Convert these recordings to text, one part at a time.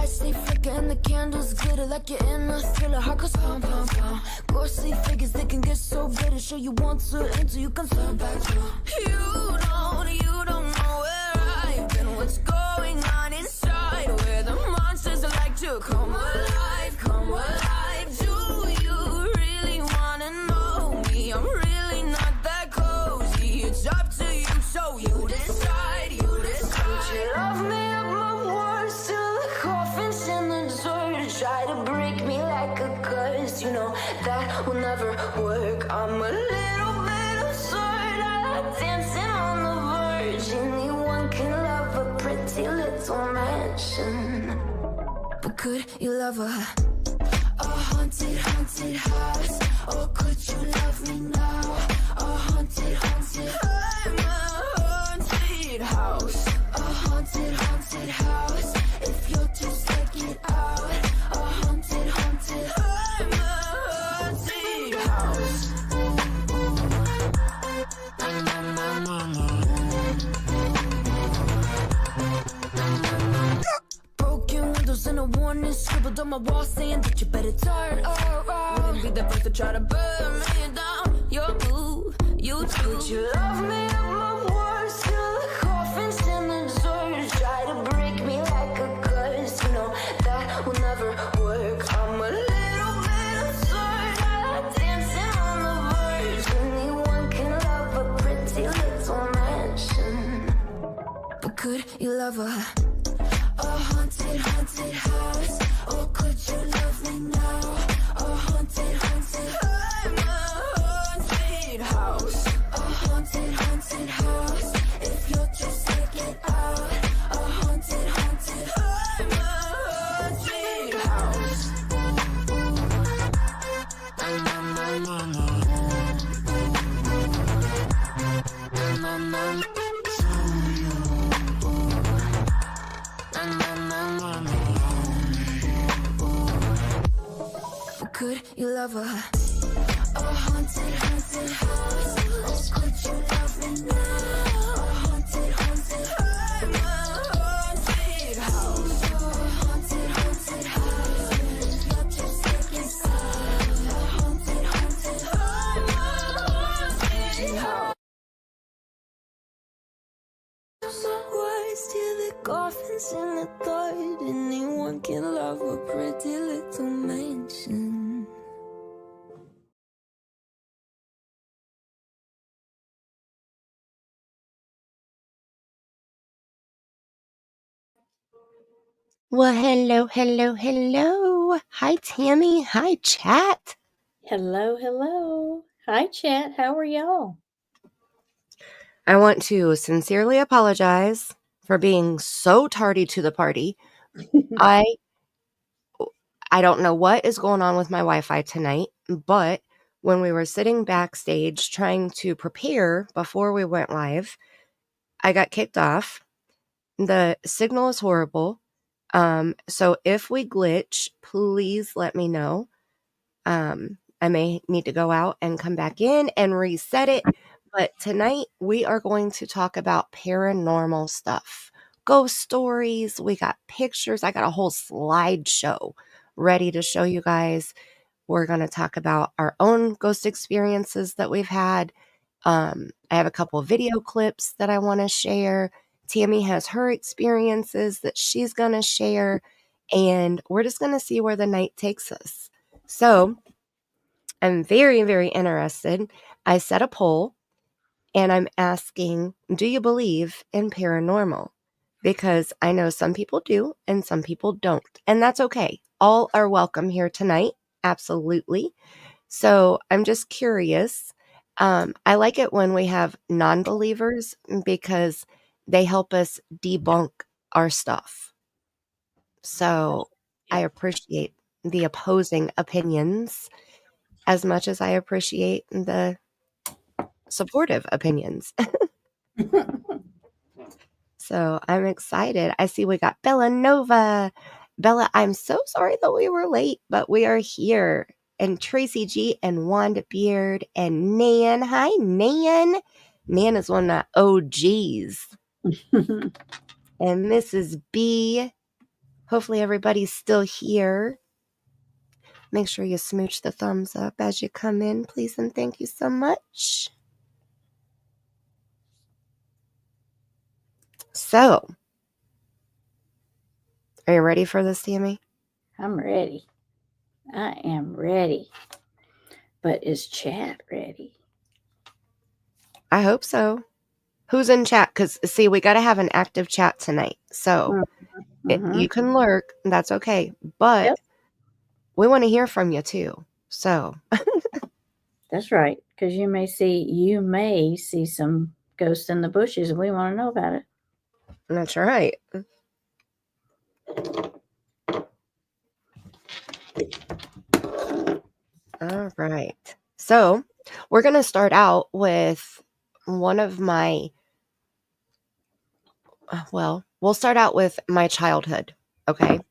lights, they flicker and the candles glitter like you're in a thriller. Heart goes pom pom pom. Ghostly figures, they can get so bitter. Show you want to until you can turn back. You don't know where I've been. What's going on inside? Where the monsters like to come alive, come alive. Do you really wanna know me? I'm really not that cozy. It's up to you, so you decide, you decide. Would you love me up my words till the coffin's in the dirt? Try to break me like a curse, you know that will never work. I'm a little bit absurd, I like dancing on the verge. Anyone can love a pretty little mansion, but could you love a haunted, haunted house? Or could you love me now? A haunted, haunted, I'm a haunted house. A haunted, haunted house. If you're too scared, get out. A haunted, haunted, I'm a haunted house. Broken windows and a warning scribbled on my wall saying that you better turn around. Wouldn't be the first to try to burn me down. Your move, you too. Would you love me up my words till the coffin's in the dirt? Try to break me like a curse, you know that will never work. I'm a little bit absurd, I like dancing on the verge. Anyone can love a pretty little mansion, but could you love a haunted, haunted house? Or could you love me now? A haunted, haunted, I'm a haunted house. A haunted, haunted house. If you're too scared, get out. A haunted, haunted, I'm a haunted house. Could you love a haunted, haunted house? Or could you love me now? A haunted, haunted, I'm a haunted house. A haunted, haunted house. If you're too scared, get out. A haunted, haunted, I'm a haunted house. Words till the coffin's in the third. Anyone can love a pretty little mansion. Well, hello, hello, hello. Hi, Tammy. Hi, chat. Hello, hello. Hi, chat. How are y'all? I want to sincerely apologize for being so tardy to the party. I don't know what is going on with my Wi-Fi tonight, but when we were sitting backstage trying to prepare before we went live, I got kicked off. The signal is horrible. So if we glitch, please let me know. I may need to go out and come back in and reset it. But tonight we are going to talk about paranormal stuff, ghost stories. We got pictures. I got a whole slideshow ready to show you guys. We're going to talk about our own ghost experiences that we've had. I have a couple of video clips that I want to share. Tammie has her experiences that she's going to share. And we're just going to see where the night takes us. So I'm very, very interested. I set a poll and I'm asking, do you believe in paranormal? Because I know some people do and some people don't. And that's okay. All are welcome here tonight. Absolutely. So I'm just curious. I like it when we have non-believers because they help us debunk our stuff. So I appreciate the opposing opinions as much as I appreciate the supportive opinions. So I'm excited. I see we got Bella Nova. Bella, I'm so sorry that we were late, but we are here. And Tracy G and Wanda Beard and Nan. Hi, Nan. Nan is one of the OGs. And Mrs. B. Hopefully everybody's still here. Make sure you smooch the thumbs up as you come in, please, and thank you so much. So, are you ready for this, Tammy? I'm ready. I am ready. But is chat ready? I hope so. Who's in chat? Because, see, we got to have an active chat tonight. So, you can lurk. That's okay. But we want to hear from you, too. So. That's right. Because you may see some ghosts in the bushes, and we want to know about it. That's right. All right. So, we're going to start out with one of my, we'll start out with my childhood, okay?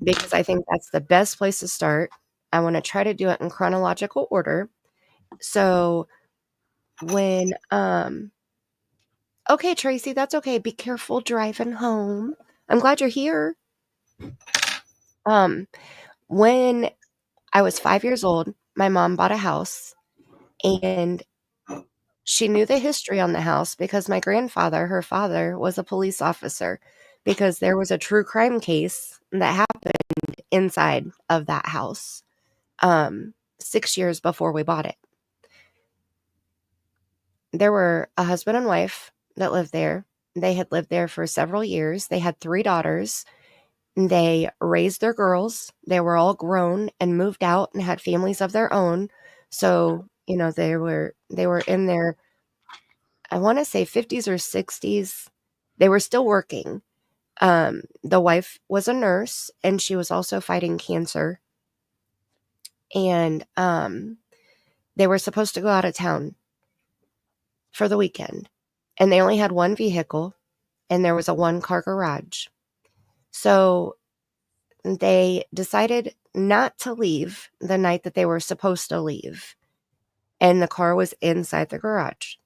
Because I think that's the best place to start. I want to try to do it in chronological order. So, when, okay, Tracy, that's okay. Be careful driving home. I'm glad you're here. When I was 5 years old, my mom bought a house, and she knew the history on the house because my grandfather, her father, was a police officer, because there was a true crime case that happened inside of that house 6 years before we bought it. There were a husband and wife that lived there. They had lived there for several years. They had 3 daughters. They raised their girls. They were all grown and moved out and had families of their own. So, they were in their, I want to say 50s or 60s. They were still working. The wife was a nurse, and she was also fighting cancer. And they were supposed to go out of town for the weekend. And they only had one vehicle, and there was a 1-car garage. So they decided not to leave the night that they were supposed to leave. And the car was inside the garage.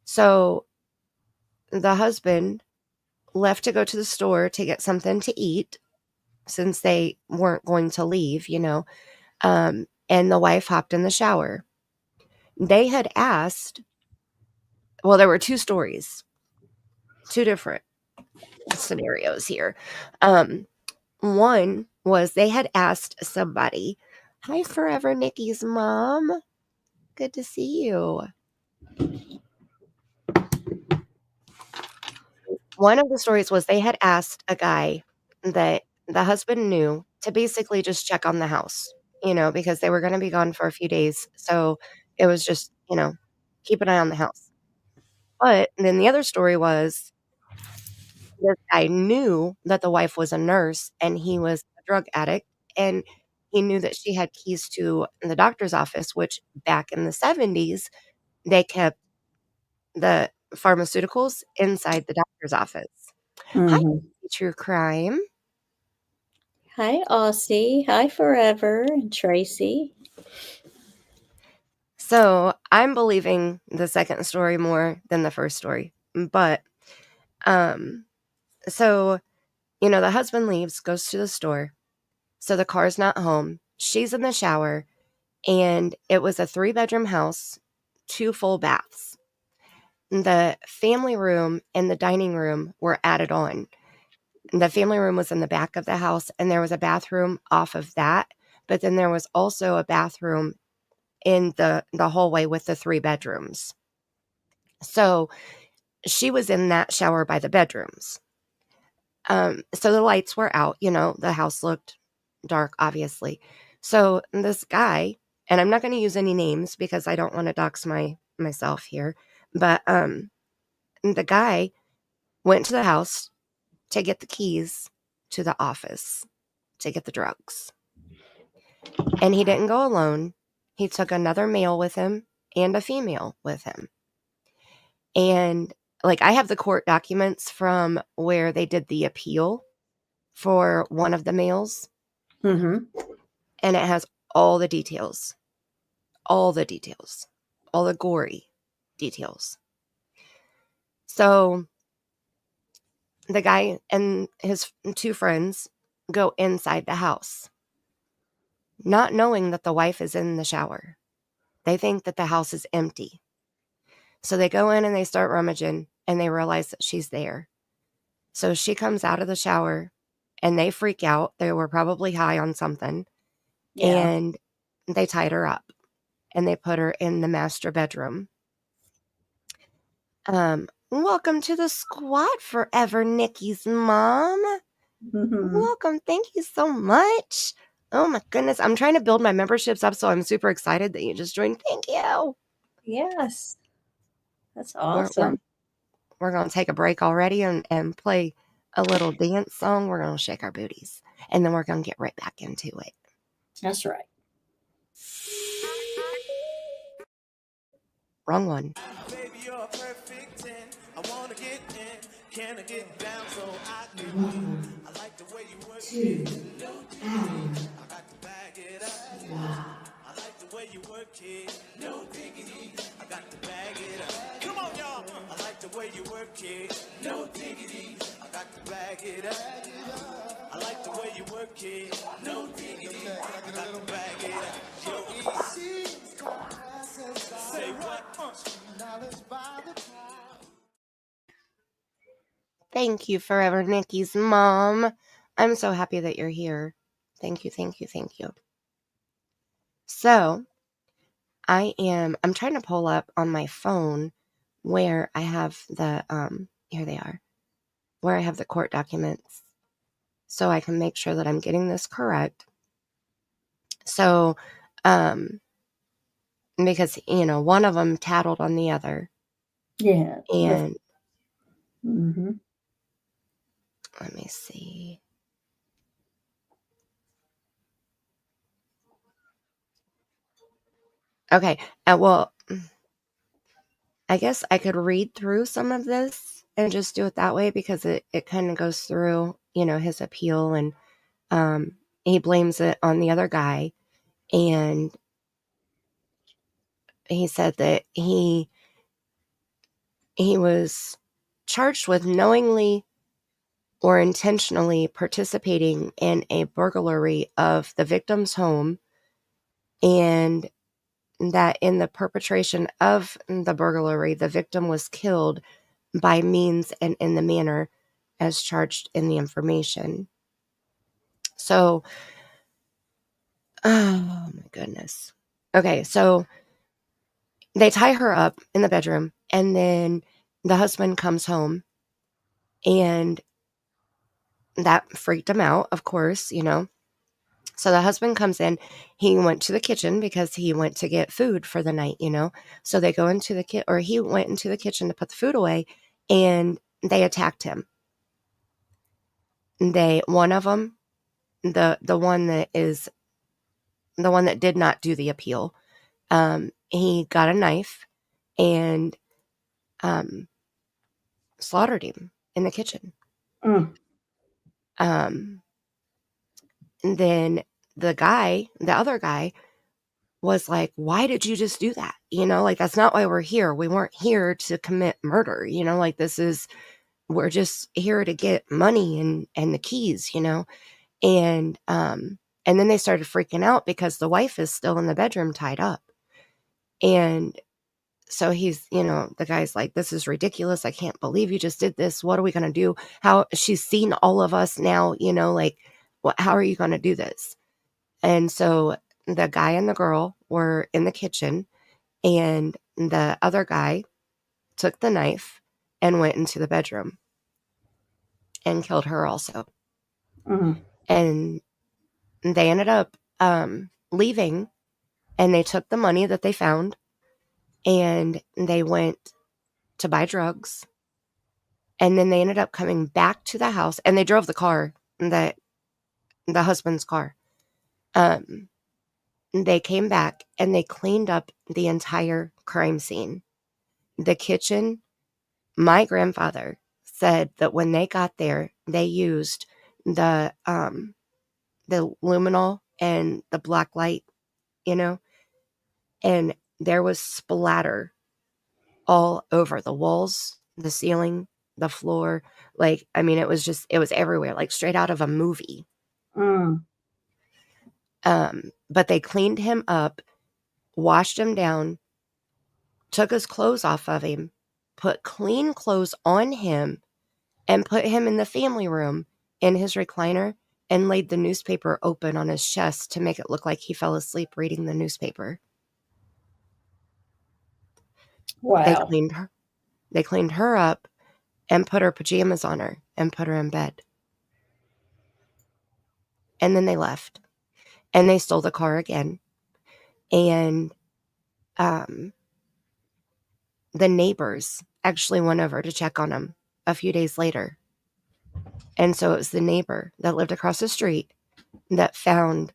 So the husband left to go to the store to get something to eat, since they weren't going to leave, and the wife hopped in the shower. They had asked, well, there were 2 stories, 2 different scenarios here. One was they had asked somebody, "Hi, Forever Nikki's mom. Good to see you." One of the stories was they had asked a guy that the husband knew to basically just check on the house, because they were going to be gone for a few days. So it was just, keep an eye on the house. But then the other story was this guy knew that the wife was a nurse and he was a drug addict, and he knew that she had keys to the doctor's office, which back in the 70s, they kept the pharmaceuticals inside the doctor's office. Hi, True Crime. Hi, Aussie. Hi, Forever and Tracy. So I'm believing the second story more than the first story. But, so, the husband leaves, goes to the store. So the car's not home. She's in the shower, and it was a 3-bedroom house, 2 full baths. The family room and the dining room were added on. The family room was in the back of the house, and there was a bathroom off of that. But then there was also a bathroom in the hallway with the 3 bedrooms. So she was in that shower by the bedrooms. So the lights were out, the house looked dark, obviously. So this guy, and I'm not going to use any names because I don't want to dox myself here, but the guy went to the house to get the keys to the office to get the drugs. And he didn't go alone. He took another male with him and a female with him. And I have the court documents from where they did the appeal for one of the males. And it has all the details, all the gory details. So the guy and his 2 friends go inside the house, not knowing that the wife is in the shower. They think that the house is empty. So they go in and they start rummaging, and they realize that she's there. So she comes out of the shower, and they freak out. They were probably high on something. Yeah. And they tied her up, and they put her in the master bedroom. Welcome to the squad forever, Nikki's mom. Mhm. Welcome. Thank you so much. Oh my goodness. I'm trying to build my memberships up, so I'm super excited that you just joined. Thank you. Yes. That's We're, awesome. we're going to take a break already and play a little dance song. We're going to shake our booties, and then we're going to get right back into it. That's right. Wrong one. Baby, you're a perfect 10. I wanna get in. Can I get down so I can? I like the way you work it. I got to bag it up. I like the way you work it. No diggity. I got to bag it up. Come on, y'all. I like the way you work it. No diggity. I got to bag it up. I like the way you work it. No diggity. I got to bag it up. Yo, easy. Say what? Thank you forever, Nikki's mom. I'm so happy that you're here. Thank you, thank you, thank you. So, I'm trying to pull up on my phone where I have the, here they are, where I have the court documents, so I can make sure that I'm getting this correct. So, because, one of them tattled on the other. Yeah. And Mm-hmm. let me see. Okay. Well, I guess I could read through some of this and just do it that way, because it kind of goes through, his appeal, and he blames it on the other guy. And he said that he was charged with knowingly or intentionally participating in a burglary of the victim's home, and that in the perpetration of the burglary, the victim was killed by means and in the manner as charged in the information. So, oh my goodness. Okay, so they tie her up in the bedroom, and then the husband comes home, and that freaked him out, of course, So the husband comes in. He went to the kitchen because he went to get food for the night, So they go into the or he went into the kitchen to put the food away, and they attacked him. One of them, the one that did not do the appeal, he got a knife and slaughtered him in the kitchen. And then the other guy was like, why did you just do that? That's not why we're here. We weren't here to commit murder. We're just here to get money and the keys, And then they started freaking out because the wife is still in the bedroom tied up. And so he's, the guy's like, this is ridiculous. I can't believe you just did this. What are we going to do? How she's seen all of us now, how are you going to do this? And so the guy and the girl were in the kitchen, and the other guy took the knife and went into the bedroom and killed her also. And they ended up leaving, and they took the money that they found, and they went to buy drugs. And then they ended up coming back to the house, and they drove the car, the husband's car. They came back and they cleaned up the entire crime scene. The kitchen, my grandfather said that when they got there, they used the luminol and the black light, and there was splatter all over the walls, the ceiling, the floor. It was everywhere, like straight out of a movie. Mm. But they cleaned him up, washed him down, took his clothes off of him, put clean clothes on him, and put him in the family room in his recliner and laid the newspaper open on his chest to make it look like he fell asleep reading the newspaper. They Wow. cleaned her. They cleaned her up and put her pajamas on her and put her in bed. And then they left. And they stole the car again. And the neighbors actually went over to check on him a few days later. And so it was the neighbor that lived across the street that found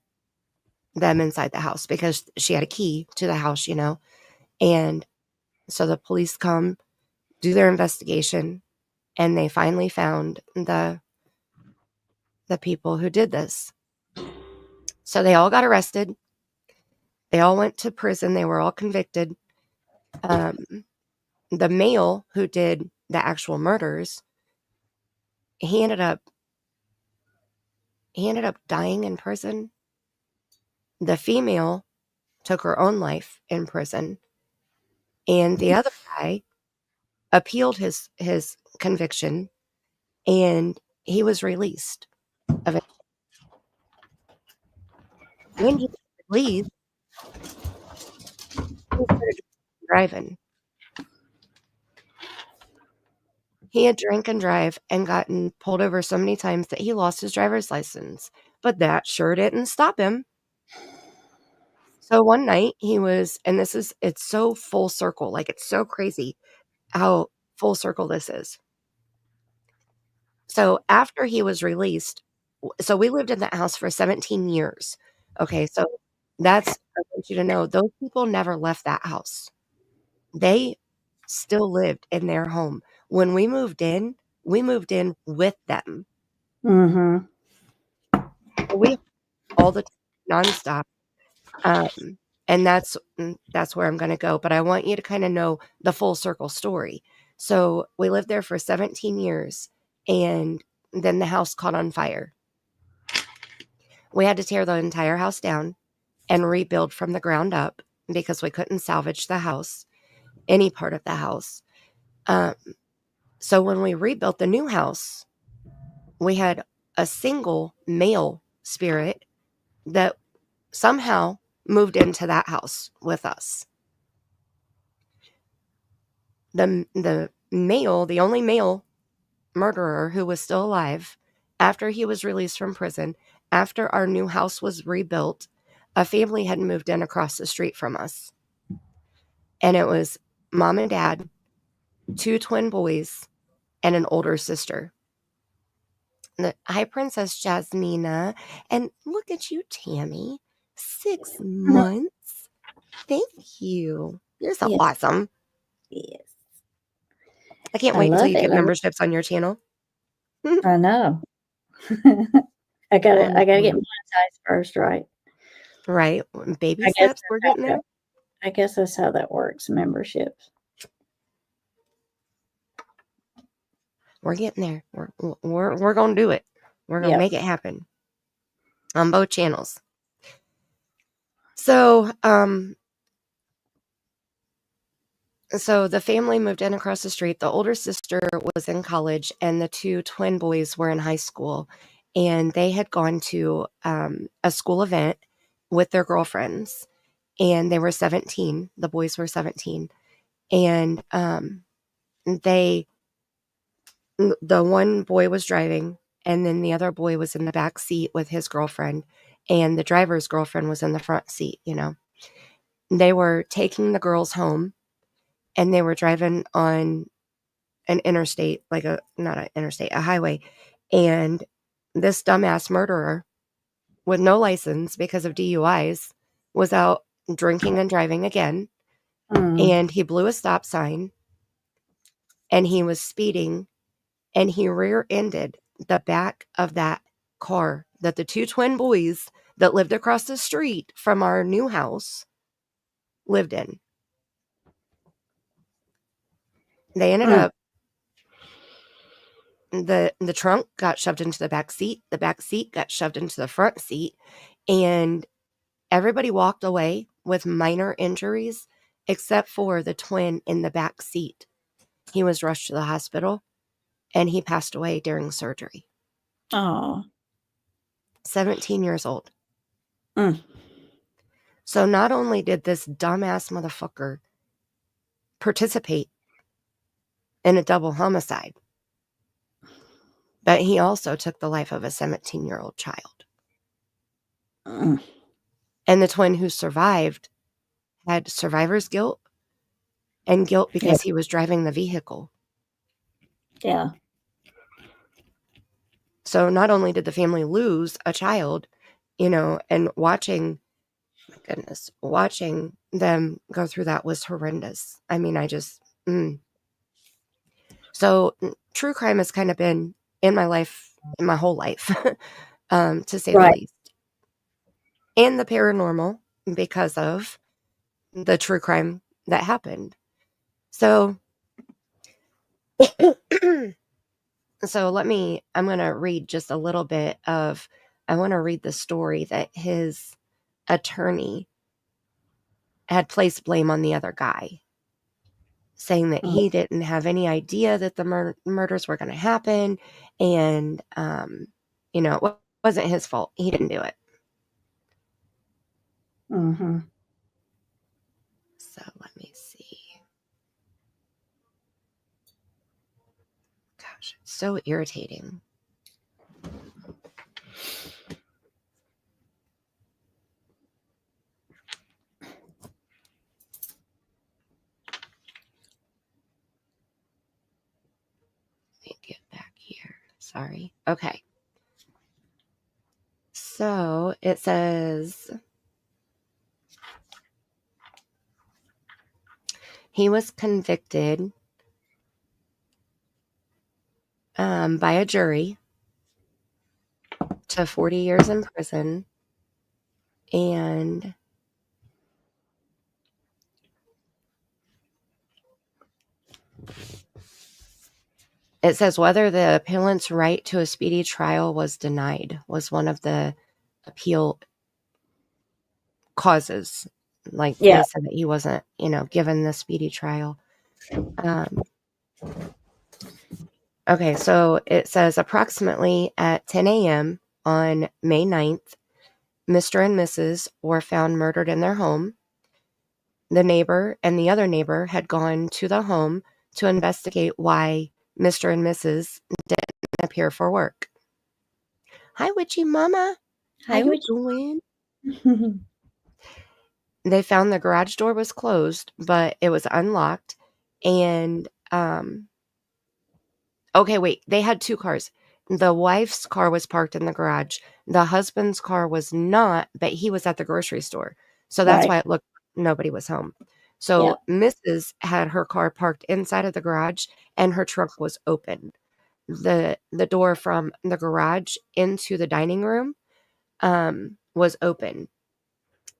them inside the house because she had a key to the house, And so the police come, do their investigation, and they finally found the people who did this. So they all got arrested. They all went to prison. They were all convicted. The male who did the actual murders, he ended up dying in prison. The female took her own life in prison. And the other guy appealed his conviction, and he was released. When he was released, he started driving. He had drank and drive and gotten pulled over so many times that he lost his driver's license. But that sure didn't stop him. So one night he was, and it's so full circle. Like, it's so crazy how full circle this is. So after he was released, so we lived in that house for 17 years. Okay, so I want you to know, those people never left that house. They still lived in their home. When we moved in with them. Mm-hmm. We all the time, nonstop. And that's where I'm going to go. But I want you to kind of know the full circle story. So we lived there for 17 years, and then the house caught on fire. We had to tear the entire house down and rebuild from the ground up because we couldn't salvage the house, any part of the house. So when we rebuilt the new house, we had a single male spirit that somehow moved into that house with us. The only male murderer who was still alive, after he was released from prison, after our new house was rebuilt, a family had moved in across the street from us. And it was mom and dad, 2 twin boys, and an older sister. Hi, Princess Jasmina. And look at you, Tammie. 6 months. Thank you. You're so Yes. awesome. Yes. I can't I wait until love you it. get memberships on your channel. I know. I gotta get monetized first, right? Right. Baby I guess steps, we're getting there. I guess that's how that works, memberships. We're getting there. We're gonna do it. We're gonna Yep. make it happen on both channels. So, so the family moved in across the street. The older sister was in college, and the 2 twin boys were in high school, and they had gone to a school event with their girlfriends, and they were 17. The boys were 17, and the one boy was driving, and then the other boy was in the back seat with his girlfriend, and the driver's girlfriend was in the front seat. They were taking the girls home, and they were driving on an interstate, not an interstate, a highway. And this dumbass murderer with no license because of DUIs was out drinking and driving again. And he blew a stop sign, and he was speeding, and he rear-ended the back of that car that the 2 twin boys that lived across the street from our new house lived in. They ended up the trunk got shoved into the back seat got shoved into the front seat, and everybody walked away with minor injuries except for the twin in the back seat. He was rushed to the hospital and he passed away during surgery. Oh. 17 years old. Mm. So not only did this dumbass motherfucker participate in a double homicide, but he also took the life of a 17-year-old child. Mm. And the twin who survived had survivor's guilt and guilt because he was driving the vehicle. Yeah. So not only did the family lose a child, and watching them go through that was horrendous. I mean, So true crime has kind of been in my life, in my whole life, to say the least. And the paranormal because of the true crime that happened. So, I'm going to read just a little bit I want to read the story that his attorney had placed blame on the other guy, saying that he didn't have any idea that the murders were going to happen. And, it wasn't his fault. He didn't do it. Mm-hmm. So let me see. Gosh, it's so irritating. Let me get back here. Sorry. Okay. So it says he was convicted by a jury to 40 years in prison, and it says whether the appellant's right to a speedy trial was denied was one of the appeal causes. Like they said that he wasn't, given the speedy trial. Okay, so it says approximately at 10 a.m. on May 9th, Mr. and Mrs. were found murdered in their home. The neighbor and the other neighbor had gone to the home to investigate why Mr. and Mrs. didn't appear for work. Hi, Witchy Mama. How you doing? They found the garage door was closed, but it was unlocked. And, okay, wait, they had two cars. The wife's car was parked in the garage. The husband's car was not, but he was at the grocery store. So that's why it looked nobody was home. So Mrs. had her car parked inside of the garage and her trunk was open. The door from the garage into the dining room was open.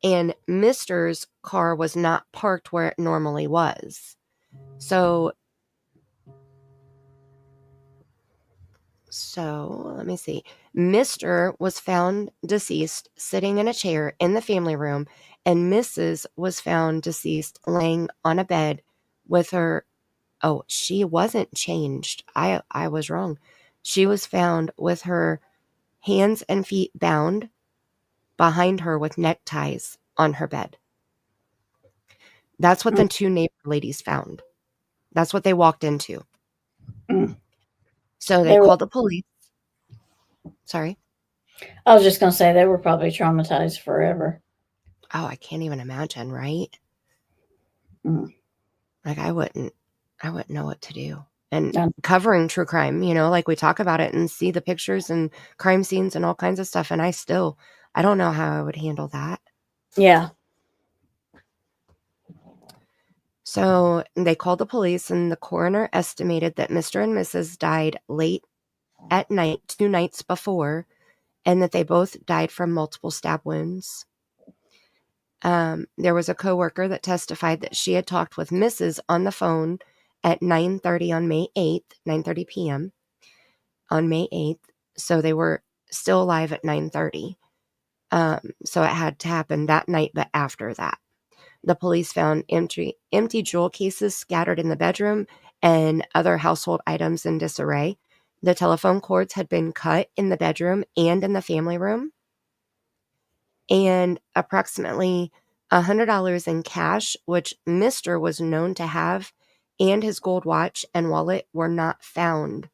And Mr.'s car was not parked where it normally was. So let me see. Mr. was found deceased sitting in a chair in the family room, and Mrs. was found deceased laying on a bed with her. Oh, she wasn't changed. I was wrong. She was found with her hands and feet bound behind her with neckties on her bed. That's what the two neighbor ladies found. That's what they walked into. So they called the police. Sorry? I was just going to say they were probably traumatized forever. Oh, I can't even imagine, right? Like I wouldn't know what to do. And covering true crime, like we talk about it and see the pictures and crime scenes and all kinds of stuff. And I don't know how I would handle that. Yeah. So they called the police, and the coroner estimated that Mr. and Mrs. died late at night, 2 nights before, and that they both died from multiple stab wounds. There was a coworker that testified that she had talked with Mrs. on the phone at 9:30 on May 8th, 9:30 p.m. on May 8th, so they were still alive at 9:30. So it had to happen that night, but after that. The police found empty jewel cases scattered in the bedroom and other household items in disarray. The telephone cords had been cut in the bedroom and in the family room. And approximately $100 in cash, which Mr. was known to have, and his gold watch and wallet were not found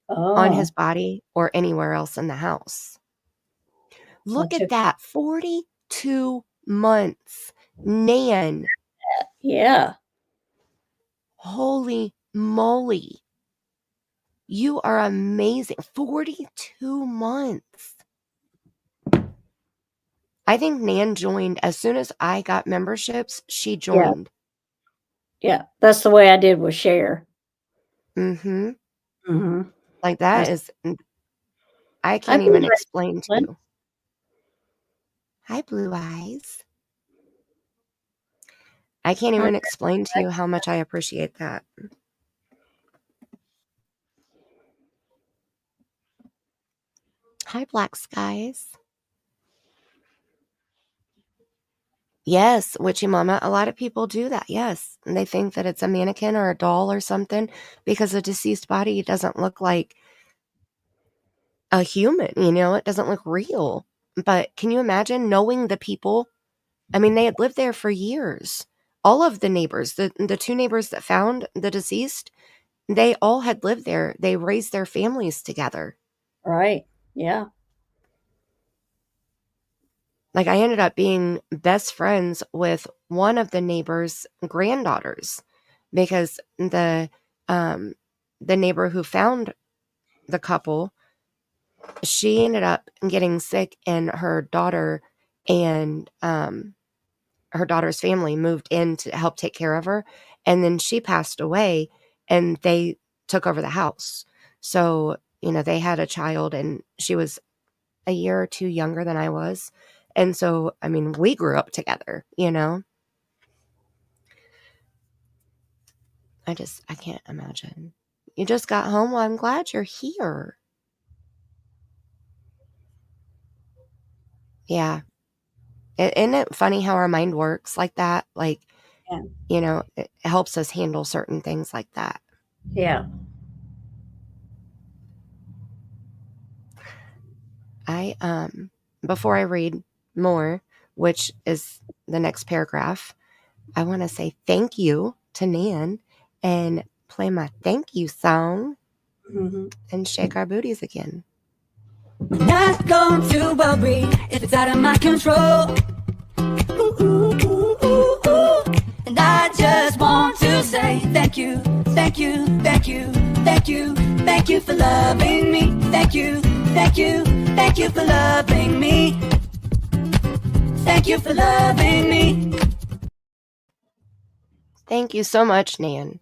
on his Oh, body or anywhere else in the house. well, Look at that, 42 months. Nan, yeah. holy moly. You are amazing. 42 months. I think Nan joined as soon as I got memberships, she joined. Yeah. That's the way I did with Cher. Mm-hmm. Mm-hmm. Like that That's- is, I can't I even believe explain to it. you. Hi, Blue Eyes. I can't even explain to you how much I appreciate that. Hi, Black Skies. Yes, Witchy Mama. A lot of people do that. Yes. And they think that it's a mannequin or a doll or something because a deceased body doesn't look like a human, it doesn't look real. But can you imagine knowing the people? I mean, they had lived there for years. All of the neighbors, the two neighbors that found the deceased, they all had lived there. They raised their families together. Right. Yeah. Like I ended up being best friends with one of the neighbors' granddaughters because the neighbor who found the couple, she ended up getting sick, and her daughter and her daughter's family moved in to help take care of her, and then she passed away, and they took over the house. So they had a child, and she was a year or two younger than I was. And so, I mean, we grew up together, I can't imagine. You just got home. Well, I'm glad you're here. Yeah. Isn't it funny how our mind works like that? Like, Yeah. it helps us handle certain things like that. Yeah. Before I read more, which is the next paragraph, I want to say thank you to Nan and play my thank you song Mm-hmm. and shake our booties again. Not going to worry if it's out of my control. Ooh, ooh, ooh, ooh, ooh. And I just want to say thank you, thank you, thank you, thank you, thank you for loving me. Thank you, thank you, thank you for loving me. Thank you for loving me. Thank you so much, Nan.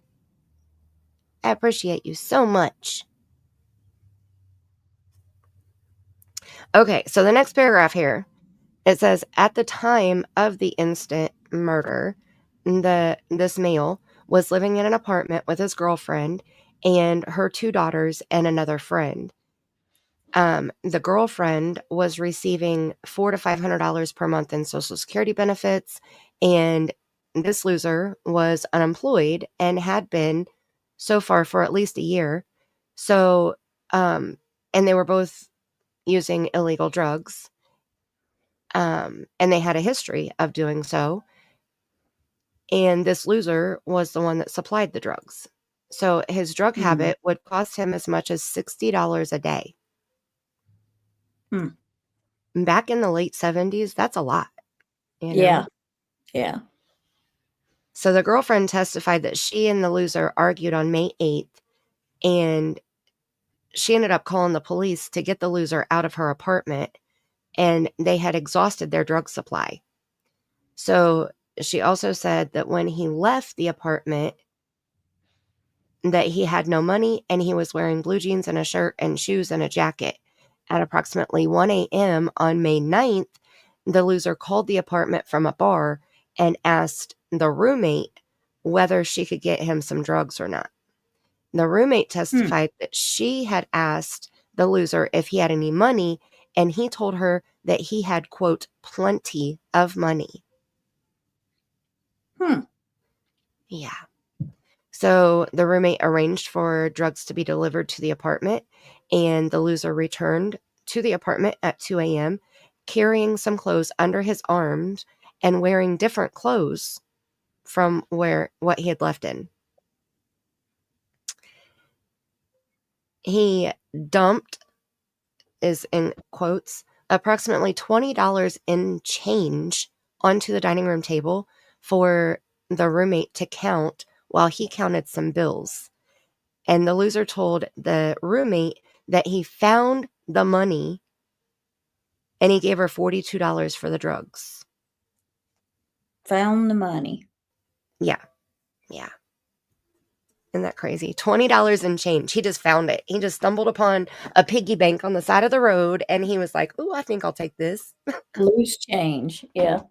I appreciate you so much. Okay, so the next paragraph here, it says, at the time of the instant murder, this male was living in an apartment with his girlfriend and her two daughters and another friend. The girlfriend was receiving $400 to $500 per month in Social Security benefits, and this loser was unemployed and had been so far for at least a year. So, and they were both using illegal drugs, and they had a history of doing so. And this loser was the one that supplied the drugs. So his drug habit would cost him as much as $60 a day. Back in the late 70s, that's a lot. Yeah. Yeah. So the girlfriend testified that she and the loser argued on May 8th, and she ended up calling the police to get the loser out of her apartment, and they had exhausted their drug supply. So she also said that when he left the apartment, that he had no money and he was wearing blue jeans and a shirt and shoes and a jacket. At approximately 1 a.m. on May 9th, the loser called the apartment from a bar and asked the roommate whether she could get him some drugs or not. The roommate testified that she had asked the loser if he had any money, and he told her that he had, quote, plenty of money. Yeah. So the roommate arranged for drugs to be delivered to the apartment, and the loser returned to the apartment at 2 a.m., carrying some clothes under his arms and wearing different clothes from what he had left in. He dumped, is in quotes, approximately $20 in change onto the dining room table for the roommate to count while he counted some bills. And the loser told the roommate that he found the money and he gave her $42 for the drugs. Found the money. Yeah. Isn't that crazy? $20 in change. He just found it. He just stumbled upon a piggy bank on the side of the road and he was like, "Ooh, I think I'll take this." Loose change. Yeah.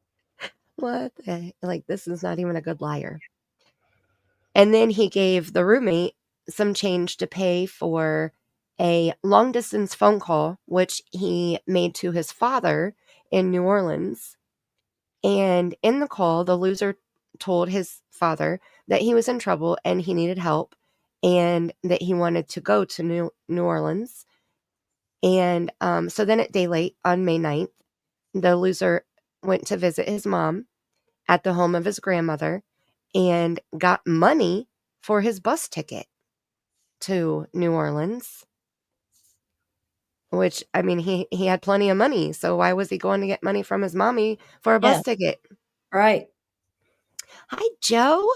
What the heck? Like, this is not even a good liar. And then he gave the roommate some change to pay for a long distance phone call, which he made to his father in New Orleans. And in the call, the loser told his father that he was in trouble and he needed help and that he wanted to go to New Orleans. And so then at daylight on May 9th, the loser went to visit his mom at the home of his grandmother and got money for his bus ticket to New Orleans. Which, I mean, he had plenty of money, so why was he going to get money from his mommy for a bus ticket? Right. Hi, Joe.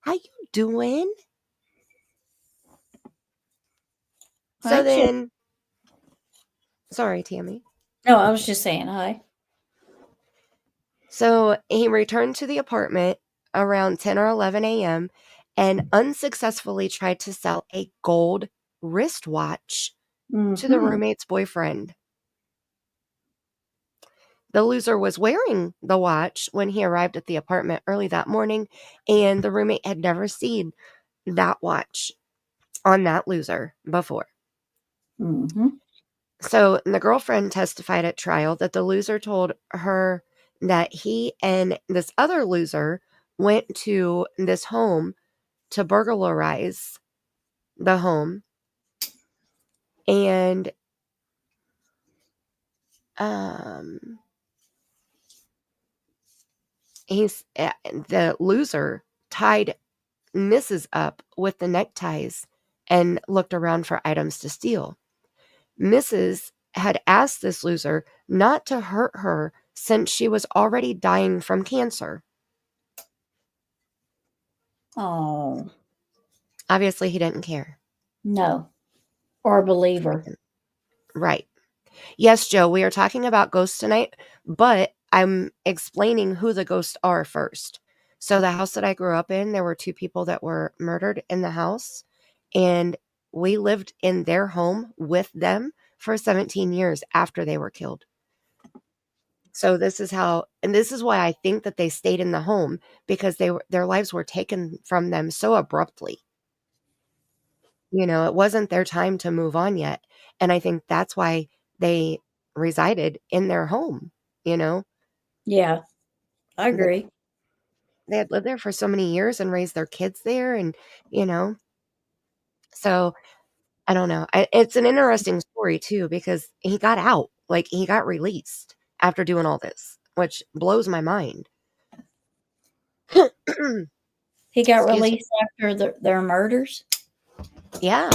How you doing? So then, sorry, Tammy. No, I was just saying hi. So he returned to the apartment around 10 or 11 a.m. and unsuccessfully tried to sell a gold wristwatch to the roommate's boyfriend. The loser was wearing the watch when he arrived at the apartment early that morning, and the roommate had never seen that watch on that loser before. So the girlfriend testified at trial that the loser told her that he and this other loser went to this home to burglarize the home, and the loser tied Mrs. up with the neckties and looked around for items to steal. Mrs. had asked this loser not to hurt her since she was already dying from cancer. Oh. Obviously, he didn't care. No. Or a believer. Right. Yes, Joe, we are talking about ghosts tonight, but I'm explaining who the ghosts are first. So the house that I grew up in, there were 2 people that were murdered in the house, and we lived in their home with them for 17 years after they were killed. So this is how, and this is why I think that they stayed in the home, because their lives were taken from them so abruptly. You know, it wasn't their time to move on yet. And I think that's why they resided in their home, you know? Yeah, I agree. They had lived there for so many years and raised their kids there, and, you know? So, I don't know. It's an interesting story, too, because he got out. Like, he got released after doing all this, which blows my mind. He got released after their murders? Yeah.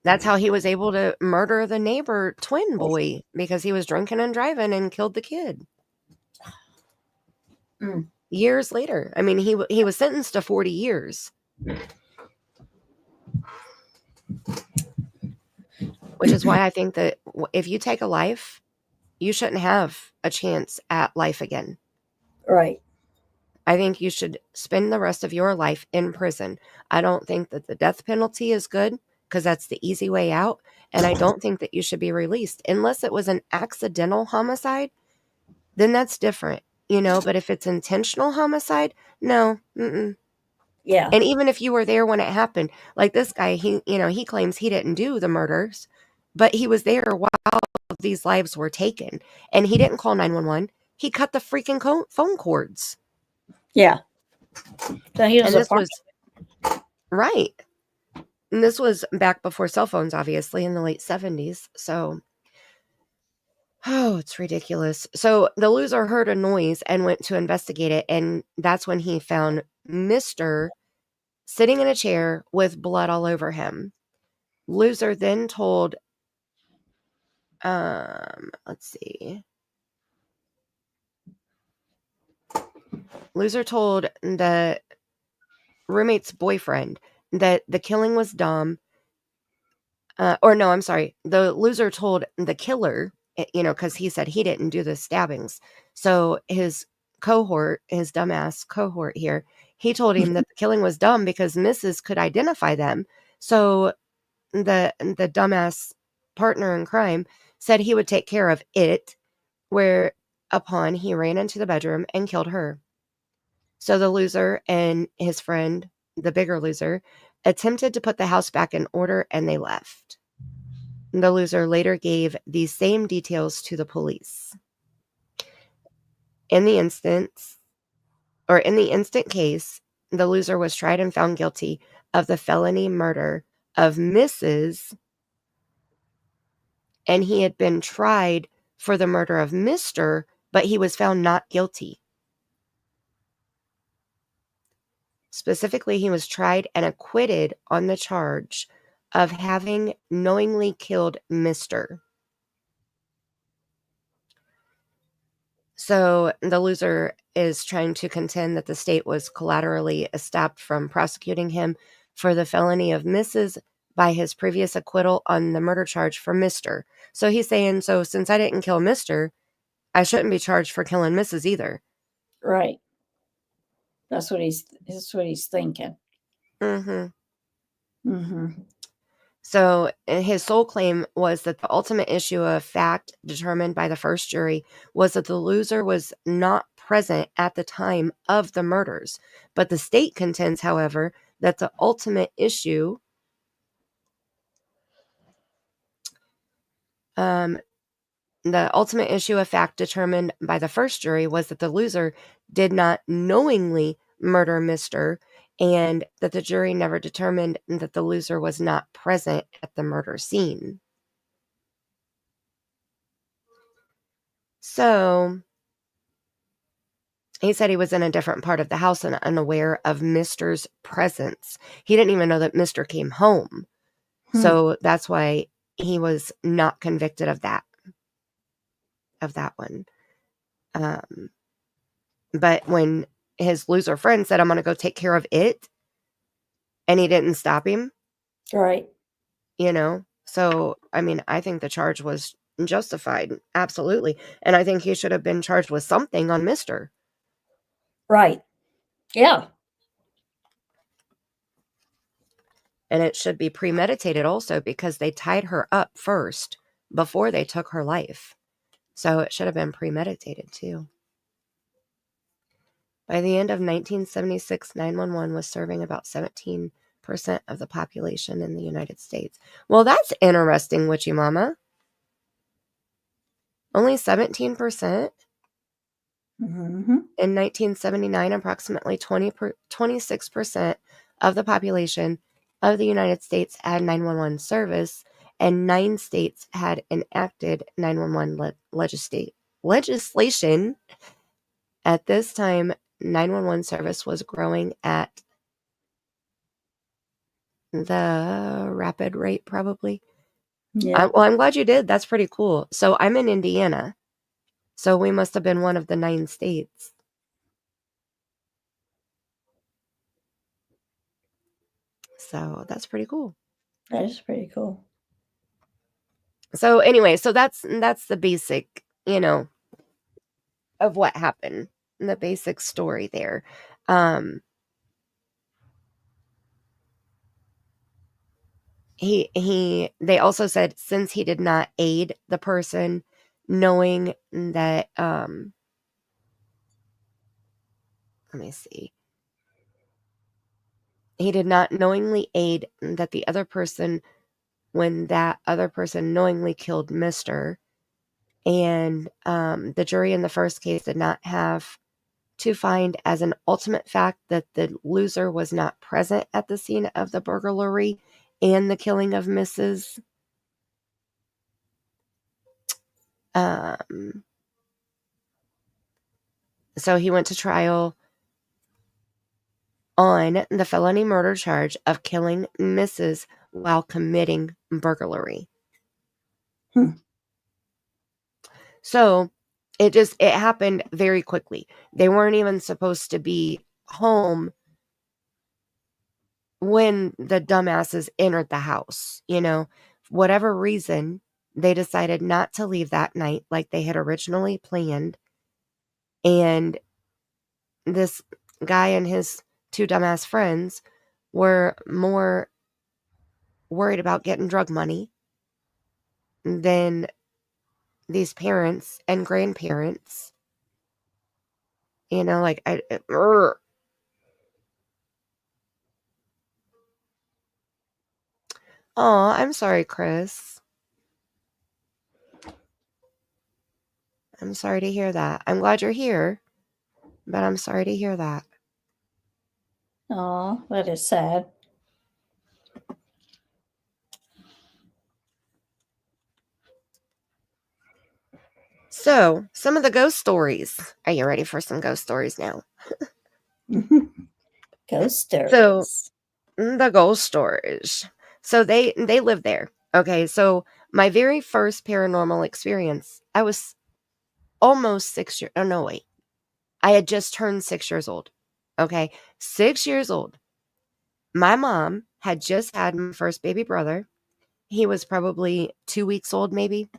That's how he was able to murder the neighbor twin boy, because he was drinking and driving and killed the kid. Years later. I mean, he was sentenced to 40 years. Which is why I think that if you take a life, you shouldn't have a chance at life again. Right. I think you should spend the rest of your life in prison. I don't think that the death penalty is good, because that's the easy way out. And I don't think that you should be released unless it was an accidental homicide. Then that's different, you know. But if it's intentional homicide, no. Yeah, Yeah. And even if you were there when it happened, like this guy, he claims he didn't do the murders, but he was there while these lives were taken. And he didn't call 911. He cut the freaking phone cords. Yeah. So he was And a this part. was right. And this was back before cell phones, obviously, in the late 70s. So, oh, it's ridiculous. So the loser heard a noise and went to investigate it. And that's when he found Mr. sitting in a chair with blood all over him. Loser then told, let's see. Loser told the roommate's boyfriend that the killing was dumb. Or no, I'm sorry. The loser told the killer, because he said he didn't do the stabbings. So his cohort, his dumbass cohort here, he told him that the killing was dumb because Mrs. could identify them. So the dumbass partner in crime said he would take care of it, whereupon he ran into the bedroom and killed her. So the loser and his friend, the bigger loser, attempted to put the house back in order and they left. The loser later gave these same details to the police. In the instant case, the loser was tried and found guilty of the felony murder of Mrs. And he had been tried for the murder of Mr., but he was found not guilty. Specifically, he was tried and acquitted on the charge of having knowingly killed Mr. So the loser is trying to contend that the state was collaterally estopped from prosecuting him for the felony of Mrs. by his previous acquittal on the murder charge for Mr. So he's saying, so since I didn't kill Mr., I shouldn't be charged for killing Mrs. either. Right. That's what he's thinking. Mm-hmm. Mm-hmm. So his sole claim was that the ultimate issue of fact determined by the first jury was that the loser was not present at the time of the murders. But the state contends, however, that the ultimate issue of fact determined by the first jury was that the loser did not knowingly murder Mr., and that the jury never determined that the loser was not present at the murder scene. So he said he was in a different part of the house and unaware of Mr.'s presence. He didn't even know that Mr. came home. So that's why he was not convicted of that one. But when his loser friend said, I'm going to go take care of it, and he didn't stop him, Right. So, I mean, I think the charge was justified. Absolutely. And I think he should have been charged with something on Mr. Right. Yeah. And it should be premeditated also because they tied her up first before they took her life. So it should have been premeditated too. By the end of 1976, 911 was serving about 17% of the population in the United States. Well, that's interesting, Witchy Mama. Only 17%? Mm-hmm. In 1979, approximately 26% of the population of the United States had 911 service, and 9 states had enacted 911 legislation. At this time, 911 service was growing at the rapid rate, probably. Yeah. Well, I'm glad you did. That's pretty cool. So I'm in Indiana. So we must have been one of the 9 states. So that's pretty cool. That is pretty cool. So anyway, so that's the basic, of what happened. The basic story there. They also said since he did not aid the person, knowing that let me see. he did not knowingly aid that the other person when that other person knowingly killed Mr. And the jury in the first case did not have to find as an ultimate fact that the loser was not present at the scene of the burglary and the killing of Mrs. So he went to trial on the felony murder charge of killing Mrs. while committing burglary. So it happened very quickly. They weren't even supposed to be home when the dumbasses entered the house. Whatever reason, they decided not to leave that night like they had originally planned. And this guy and his two dumbass friends were more worried about getting drug money than these parents and grandparents. Oh, I'm sorry, Chris. I'm sorry to hear that. I'm glad you're here, but I'm sorry to hear that. Oh, that is sad. So, some of the ghost stories. Are you ready for some ghost stories now? Ghost stories. So, the ghost stories. So, they live there. Okay, so my very first paranormal experience, I was almost 6 years. Oh, no, wait. I had just turned 6 years old. Okay, 6 years old. My mom had just had my first baby brother. He was probably 2 weeks old, maybe.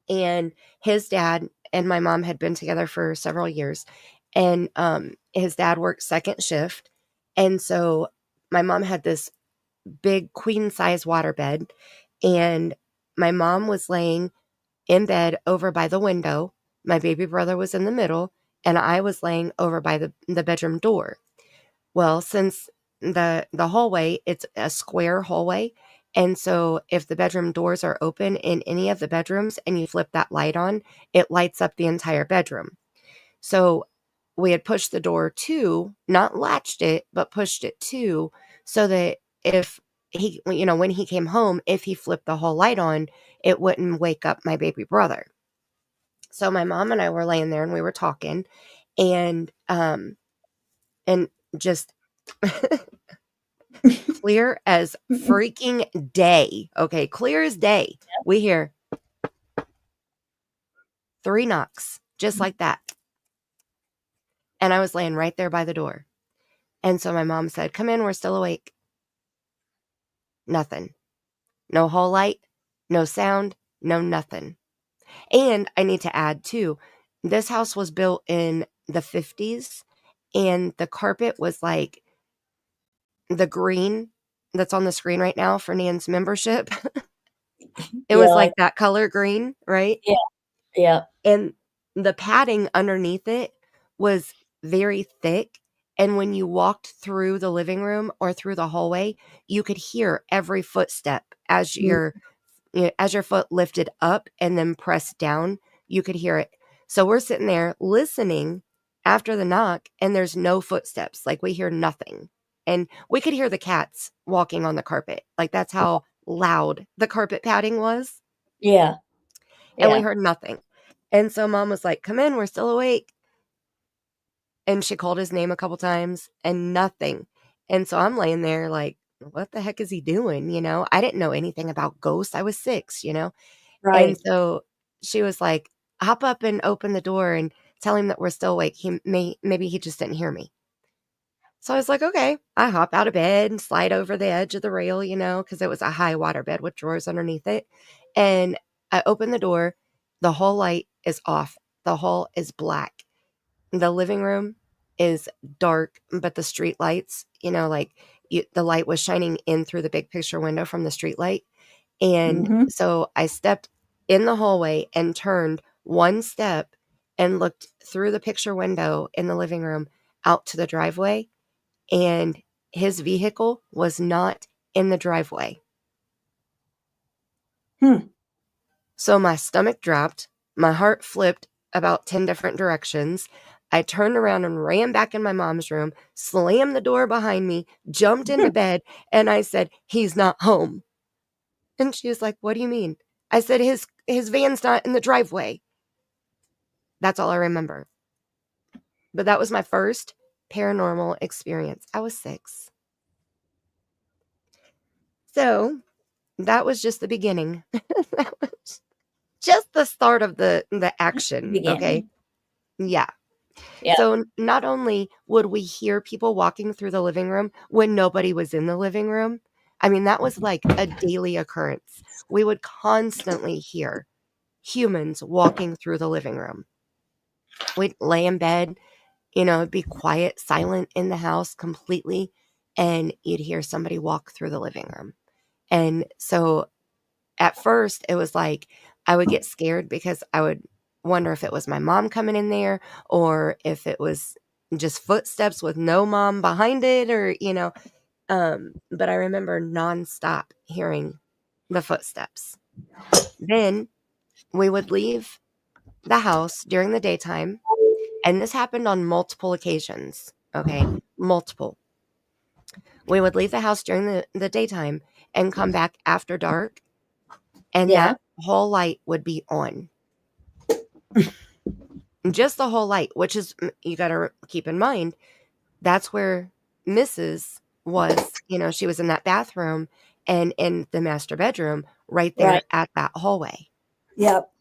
And his dad and my mom had been together for several years. And his dad worked second shift. And so my mom had this big queen size waterbed. And my mom was laying in bed over by the window. My baby brother was in the middle. And I was laying over by the bedroom door. Well, since the hallway, it's a square hallway. And so if the bedroom doors are open in any of the bedrooms and you flip that light on, it lights up the entire bedroom. So we had pushed the door to, not latched it, but pushed it to, so that if he, when he came home, if he flipped the whole light on, it wouldn't wake up my baby brother. So my mom and I were laying there and we were talking and just clear as freaking day. Okay, clear as day. We hear 3 knocks, just like that. And I was laying right there by the door. And so my mom said, "Come in, we're still awake." Nothing. No hall light, no sound, no nothing. And I need to add too, this house was built in the 50s and the carpet was like the green that's on the screen right now for Nan's membership. It was like that color green, right? Yeah. Yeah. And the padding underneath it was very thick. And when you walked through the living room or through the hallway, you could hear every footstep as your foot lifted up and then pressed down. You could hear it. So we're sitting there listening after the knock, and there's no footsteps. Like we hear nothing. And we could hear the cats walking on the carpet. Like that's how loud the carpet padding was. Yeah. And we heard nothing. And so mom was like, "Come in, we're still awake." And she called his name a couple times and nothing. And so I'm laying there like, what the heck is he doing? I didn't know anything about ghosts. I was 6, Right. And so she was like, "Hop up and open the door and tell him that we're still awake. Maybe he just didn't hear me." So I was like, okay. I hop out of bed and slide over the edge of the rail, because it was a high water bed with drawers underneath it. And I open the door. The hall light is off. The hall is black. The living room is dark, but the street lights, the light was shining in through the big picture window from the street light. And so I stepped in the hallway and turned one step and looked through the picture window in the living room out to the driveway. And his vehicle was not in the driveway. So my stomach dropped, my heart flipped about 10 different directions. I turned around and ran back in my mom's room, slammed the door behind me, jumped into bed, and I said, "He's not home." And she was like, "What do you mean?" I said, his van's not in the driveway. That's all I remember. But that was my first paranormal experience. I was 6. So that was just the beginning. That was just the start of the action. Okay. Yeah. Yeah. So not only would we hear people walking through the living room when nobody was in the living room, I mean, that was like a daily occurrence. We would constantly hear humans walking through the living room. We'd lay in bed, it'd be quiet, silent in the house completely, and you'd hear somebody walk through the living room. And so at first it was like I would get scared because I would wonder if it was my mom coming in there or if it was just footsteps with no mom behind it or, but I remember nonstop hearing the footsteps. Then we would leave the house during the daytime, and this happened on multiple occasions. Okay. Multiple. We would leave the house during the daytime and come back after dark, and Yeah. that whole light would be on. Just the whole light, which is, you got to keep in mind, that's where Mrs. was, she was in that bathroom and in the master bedroom right there Right. at that hallway. Yep.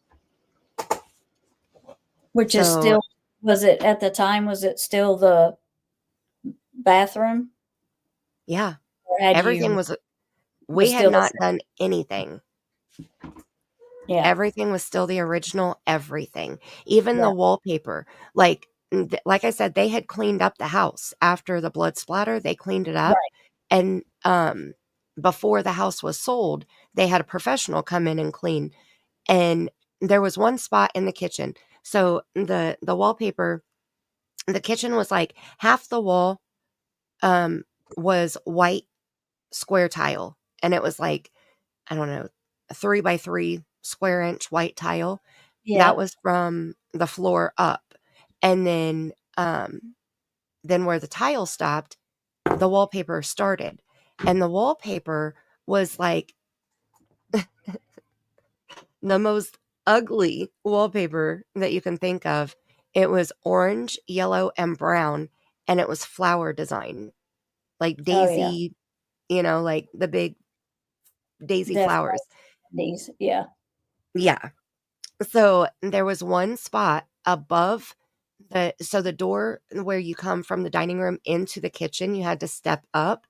Which is So, still, was it at the time, was it still the bathroom? yeah, Or had everything you, was, we was had still the not same? done anything. Yeah. Everything was still the original everything. Even Yeah. the wallpaper. Like I said, they had cleaned up the house after the blood splatter. They cleaned it up. Right. And before the house was sold, they had a professional come in and clean. And there was one spot in the kitchen. So the wallpaper, the kitchen was like half the wall was white square tile. And it was like, I don't know, a 3x3 square inch white tile. Yeah. That was from the floor up. And then where the tile stopped, the wallpaper started. And the wallpaper was like the most ugly wallpaper that you can think of. It was orange, yellow, and brown, and it was flower design. Like daisy, like the big daisy Definitely flowers. these. Yeah. Yeah. So there was one spot above the door where you come from the dining room into the kitchen, you had to step up.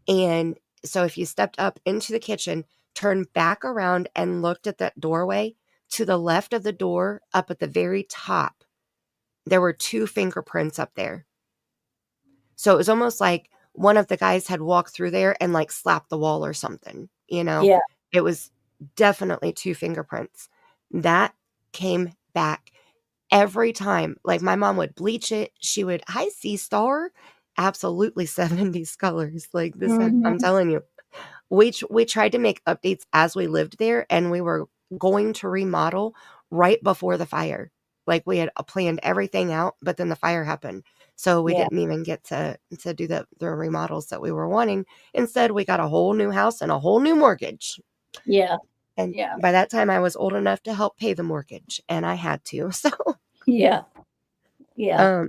And so if you stepped up into the kitchen, turned back around and looked at that doorway, to the left of the door, up at the very top, there were 2 fingerprints up there. So it was almost like one of the guys had walked through there and like slapped the wall or something, Yeah. It was definitely 2 fingerprints. That came back every time. Like my mom would bleach it. She would, "Hi, Sea Star." Absolutely 70s colors. Like this, I'm telling you. We tried to make updates as we lived there, and we were going to remodel right before the fire. Like we had planned everything out, but then the fire happened. So we Yeah. didn't even get to do the remodels that we were wanting. Instead, we got a whole new house and a whole new mortgage. Yeah. And Yeah. by that time I was old enough to help pay the mortgage, and I had to. So Yeah. Yeah.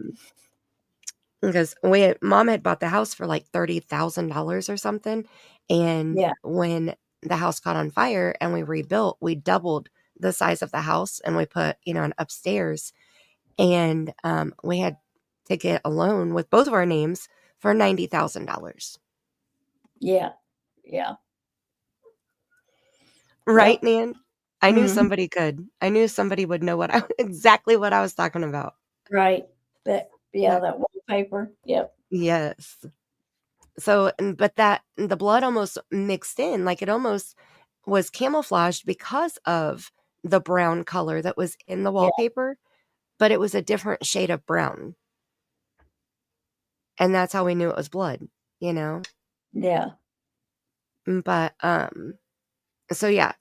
because mom had bought the house for like $30,000 or something. And Yeah. when the house caught on fire and we rebuilt, we doubled the size of the house and we put, an upstairs. And we had to get a loan with both of our names for $90,000. Yeah. Yeah. Right, Yep. Nan? I knew Mhm. somebody could. I knew somebody would know exactly what I was talking about. Right. That wallpaper. Yep. Yes. So, but the blood almost mixed in, like it almost was camouflaged because of the brown color that was in the Yeah. wallpaper, but it was a different shade of brown. And that's how we knew it was blood, you know? Yeah. But, so yeah,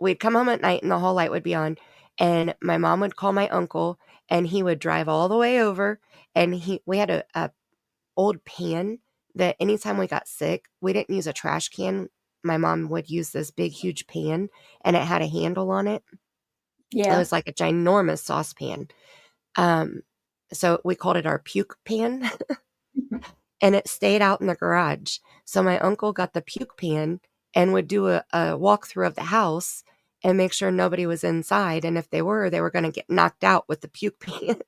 we'd come home at night and the hall light would be on, and my mom would call my uncle, and he would drive all the way over, and we had a old pan that anytime we got sick, we didn't use a trash can. My mom would use this big, huge pan, and it had a handle on it. It Yeah. was like a ginormous saucepan. So we called it our puke pan, and it stayed out in the garage. So my uncle got the puke pan and would do a walkthrough of the house and make sure nobody was inside. And if they were going to get knocked out with the puke pan.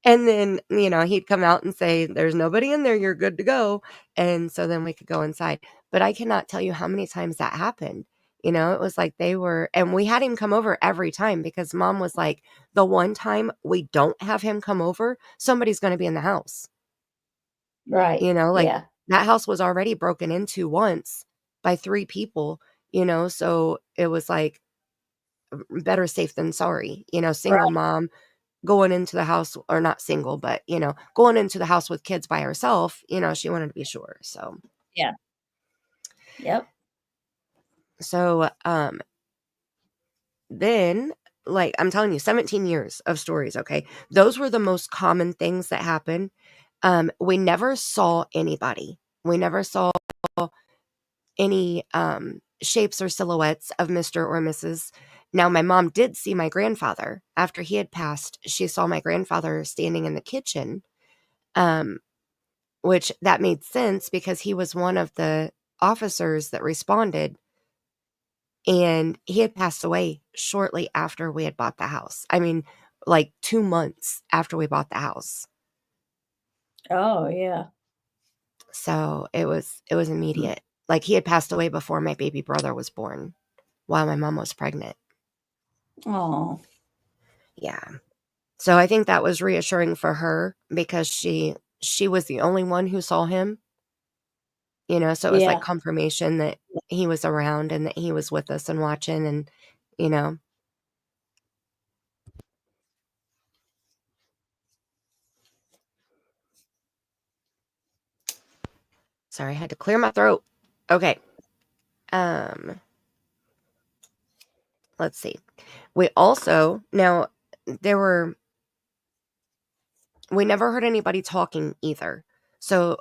And then, he'd come out and say, there's nobody in there. You're good to go. And so then we could go inside. But I cannot tell you how many times that happened. It was like and we had him come over every time because mom was like, the one time we don't have him come over, somebody's going to be in the house. Right. Like Yeah. that house was already broken into once by 3 people, so it was like better safe than sorry, single Right. mom going into the house, or not single, but, going into the house with kids by herself, she wanted to be sure. So, Yeah. Yep. so, then, like, I'm telling you, 17 years of stories. Okay. Those were the most common things that happened. We never saw anybody. We never saw any, shapes or silhouettes of Mr. or Mrs. Now, my mom did see my grandfather after he had passed. She saw my grandfather standing in the kitchen. Which that made sense because he was one of the officers that responded, and he had passed away shortly after we had bought the house. I mean, like 2 months after we bought the house. Oh, yeah. So it was immediate. Like he had passed away before my baby brother was born while my mom was pregnant. Oh. Yeah. So I think that was reassuring for her because she was the only one who saw him. So it was like Yeah. confirmation that he was around and that he was with us and watching and, you know. Sorry, I had to clear my throat. Okay. Let's see. We also, now we never heard anybody talking either. So,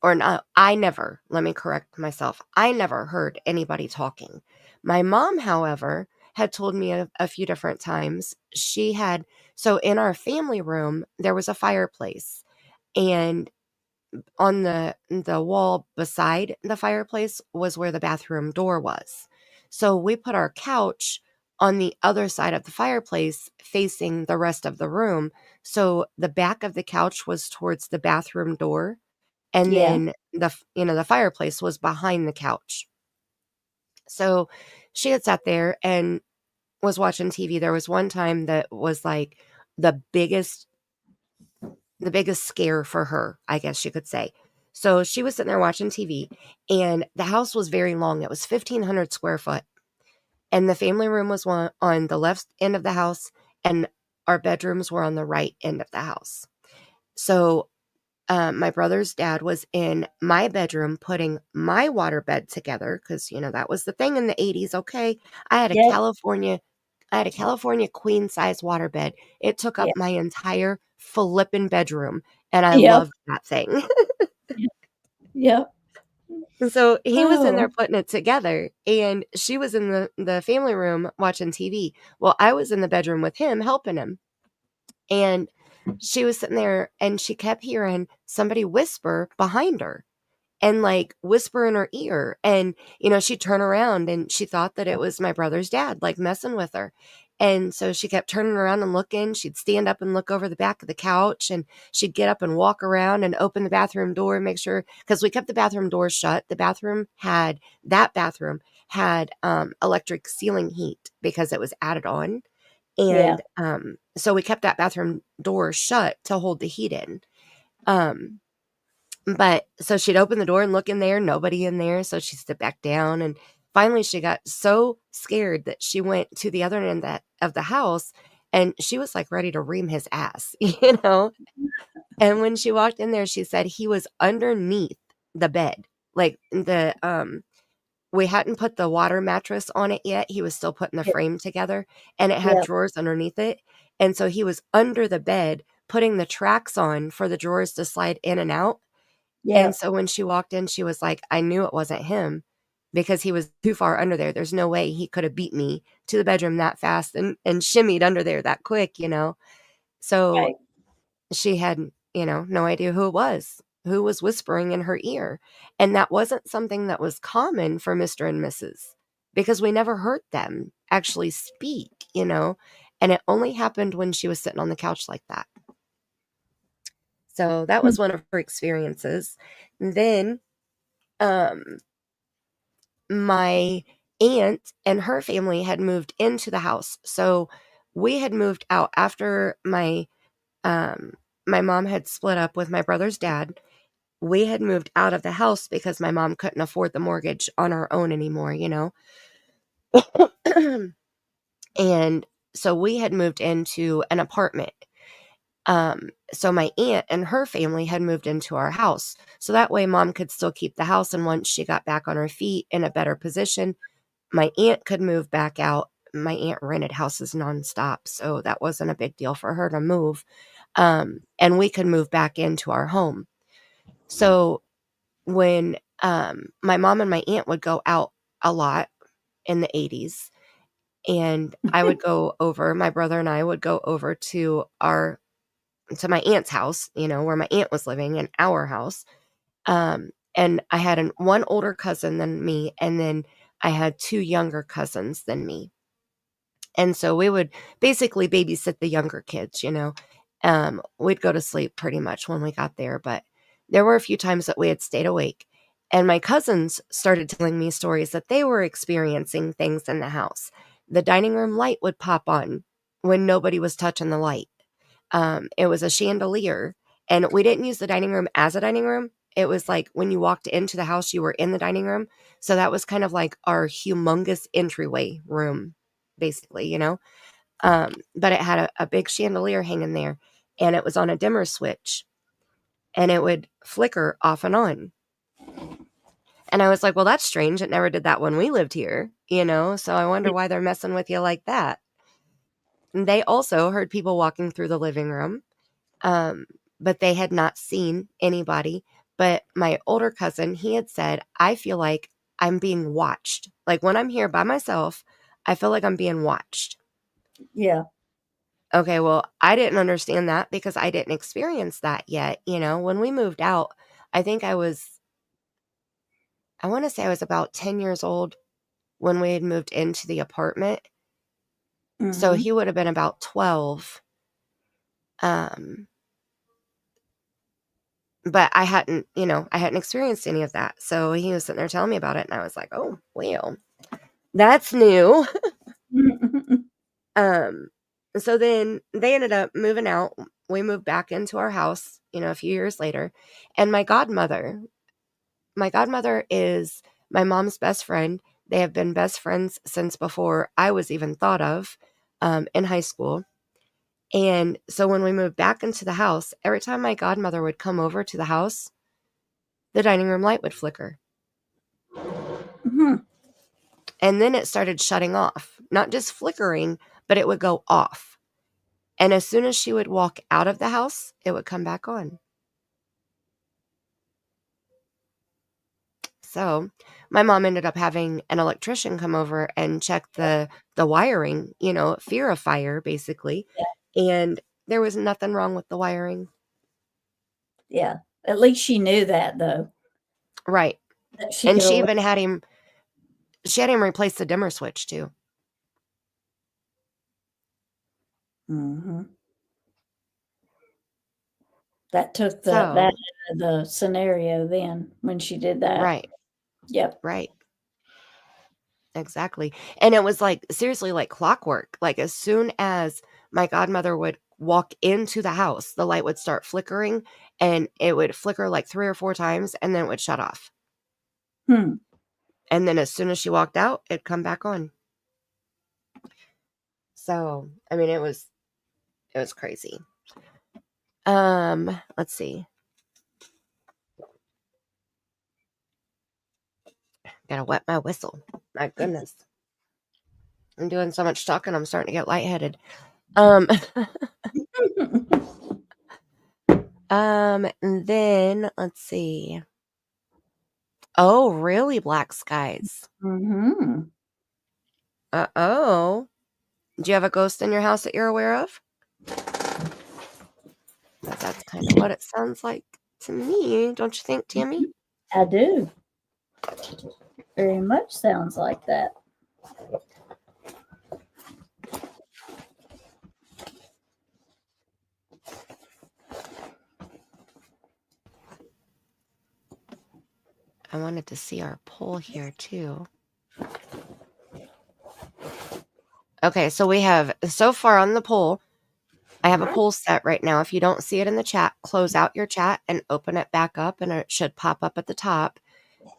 or not, let me correct myself. I never heard anybody talking. My mom, however, had told me a few different times so in our family room, there was a fireplace, and on the wall beside the fireplace was where the bathroom door was. So we put our couch on the other side of the fireplace facing the rest of the room. So the back of the couch was towards the bathroom door, and Yeah. then the fireplace was behind the couch. So she had sat there and was watching TV. There was one time that was like the biggest scare for her, I guess you could say. So she was sitting there watching TV, and the house was very long. It was 1,500 square foot, and the family room was on the left end of the house, and our bedrooms were on the right end of the house. So my brother's dad was in my bedroom putting my waterbed together because, that was the thing in the 80s. Okay. I had a Yep. California queen size waterbed. It took up Yeah. my entire flippin' bedroom, and I Yep. loved that thing. Yep. So he was in there Oh. putting it together, and she was in the family room watching TV. Well, I was in the bedroom with him, helping him. And she was sitting there, and she kept hearing somebody whisper behind her and like whisper in her ear. And, she'd turn around and she thought that it was my brother's dad, like messing with her. And so she kept turning around and looking. She'd stand up and look over the back of the couch, and she'd get up and walk around and open the bathroom door and make sure, because we kept the bathroom door shut. That bathroom had electric ceiling heat because it was added on. Yeah. And so we kept that bathroom door shut to hold the heat in. But so she'd open the door and look in there, nobody in there. So she stepped back down, and finally she got so scared that she went to the other end of the house, and she was like ready to ream his ass, And when she walked in there, she said he was underneath the bed. Like we hadn't put the water mattress on it yet. He was still putting the Yep. frame together, and it had Yep. drawers underneath it. And so he was under the bed putting the tracks on for the drawers to slide in and out. And Yep. so when she walked in, she was like, I knew it wasn't him because he was too far under there. There's no way he could have beat me to the bedroom that fast and shimmied under there that quick, you know? So Right. she had, no idea who was whispering in her ear. And that wasn't something that was common for Mr. and Mrs. because we never heard them actually speak, and it only happened when she was sitting on the couch like that. So that was one of her experiences. And then my aunt and her family had moved into the house. So we had moved out after my mom had split up with my brother's dad. We had moved out of the house because my mom couldn't afford the mortgage on her own anymore, And so we had moved into an apartment. So my aunt and her family had moved into our house. So that way mom could still keep the house. And once she got back on her feet in a better position, my aunt could move back out. My aunt rented houses nonstop, so that wasn't a big deal for her to move. And we could move back into our home. So when my mom and my aunt would go out a lot in the 80s, and I would go over, my brother and I would go over to my aunt's house, where my aunt was living, in our house. And I had one older cousin than me, and then I had 2 younger cousins than me. And so we would basically babysit the younger kids, We'd go to sleep pretty much when we got there, but there were a few times that we had stayed awake. And my cousins started telling me stories that they were experiencing things in the house. The dining room light would pop on when nobody was touching the light. It was a chandelier, and we didn't use the dining room as a dining room. It was like when you walked into the house, you were in the dining room. So that was kind of like our humongous entryway room, basically, But it had a big chandelier hanging there, and it was on a dimmer switch, and it would flicker off and on. And I was like, well, that's strange. It never did that when we lived here, So I wonder why they're messing with you like that. And they also heard people walking through the living room. But they had not seen anybody. But my older cousin, he had said, I feel like I'm being watched. Like when I'm here by myself, I feel like I'm being watched. Yeah. Okay, well, I didn't understand that because I didn't experience that yet. When we moved out, I think I want to say I was about 10 years old when we had moved into the apartment. So he would have been about 12. But I hadn't experienced any of that. So he was sitting there telling me about it, and I was like, oh, well, that's new. So then they ended up moving out. We moved back into our house, a few years later. And my godmother is my mom's best friend. They have been best friends since before I was even thought of, in high school. And so when we moved back into the house, every time my godmother would come over to the house, the dining room light would flicker. And then it started shutting off, not just flickering, but it would go off. And as soon as she would walk out of the house, it would come back on. So my mom ended up having an electrician come over and check the wiring, fear of fire, basically. Yeah. And there was nothing wrong with the wiring. Yeah. At least she knew that, though. Right. And she even had him replace the dimmer switch too. That took the scenario then when she did that. Right. Yep. Right. Exactly. And it was like, seriously, like clockwork. Like as soon as my godmother would walk into the house, the light would start flickering, and it would flicker like 3 or 4 times, and then it would shut off. And then as soon as she walked out, it'd come back on. So, I mean, it was crazy. Let's see. Gotta wet my whistle. My goodness. I'm doing so much talking, I'm starting to get lightheaded. And then let's see. Oh, really? Black skies. Mm-hmm. Uh-oh. Do you have a ghost in your house that you're aware of? That's kind of what it sounds like to me. Don't you think, Tammie? I do. Very much sounds like that. I wanted to see our poll here too. Okay, so we have, so far on the poll, I have a poll set right now. If you don't see it in the chat, close out your chat and open it back up, and it should pop up at the top.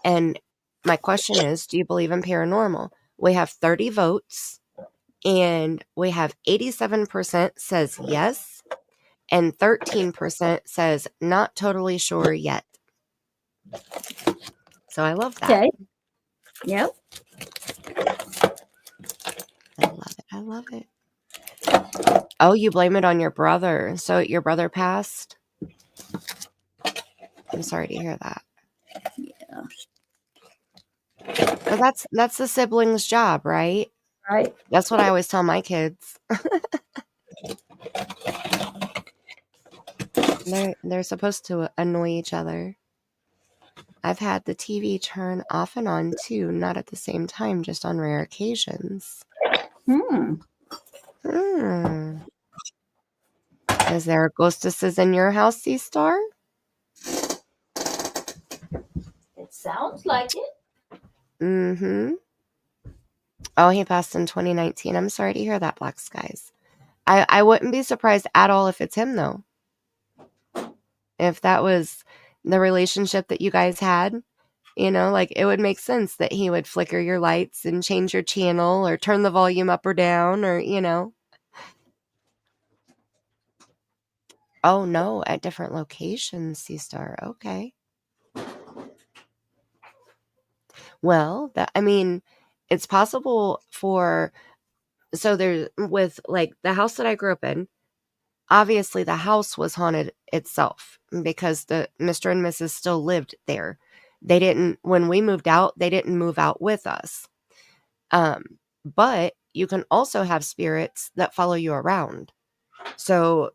And my question is, do you believe in paranormal? We have 30 votes, and we have 87% says yes, and 13% says not totally sure yet. So I love that. Okay. Yep. I love it. I love it. Oh, you blame it on your brother. So your brother passed? I'm sorry to hear that. Yeah. But that's the sibling's job, right? Right. That's what I always tell my kids. They're supposed to annoy each other. I've had the TV turn off and on too, not at the same time, just on rare occasions. Is there ghostesses in your house, C-Star? It sounds like it. Mm-hmm. Oh, he passed in 2019. I'm sorry to hear that, Black Skies. I wouldn't be surprised at all if it's him, though. If that was the relationship that you guys had, you know, like it would make sense that he would flicker your lights and change your channel or turn the volume up or down or, you know. Oh, no, at different locations, C-Star. Okay. Well, I mean, it's possible for, so there's, with like the house that I grew up in, obviously the house was haunted itself because the Mr. and Mrs. still lived there. They didn't, when we moved out, they didn't move out with us. But you can also have spirits that follow you around. So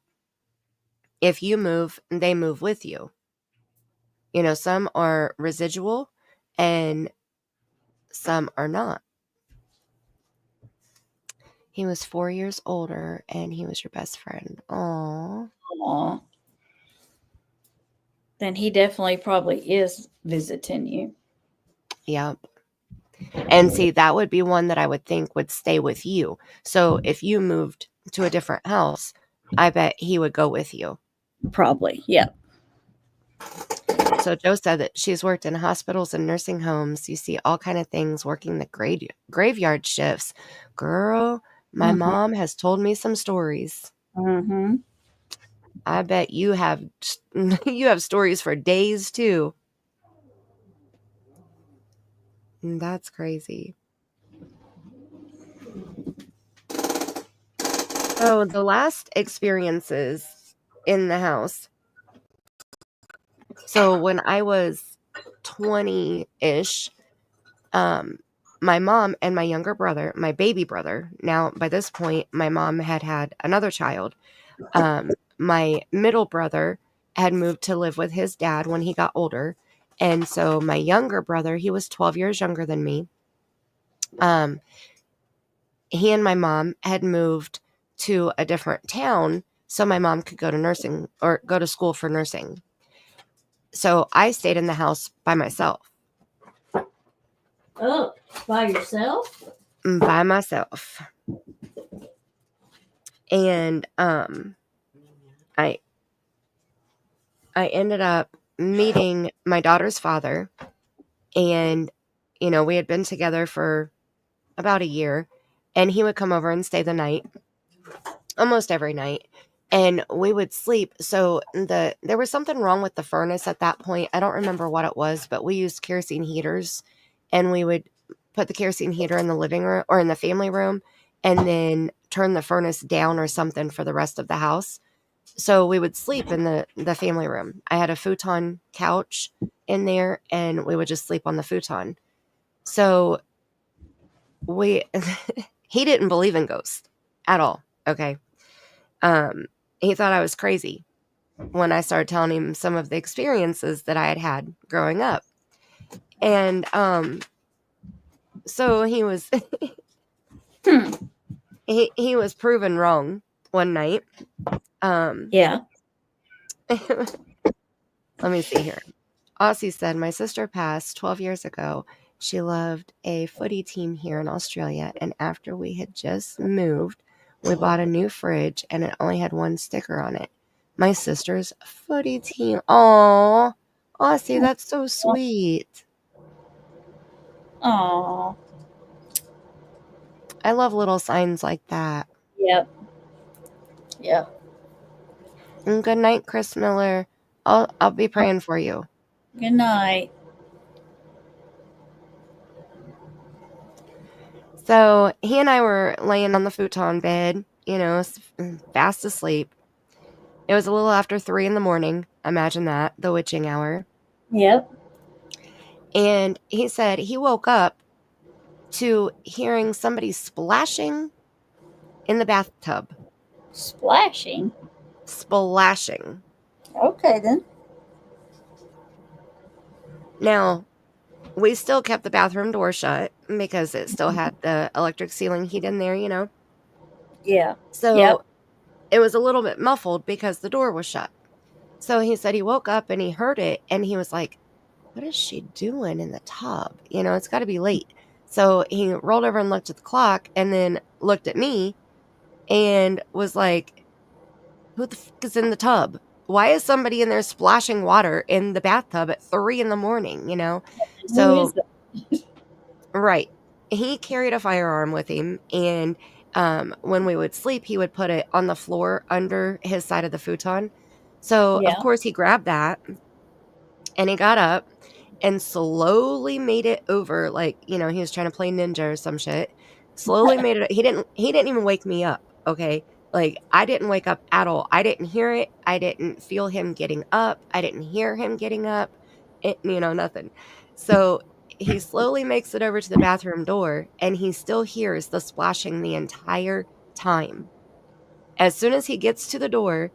if you move, they move with you. You know, some are residual and some are not. He was 4 years older and he was your best friend. Aww. Aw. Then he definitely probably is visiting you. Yep. And see, that would be one that I would think would stay with you. So if you moved to a different house, I bet he would go with you. Probably, yeah. So Joe said that she's worked in hospitals and nursing homes. You see all kind of things, working the graveyard shifts. Girl, my mom has told me some stories. Mm-hmm. I bet you have stories for days too. That's crazy. So the last experiences in the house. So when I was 20-ish, my mom and my younger brother, my baby brother, now by this point, my mom had another child. My middle brother had moved to live with his dad when he got older. And so my younger brother, he was 12 years younger than me. He and my mom had moved to a different town so my mom could go to nursing or go to school for nursing. So I stayed in the house by myself. Oh, by yourself? By myself. And I ended up meeting my daughter's father, and you know, we had been together for about a year, and he would come over and stay the night almost every night. and we would sleep. So there was something wrong with the furnace at that point. I don't remember what it was, but we used kerosene heaters, and we would put the kerosene heater in the living room or in the family room, and then turn the furnace down or something for the rest of the house. So we would sleep in the family room. I had a futon couch in there, and we would just sleep on the futon. So we he didn't believe in ghosts at all. Okay. He thought I was crazy when I started telling him some of the experiences that I had had growing up. And so he was he was proven wrong one night. Yeah. Let me see here. Aussie said, my sister passed 12 years ago. She loved a footy team here in Australia, and after we had just moved, we bought a new fridge, and it only had one sticker on it. My sister's footy team. Aw, Aussie, that's so sweet. Aw. I love little signs like that. Yep. Yep. And good night, Chris Miller. I'll be praying for you. Good night. So he and I were laying on the futon bed, fast asleep. It was a little after 3 a.m. Imagine that, the witching hour. Yep. And he said he woke up to hearing somebody splashing in the bathtub. Splashing. Splashing. Okay, then. Now, we still kept the bathroom door shut because it still had the electric ceiling heat in there, Yeah. So Yep. it was a little bit muffled because the door was shut. So he said he woke up and he heard it, and he was like, what is she doing in the tub? It's got to be late. So he rolled over and looked at the clock, and then looked at me and was like, who the fuck is in the tub? Why is somebody in there splashing water in the bathtub at 3 a.m? So, Who is that? right. He carried a firearm with him, and when we would sleep, he would put it on the floor under his side of the futon. So, Yeah. of course, he grabbed that, and he got up and slowly made it over, like, he was trying to play ninja or some shit. Slowly made it. He didn't even wake me up, okay? Like, I didn't wake up at all. I didn't hear it. I didn't feel him getting up. I didn't hear him getting up. Nothing. So he slowly makes it over to the bathroom door, and he still hears the splashing the entire time. As soon as he gets to the door,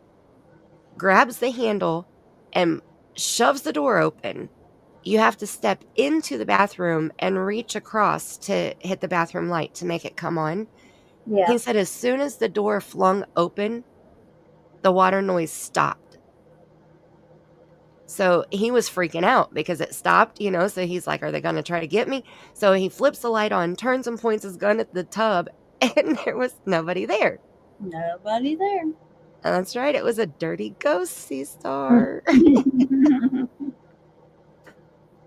grabs the handle and shoves the door open. You have to step into the bathroom and reach across to hit the bathroom light to make it come on. Yeah. He said as soon as the door flung open, the water noise stopped. So he was freaking out because it stopped, so he's like, are they going to try to get me? So he flips the light on, turns and points his gun at the tub, and there was nobody there. Nobody there. That's right. It was a dirty ghost, C-Star.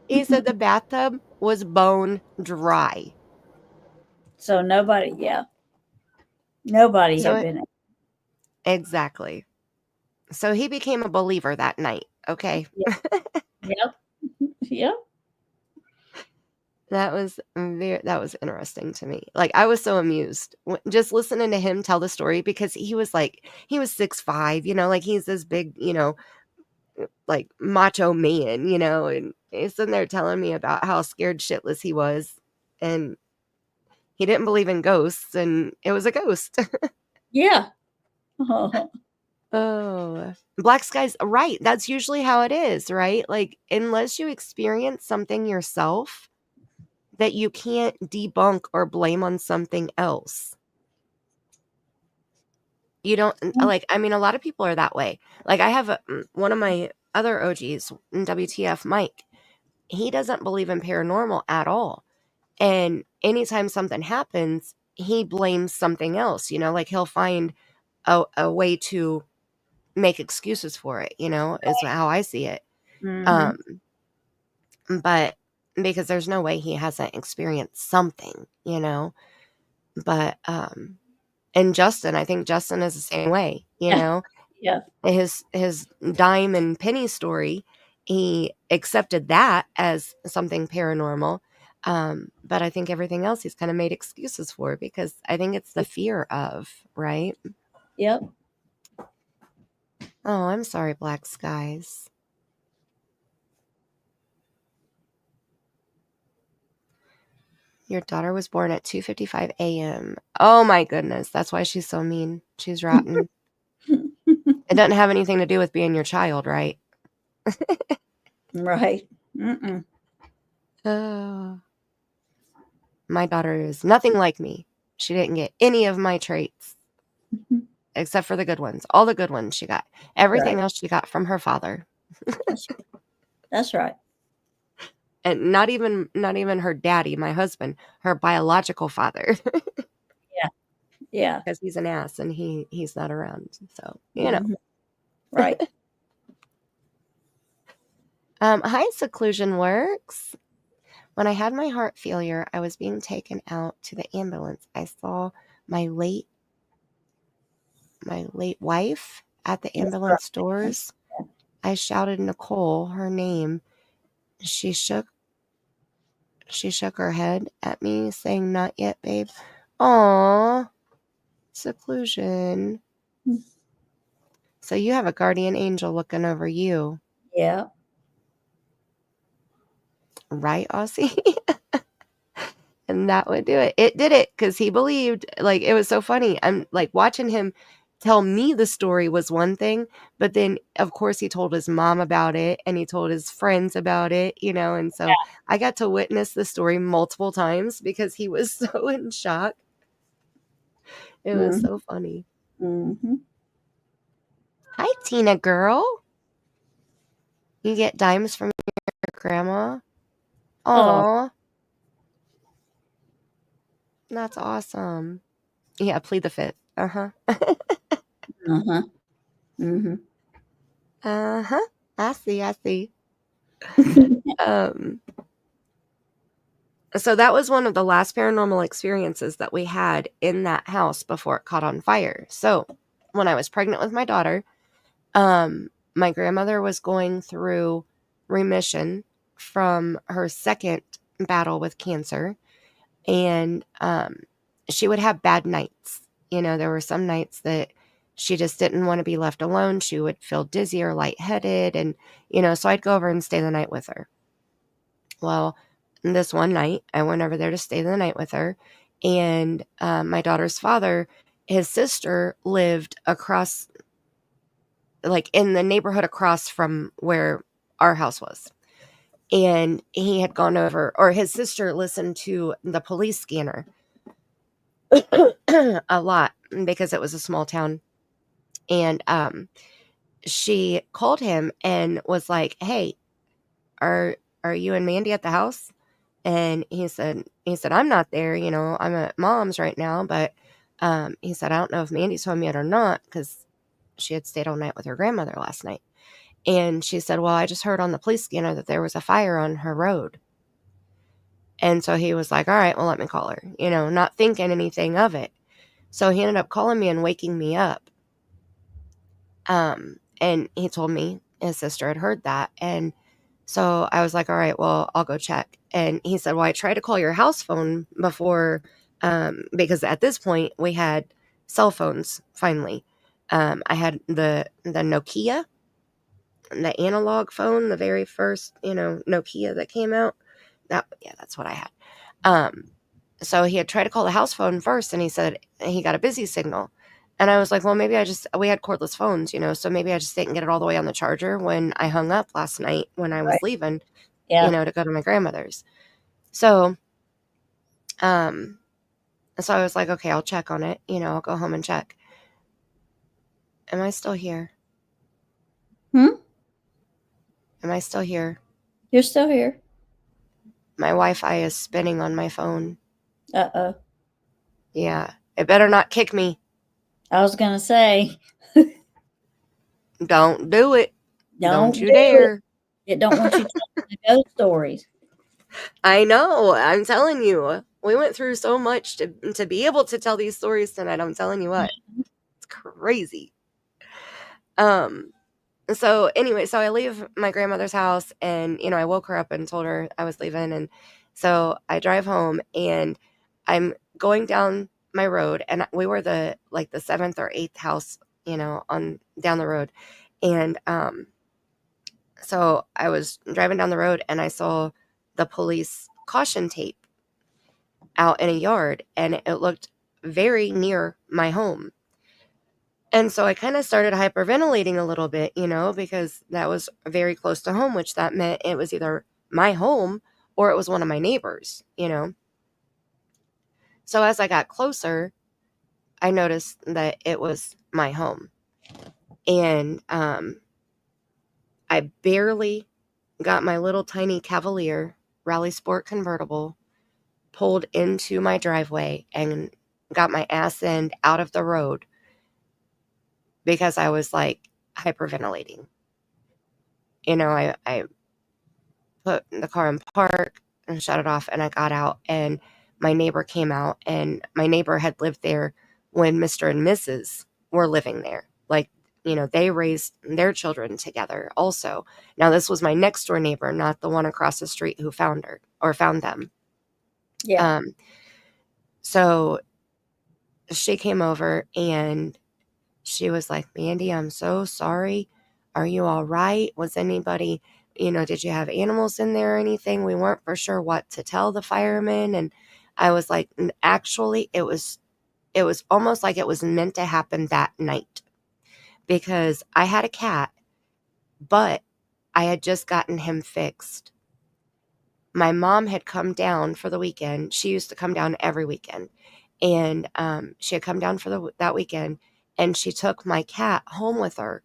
He said the bathtub was bone dry. So nobody, yeah. Nobody So had been. exactly. So he became a believer that night. Okay. Yep. Yep. That was interesting to me. Like, I was so amused just listening to him tell the story, because he was 6'5", like he's this big, like macho man, and he's sitting there telling me about how scared shitless he was, and he didn't believe in ghosts, and it was a ghost. Yeah. Oh, black skies. Right. That's usually how it is, right? Like, unless you experience something yourself that you can't debunk or blame on something else. You don't, like, I mean, a lot of people are that way. Like, I have one of my other OGs, WTF Mike. He doesn't believe in paranormal at all. And anytime something happens, he blames something else, like he'll find a way to make excuses for it, is how I see it. Mhm. But because there's no way he hasn't experienced something, but and Justin, I think Justin is the same way, Yeah. Yeah. his dime and penny story, he accepted that as something paranormal. But I think everything else he's kind of made excuses for, because I think it's the fear of, right? Yep. Oh, I'm sorry, Black Skies. Your daughter was born at 2:55 a.m. Oh my goodness, that's why she's so mean. She's rotten. It doesn't have anything to do with being your child, right? Right. Mm-mm. Oh. My daughter is nothing like me. She didn't get any of my traits except for the good ones. All the good ones she got. Everything Right. else she got from her father. That's right. And not even her daddy, my husband, her biological father, Yeah. because he's an ass and he's not around. So, you know. Mhm. Right. Hi, Seclusion Works. When I had my heart failure, I was being taken out to the ambulance. I saw my late wife at the That's ambulance doors. I shouted Nicole, her name. She shook her head at me, saying, "Not yet, babe." Aw, Seclusion. So you have a guardian angel looking over you, Yeah. right, Aussie? And that would do it. It did it, because he believed. Like, it was so funny. I'm like watching him tell me the story was one thing, but then of course he told his mom about it and he told his friends about it, and so I got to witness the story multiple times because he was so in shock. It was Mhm. so funny. Mm-hmm. Hi, Tina girl. You get dimes from your grandma? Oh. Aw, that's awesome. Yeah, plead the fifth. Uh-huh. Uh-huh. Mm-hmm. Uh-huh. I see. Um, so that was one of the last paranormal experiences that we had in that house before it caught on fire. So when I was pregnant with my daughter, my grandmother was going through remission from her second battle with cancer. And she would have bad nights. There were some nights that she just didn't want to be left alone. She would feel dizzy or lightheaded. And, so I'd go over and stay the night with her. Well, this one night, I went over there to stay the night with her. And my daughter's father, his sister lived across, like in the neighborhood across from where our house was. And he had gone over, or his sister listened to the police scanner a lot because it was a small town. And she called him and was like, "Hey, are you and Mandy at the house?" And he said, "I'm not there. I'm at mom's right now." But he said, "I don't know if Mandy's home yet or not," because she had stayed all night with her grandmother last night. And she said, "Well, I just heard on the police scanner that there was a fire on her road." And so he was like, "All right, well, let me call her," not thinking anything of it. So he ended up calling me and waking me up. And he told me his sister had heard that. And so I was like, "All right, well, I'll go check." And he said, "Well, I tried to call your house phone before, because at this point we had cell phones finally. I had the Nokia, the analog phone, the very first, Nokia that came out. That's what I had. So he had tried to call the house phone first, and he said he got a busy signal. And I was like, well, maybe we had cordless phones, so maybe I just didn't get it all the way on the charger when I hung up last night when I was Right. leaving, Yeah. to go to my grandmother's. So, so I was like, okay, I'll check on it. I'll go home and check. Am I still here? Hmm? Am I still here? You're still here. My Wi-Fi is spinning on my phone. Uh-oh. Yeah. It better not kick me. I was going to say, Don't do it. Don't you do dare. it. Don't want you telling the ghost stories. I know. I'm telling you. We went through so much to be able to tell these stories tonight. I'm telling you what. It's crazy. So anyway, so I leave my grandmother's house, and I woke her up and told her I was leaving, and so I drive home, and I'm going down my road, and we were the seventh or eighth house, on down the road, and so I was driving down the road, and I saw the police caution tape out in a yard, and it looked very near my home. And so I kind of started hyperventilating a little bit, because that was very close to home, which that meant it was either my home or it was one of my neighbors. So as I got closer, I noticed that it was my home. And I barely got my little tiny Cavalier Rally Sport convertible pulled into my driveway and got my ass end out of the road because I was like hyperventilating. I put the car in park and shut it off, and I got out, and my neighbor came out, and my neighbor had lived there when Mr. and Mrs. were living there. Like, they raised their children together also. Now, this was my next door neighbor, not the one across the street who found her or found them. Yeah. So she came over, and she was like, Mandy, I'm so sorry. Are you all right? Was anybody, did you have animals in there or anything? We weren't for sure what to tell the firemen. And I was like, actually, it was almost like it was meant to happen that night, because I had a cat, but I had just gotten him fixed. My mom had come down for the weekend. She used to come down every weekend. And she had come down for that weekend, and she took my cat home with her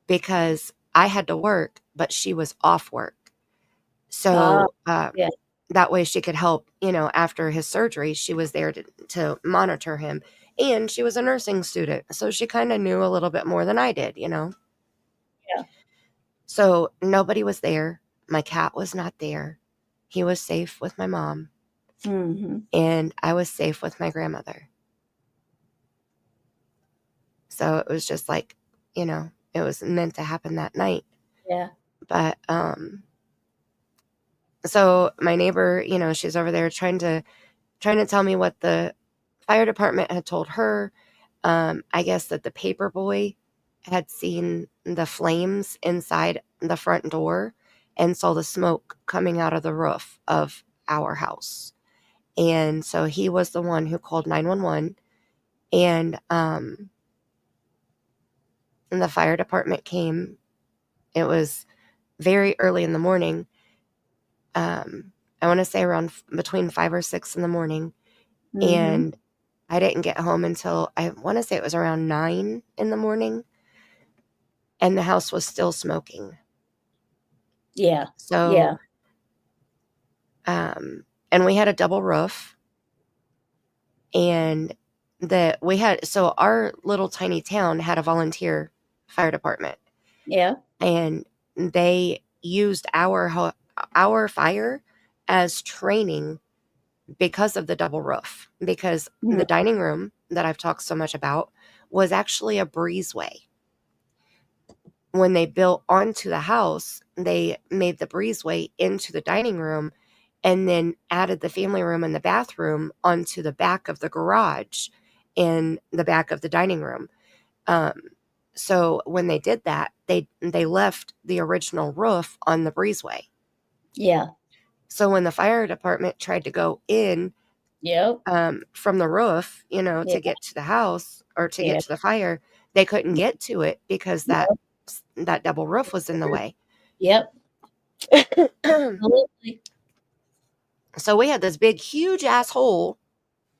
because I had to work, but she was off work. So yeah. that way she could help, after his surgery. She was there to monitor him. And she was a nursing student, so she kind of knew a little bit more than I did. Yeah. So nobody was there. My cat was not there. He was safe with my mom. Mm-hmm. And I was safe with my grandmother. So it was just like, it was meant to happen that night. Yeah. But so my neighbor, she's over there trying to tell me what the fire department had told her. I guess that the paper boy had seen the flames inside the front door and saw the smoke coming out of the roof of our house. And so he was the one who called 911, and the fire department came. It was very early in the morning. I want to say around between 5 or 6 in the morning. Mm-hmm. And I didn't get home until, I want to say it was around 9 in the morning, and the house was still smoking. Yeah. So, Yeah. And we had a double roof, and so our little tiny town had a volunteer fire department. Yeah. And they used our fire as training because of the double roof, because the dining room that I've talked so much about was actually a breezeway. When they built onto the house, they made the breezeway into the dining room and then added the family room and the bathroom onto the back of the garage in the back of the dining room. So when they did that, they left the original roof on the breezeway. Yeah. So when the fire department tried to go in Yep. from the roof, to get to the house or to get to the fire, they couldn't get to it because that double roof was in the way. Yep. Absolutely. So we had this big, huge ass hole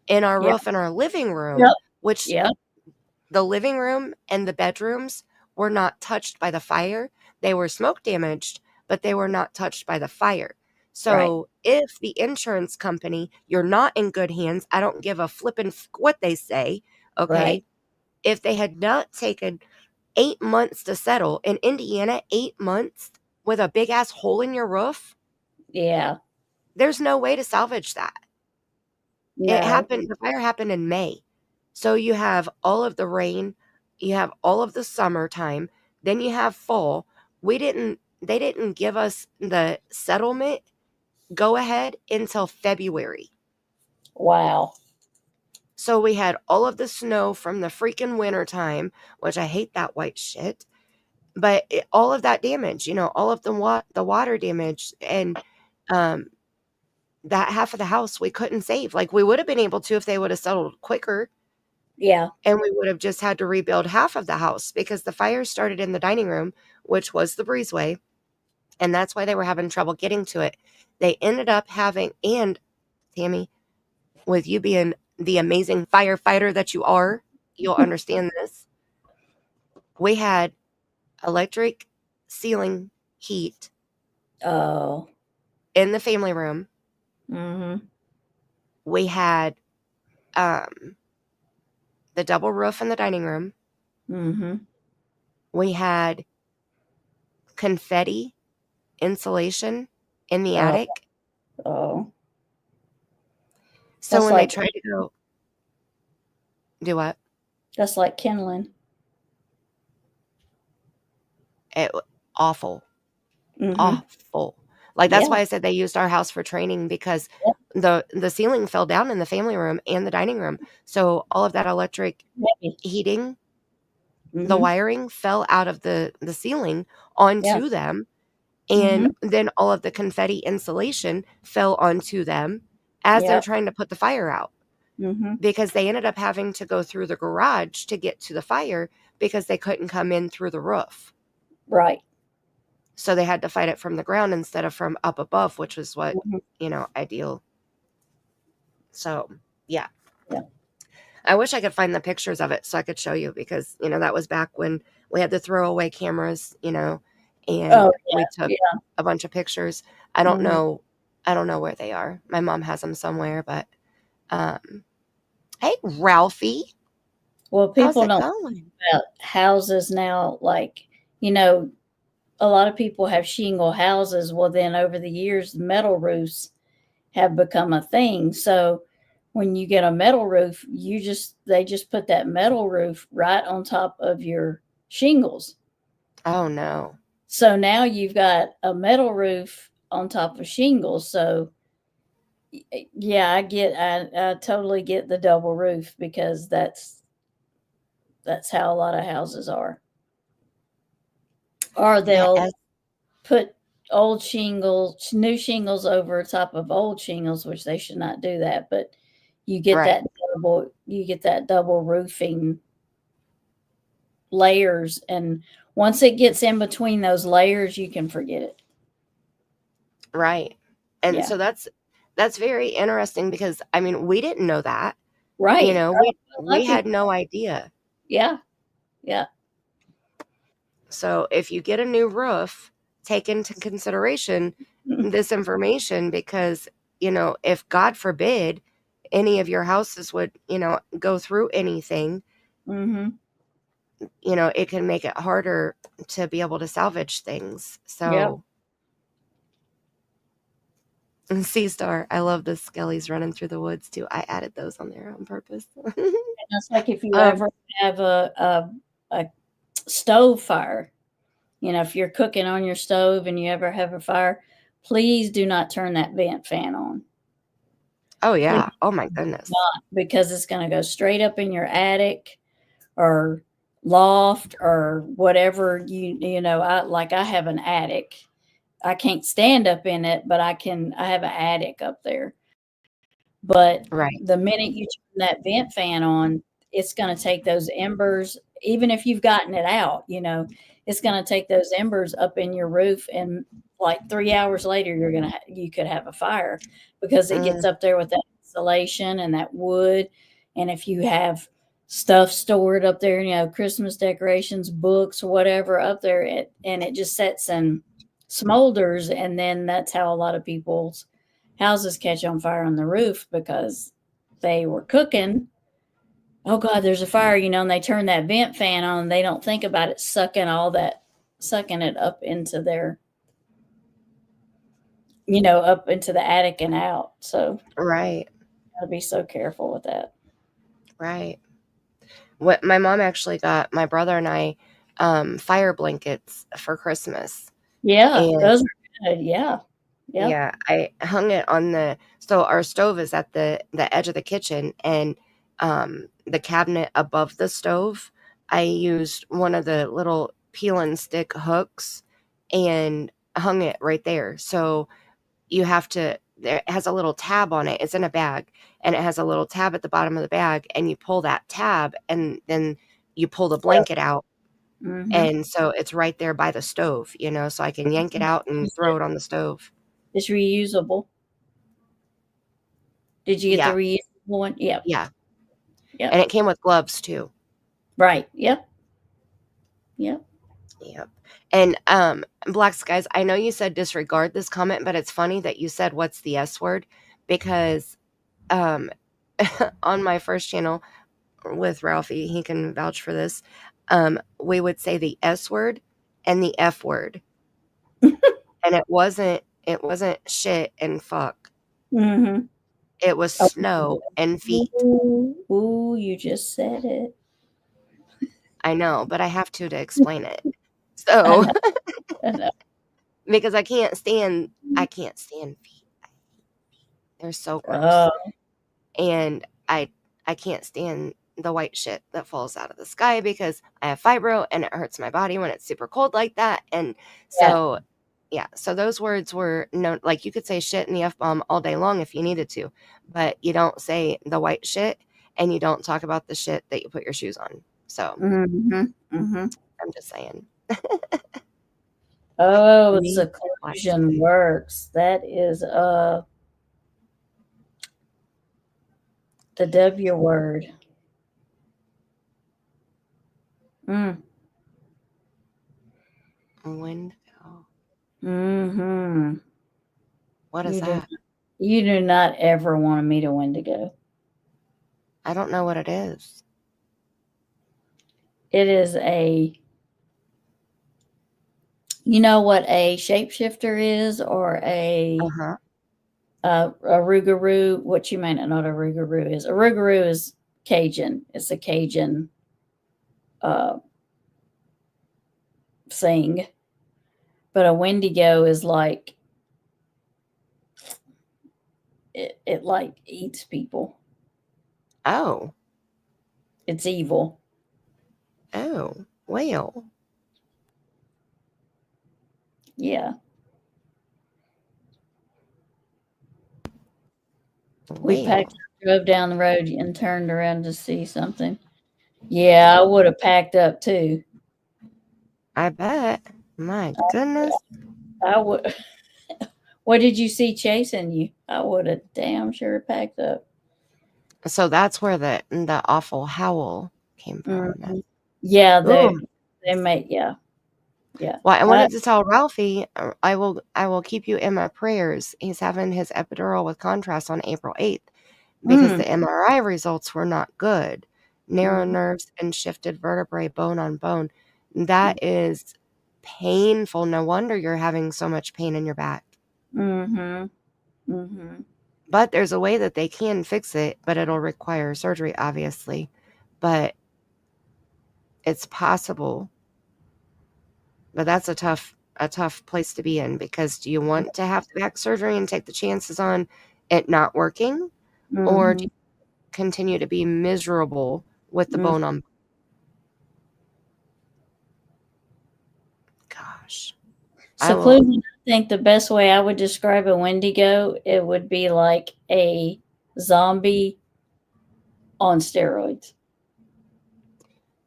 in our roof in our living room, which the living room and the bedrooms were not touched by the fire. They were smoke damaged, but they were not touched by the fire. So if the insurance company, you're not in good hands, I don't give a flippin' what they say, okay? Right. If they had not taken 8 months to settle, in Indiana, 8 months with a big ass hole in your roof, Yeah. there's no way to salvage that. No. The fire happened in May. So you have all of the rain, you have all of the summertime, Then you have fall. They didn't give us the settlement go ahead until February. Wow. So we had all of the snow from the freaking winter time, which I hate that white shit. But all of that damage, all of the water damage, and um, that half of the house we couldn't save. Like, we would have been able to if they would have settled quicker, Yeah. and we would have just had to rebuild half of the house because the fire started in the dining room, which was the breezeway, and that's why they were having trouble getting to it. They ended up having, and Tammie, with you being the amazing firefighter that you are, you'll understand this. We had electric ceiling heat Oh. in the family room. Mm-hmm. We had the double roof in the dining room. Mm-hmm. We had confetti insulation in the Oh. attic. Oh. So That's when they like tried to go do what? that's like kindling. Awful. Mm-hmm. Awful. Like, that's Yeah. why I said they used our house for training, because Yep. the ceiling fell down in the family room and the dining room. So all of that electric Maybe. heating, the Mm-hmm. wiring fell out of the ceiling Yeah. onto them. And then all of the confetti insulation fell onto them as they're Yep. trying to put the fire out, Mm-hmm. because they ended up having to go through the garage to get to the fire because they couldn't come in through the roof. Right. So they had to fight it from the ground instead of from up above, which was what, Mm-hmm. ideal. So, yeah. Yeah. I wish I could find the pictures of it so I could show you, because, that was back when we had the throwaway cameras, and Oh, yeah. we took Yeah. a bunch of pictures. I don't Mm-hmm. know. I don't know where they are. My mom has them somewhere, but, hey, Ralphie, Well, how's people it don't going? think about houses now. Like, a lot of people have shingle houses. Well, then over the years, metal roofs have become a thing. So when you get a metal roof, they just put that metal roof right on top of your shingles. Oh, no. So now you've got a metal roof on top of shingles. So yeah, I totally get the double roof, because that's how a lot of houses are. Or Yeah, they'll put new shingles over top of old shingles, which they should not do that, but you get right. that double roofing layers, and once it gets in between those layers, you can forget it. Right. And Yeah. so that's very interesting, because we didn't know that. Right. We had no idea. Yeah. Yeah. So if you get a new roof, take into consideration this information, because, if God forbid any of your houses would, go through anything, Mm-hmm. it can make it harder to be able to salvage things. Yep. So, Sea Star, I love the Skellies running through the woods too. I added those on there on purpose. And that's like if you ever have a stove fire, if you're cooking on your stove and you ever have a fire, please do not turn that vent fan on. Oh, yeah. Please Oh, my goodness. not, because it's going to go straight up in your attic or loft or whatever. I have an attic. I can't stand up in it, but I have an attic up there. But Right. the minute you turn that vent fan on, it's going to take those embers, even if you've gotten it out, it's going to take those embers up in your roof, and like 3 hours later, you could have a fire, because it gets up there with that insulation and that wood. And if you have stuff stored up there, Christmas decorations, books, whatever up there, and it just sets and smolders. And then that's how a lot of people's houses catch on fire on the roof, because they were cooking. Oh God, there's a fire, and they turn that vent fan on. They don't think about it sucking it up into their, up into the attic and out. So Right. gotta be so careful with that. Right. What my mom actually got my brother and I fire blankets for Christmas. Yeah, And those are good. Yeah. Yep. yeah, I hung it on so our stove is at the edge of the kitchen, and the cabinet above the stove, I used one of the little peel and stick hooks and hung it right there. So you have to, it has a little tab on it. It's in a bag, and it has a little tab at the bottom of the bag, and you pull that tab, and then you pull the blanket out. Mm-hmm. And so it's right there by the stove, so I can yank it out and throw it on the stove. It's reusable. Did you get Yeah. the reusable one? Yep. Yeah. Yep. And it came with gloves too. Right. Yep. Yep. Yep. And Black Skies, I know you said disregard this comment, but it's funny that you said what's the S word, because on my first channel with Ralphie, he can vouch for this. We would say the S word and the F word. And it wasn't shit and fuck. Mm-hmm. It was snow and feet. Ooh, you just said it. I know, but I have to explain it. So I know. because I can't stand feet. They're so gross. Oh, And I can't stand the white shit that falls out of the sky because I have fibro and it hurts my body when it's super cold like that. And so yeah, so those words were no, like you could say shit and the F-bomb all day long if you needed to, but you don't say the white shit, and you don't talk about the shit that you put your shoes on. So mm-hmm. Mm-hmm. I'm just saying. Oh, Me seclusion works. That is the W word. Window. Mm-hmm. What is that? You do not ever want me to Wendigo. I don't know what it is. It is you know what a shapeshifter is, or a rougarou. What you might not know what a rougarou is. A rougarou is Cajun. It's a Cajun thing. But a Wendigo is like it like eats people. Oh. It's evil. Oh. Well. Yeah. We packed, drove down the road, and turned around to see something. Yeah, I would have packed up too. I bet. My goodness. I would. What did you see chasing you? I would have damn sure packed up. So that's where the awful howl came from. Mm-hmm. Yeah, they make yeah. Well, I wanted to tell Ralphie, I will keep you in my prayers. He's having his epidural with contrast on April 8th because the MRI results were not good. Narrow nerves and shifted vertebrae, bone on bone. That is painful. No wonder you're having so much pain in your back. Mm-hmm. Mm-hmm. But there's a way that they can fix it, but it'll require surgery, obviously. But it's possible. But that's a tough place to be in, because do you want to have the back surgery and take the chances on it not working? Or do you continue to be miserable with the bone on? Gosh. Seclusion, I think the best way I would describe a Wendigo, it would be like a zombie on steroids.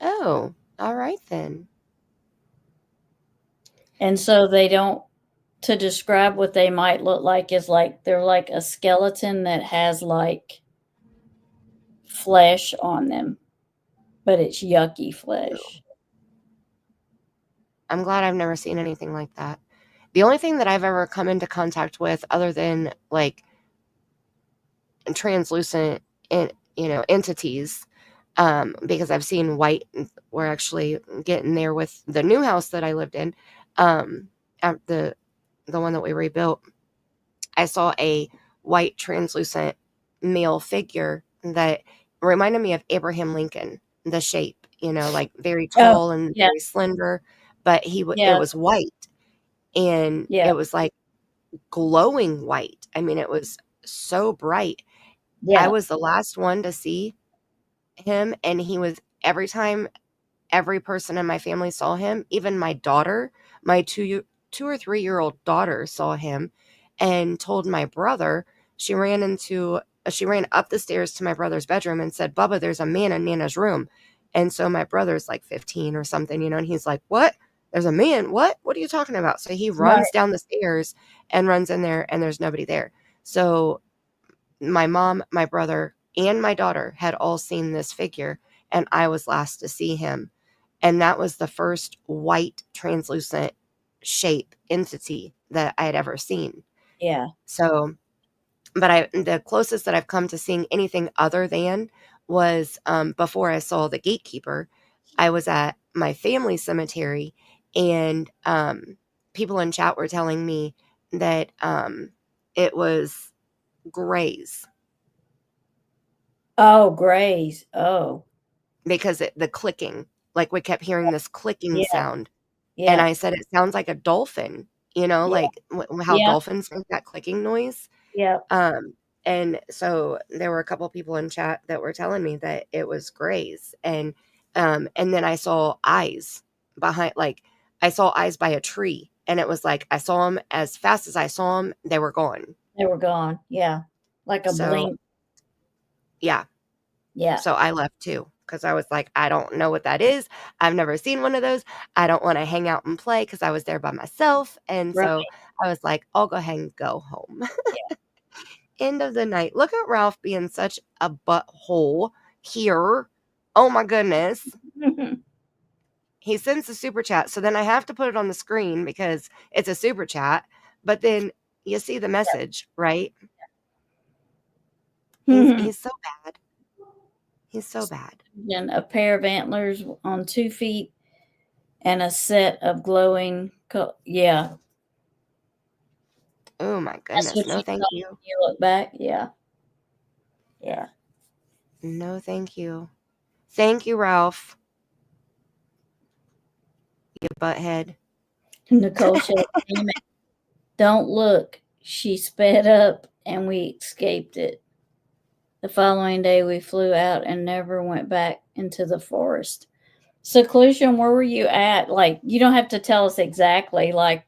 Oh, all right then. And so to describe what they might look like is like they're like a skeleton that has like flesh on them, but it's yucky flesh. I'm glad I've never seen anything like that. The only thing that I've ever come into contact with, other than like translucent entities, because I've seen white. We're actually getting there with the new house that I lived in, at the one that we rebuilt. I saw a white translucent male figure that reminded me of Abraham Lincoln, the shape. you know, like very Oh, tall and yeah, very slender, but it yeah, was white, and yeah, it was like glowing white. I mean, it was so bright. I yeah. was the last one to see him, and he was every time every person in my family saw him, even my daughter, my 2 or 3 year old daughter saw him and told my brother. She ran up the stairs to my brother's bedroom and said, "Bubba, there's a man in Nana's room." And so my brother's like 15 or something, you know, and he's like, "What? There's a man? What are you talking about?" So he Right. runs down the stairs and runs in there, and there's nobody there. So my mom, my brother, and my daughter had all seen this figure, and I was last to see him. And that was the first white translucent shape entity that I had ever seen. Yeah. So, but the closest that I've come to seeing anything other than was before I saw the gatekeeper. I was at my family cemetery, and people in chat were telling me that it was grays Oh, Grays. Oh, because the clicking, like we kept hearing this clicking yeah, sound. And yeah, I said, "It sounds like a dolphin," you know, yeah, like how yeah, dolphins make that clicking noise. yeah. Um, and so there were a couple people in chat that were telling me that it was grays. And then I saw eyes behind, like I saw eyes by a tree, and it was like I saw them as fast as I saw them, they were gone. They were gone. Yeah. Like a So blink. yeah, Yeah. so I left too because I was like, I don't know what that is. I've never seen one of those. I don't want to hang out and play because I was there by myself. And Right. so I was like, I'll go ahead and go home. End of the night. Look at Ralph being such a butthole here. Oh my goodness. He sends a super chat. So then I have to put it on the screen because it's a super chat. But then you see the message, right? He's so bad. He's so bad. And a pair of antlers on 2 feet and a set of glowing. Yeah. Oh my That's goodness. what No, you thank saw you. when you look back. Yeah. Yeah. No, thank you. Thank you, Ralph. You butthead. Nicole said, "Damn it. Don't look." She sped up and we escaped it. The following day, we flew out and never went back into the forest. Seclusion, where were you at? Like, you don't have to tell us exactly. Like,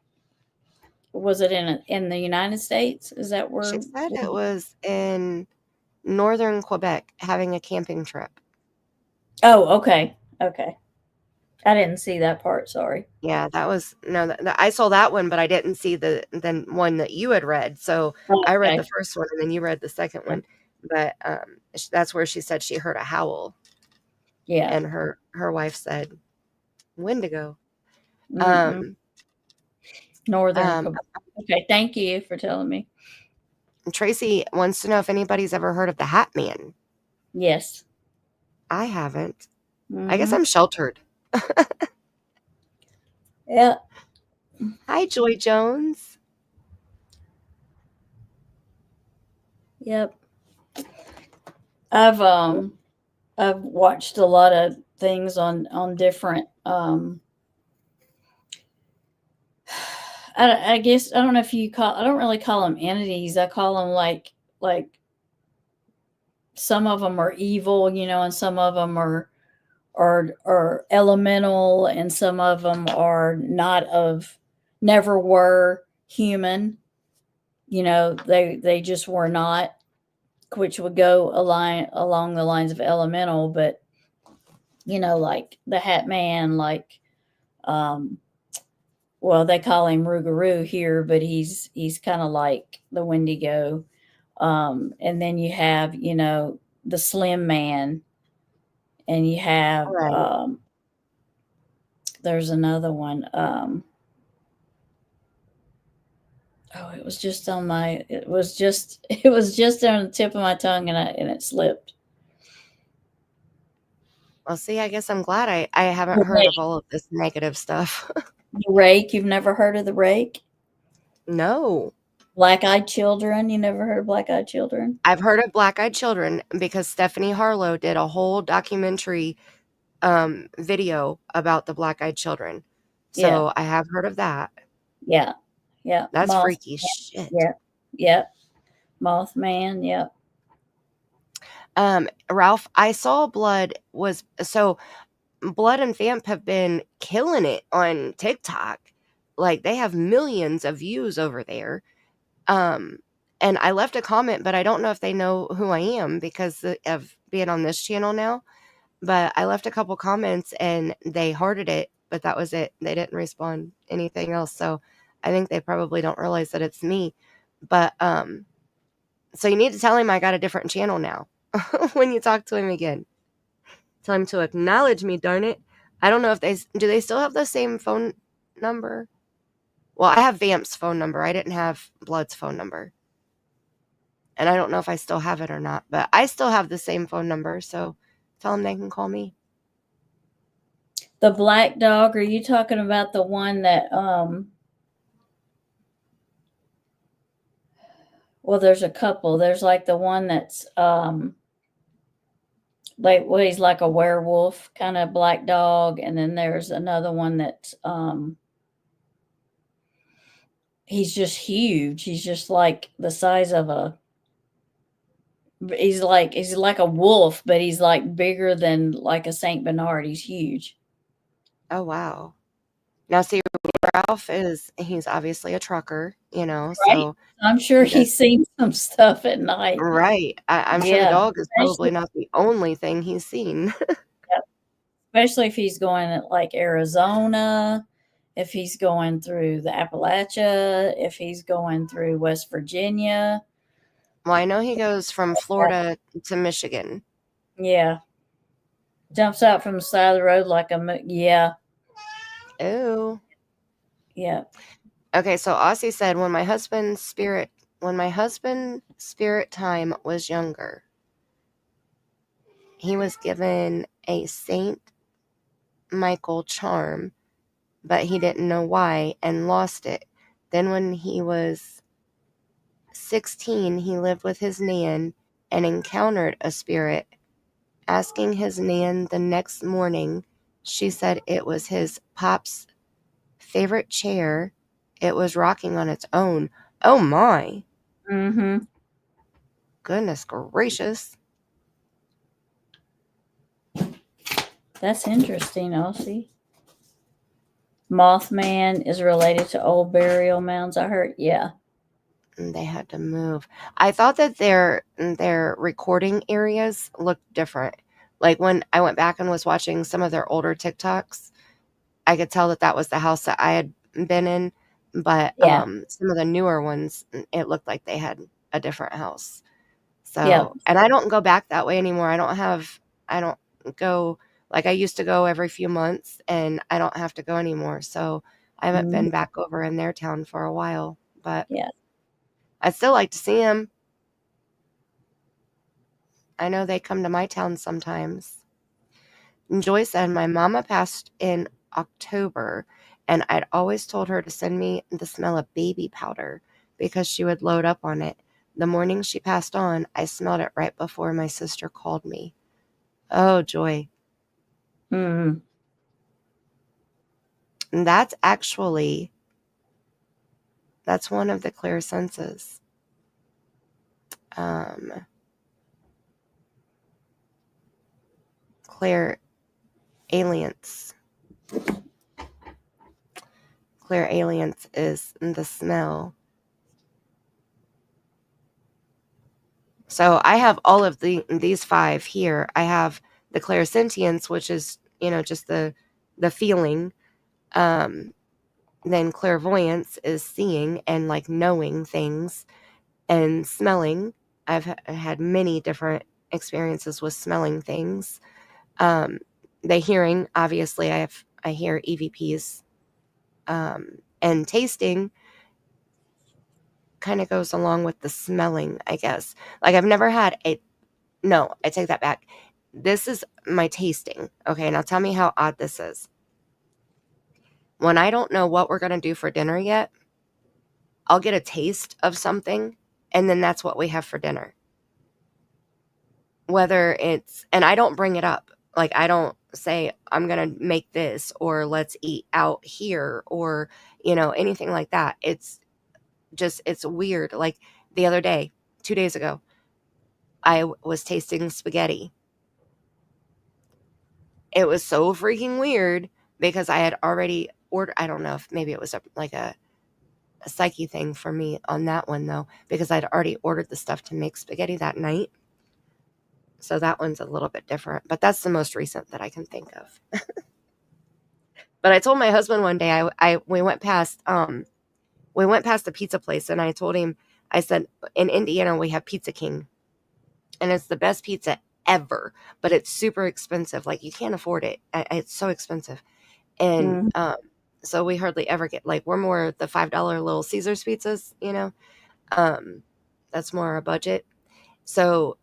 was it in the United States? Is that She where? said it was in northern Quebec having a camping trip. Oh, okay. Okay. I didn't see that part. Sorry. Yeah, that was no. I saw that one, but I didn't see the one that you had read. So I read Okay. the first one, and then you read the second one. But that's where she said she heard a howl, Yeah. and her wife said Wendigo. Mm-mm. Northern Um, Quebec. Okay. Thank you for telling me. Tracy wants to know if anybody's ever heard of the Hat Man. Yes. I haven't. I guess Mm-hmm. I'm sheltered. Yeah. Hi, Joy Jones. Yep. I've watched a lot of things on different I guess I don't know if you call I don't really call them entities. I call them like some of them are evil, you know, and some of them are elemental, and some of them are not of never were human. You know, they just were not, which would go along the lines of elemental, but you know, like the Hat Man, like well, they call him Rougarou here, but he's kind of like the Wendigo. And then you have, you know, the Slim Man, and you have Right. there's another one. Oh, it was just on my it was just on the tip of my tongue, and it slipped. Well, see, I guess I'm glad I haven't The heard of rake. all of this negative stuff. The rake. You've never heard of the rake? No. Black Eyed Children. You never heard of Black Eyed Children? I've heard of Black Eyed Children because Stephanie Harlow did a whole documentary video about the black-eyed children. Yeah. So I have heard of that. Yeah. Yeah. That's Moth. freaky shit. Yeah. Yeah. Mothman. Yeah. Ralph, I saw Blood and Vamp have been killing it on TikTok. Like, they have millions of views over there. And I left a comment, but I don't know if they know who I am because of being on this channel now. But I left a couple comments and they hearted it, but that was it. They didn't respond anything else. So I think they probably don't realize that it's me. But so you need to tell him I got a different channel now when you talk to him again. Tell him to acknowledge me, darn it. I don't know if do they still have the same phone number? Well, I have Vamp's phone number. I didn't have Blood's phone number. And I don't know if I still have it or not, but I still have the same phone number, so tell them they can call me. The black dog, are you talking about the one that well, there's a couple. There's like the one that's like, well, he's like a werewolf kind of black dog, and then there's another one that's he's just huge. He's just like the size of he's like a wolf, but he's like bigger than like a Saint Bernard. He's huge. Oh, wow. Now, see, Ralph he's obviously a trucker, Right. so. I'm sure he's seen some stuff at night. Right. I'm sure the Yeah. dog is probably not the only thing he's seen. Especially if he's going at like Arizona, if he's going through the Appalachia, if he's going through West Virginia. Well, I know he goes from Florida to Michigan. Yeah. Jumps out from the side of the road like yeah. Oh. Yeah. Okay, so Aussie said, when my husband's spirit time was younger, he was given a Saint Michael charm, but he didn't know why and lost it. Then when he was 16, he lived with his nan and encountered a spirit. Asking his nan the next morning, she said it was his pop's favorite chair. It was rocking on its own. Oh my. Mm-hmm. Goodness gracious. That's interesting, Aussie. Mothman is related to old burial mounds, I heard. Yeah. And they had to move. I thought that their recording areas looked different. Like when I went back and was watching some of their older TikToks, I could tell that was the house that I had been in. But Yeah. some of the newer ones, it looked like they had a different house. So, Yeah. and I don't go back that way anymore. I don't go, like I used to go every few months, and I don't have to go anymore. So I haven't been back over in their town for a while, but Yeah. I'd still like to see them. I know they come to my town sometimes. And Joy said, my mama passed in October, and I'd always told her to send me the smell of baby powder because she would load up on it. The morning she passed on, I smelled it right before my sister called me. Oh, Joy. Mm-hmm. And that's one of the clear senses. Clear aliens. Clear aliens is the smell. So I have all of these 5 here. I have the clairsentience, which is, just the feeling. Then clairvoyance is seeing and like knowing things, and smelling. I've had many different experiences with smelling things. The hearing, obviously, I hear EVPs. And tasting kind of goes along with the smelling, I guess. Like I've never had no, I take that back. This is my tasting. Okay, now tell me how odd this is. When I don't know what we're going to do for dinner yet, I'll get a taste of something, and then that's what we have for dinner. Whether it's, and I don't bring it up. Like I don't say, I'm going to make this, or let's eat out here, or, anything like that. It's weird. Like the other day, 2 days ago, I was tasting spaghetti. It was so freaking weird because I had already ordered, I don't know if maybe it was like a psyche thing for me on that one though, because I'd already ordered the stuff to make spaghetti that night. So that one's a little bit different, but that's the most recent that I can think of. But I told my husband one day, we went past the pizza place, and I told him, I said, in Indiana we have Pizza King, and it's the best pizza ever, but it's super expensive. Like, you can't afford it. It's so expensive. And so we hardly ever get, like, we're more the $5 Little Caesars pizzas, that's more a budget. So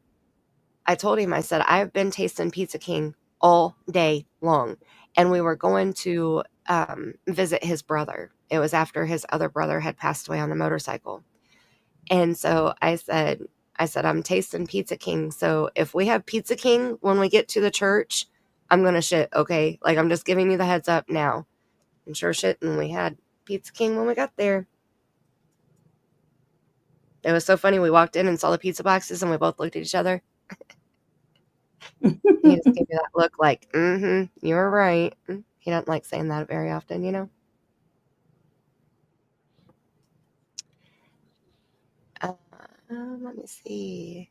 I told him, I said, I've been tasting Pizza King all day long. And we were going to visit his brother. It was after his other brother had passed away on the motorcycle. And so I said, I'm tasting Pizza King. So if we have Pizza King when we get to the church, I'm going to shit, okay? Like, I'm just giving you the heads up now. And sure shit, and we had Pizza King when we got there. It was so funny. We walked in and saw the pizza boxes, and we both looked at each other. He just gave me that look like, you're right. He doesn't like saying that very often, Let me see.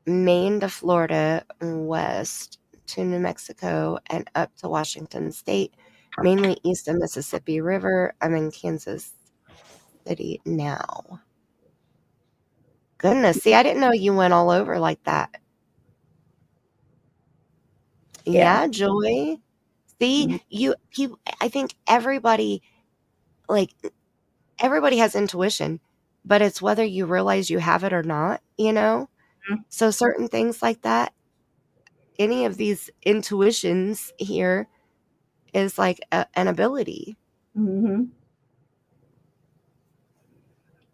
Maine to Florida, west to New Mexico, and up to Washington State, mainly east of Mississippi River. I'm in Kansas City now. Goodness, see, I didn't know you went all over like that. Yeah, Joy. See, I think everybody has intuition, but it's whether you realize you have it or not, So certain things like that, any of these intuitions here is like an ability. I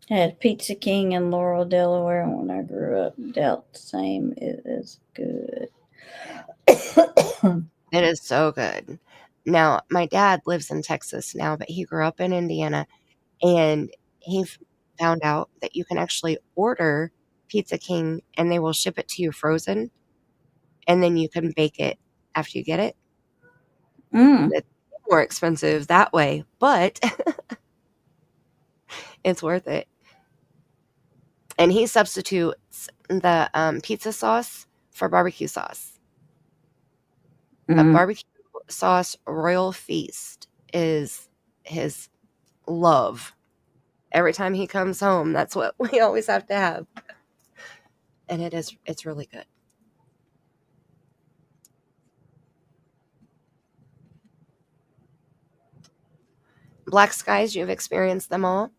had Pizza King in Laurel, Delaware when I grew up. Dealt the same. It is good. It is so good. Now, my dad lives in Texas now, but he grew up in Indiana, and he found out that you can actually order Pizza King and they will ship it to you frozen, and then you can bake it after you get it. It's more expensive that way, but it's worth it. And he substitutes the pizza sauce for barbecue sauce. A barbecue sauce Royal Feast is his love. Every time he comes home, that's what we always have to have. And it's really good. Black skies, you've experienced them all.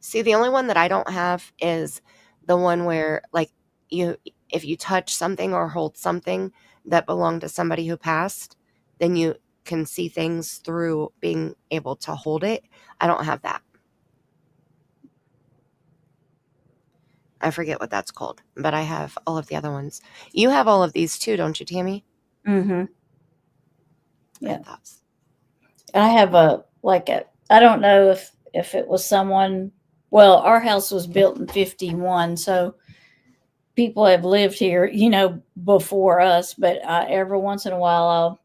See, the only one that I don't have is the one where, like, if you touch something or hold something that belonged to somebody who passed, then you can see things through being able to hold it. I don't have that. I forget what that's called, but I have all of the other ones. You have all of these too, don't you, Tammie? Yeah. I have I don't know if it was someone, well, our house was built in 51, so people have lived here, before us, but every once in a while,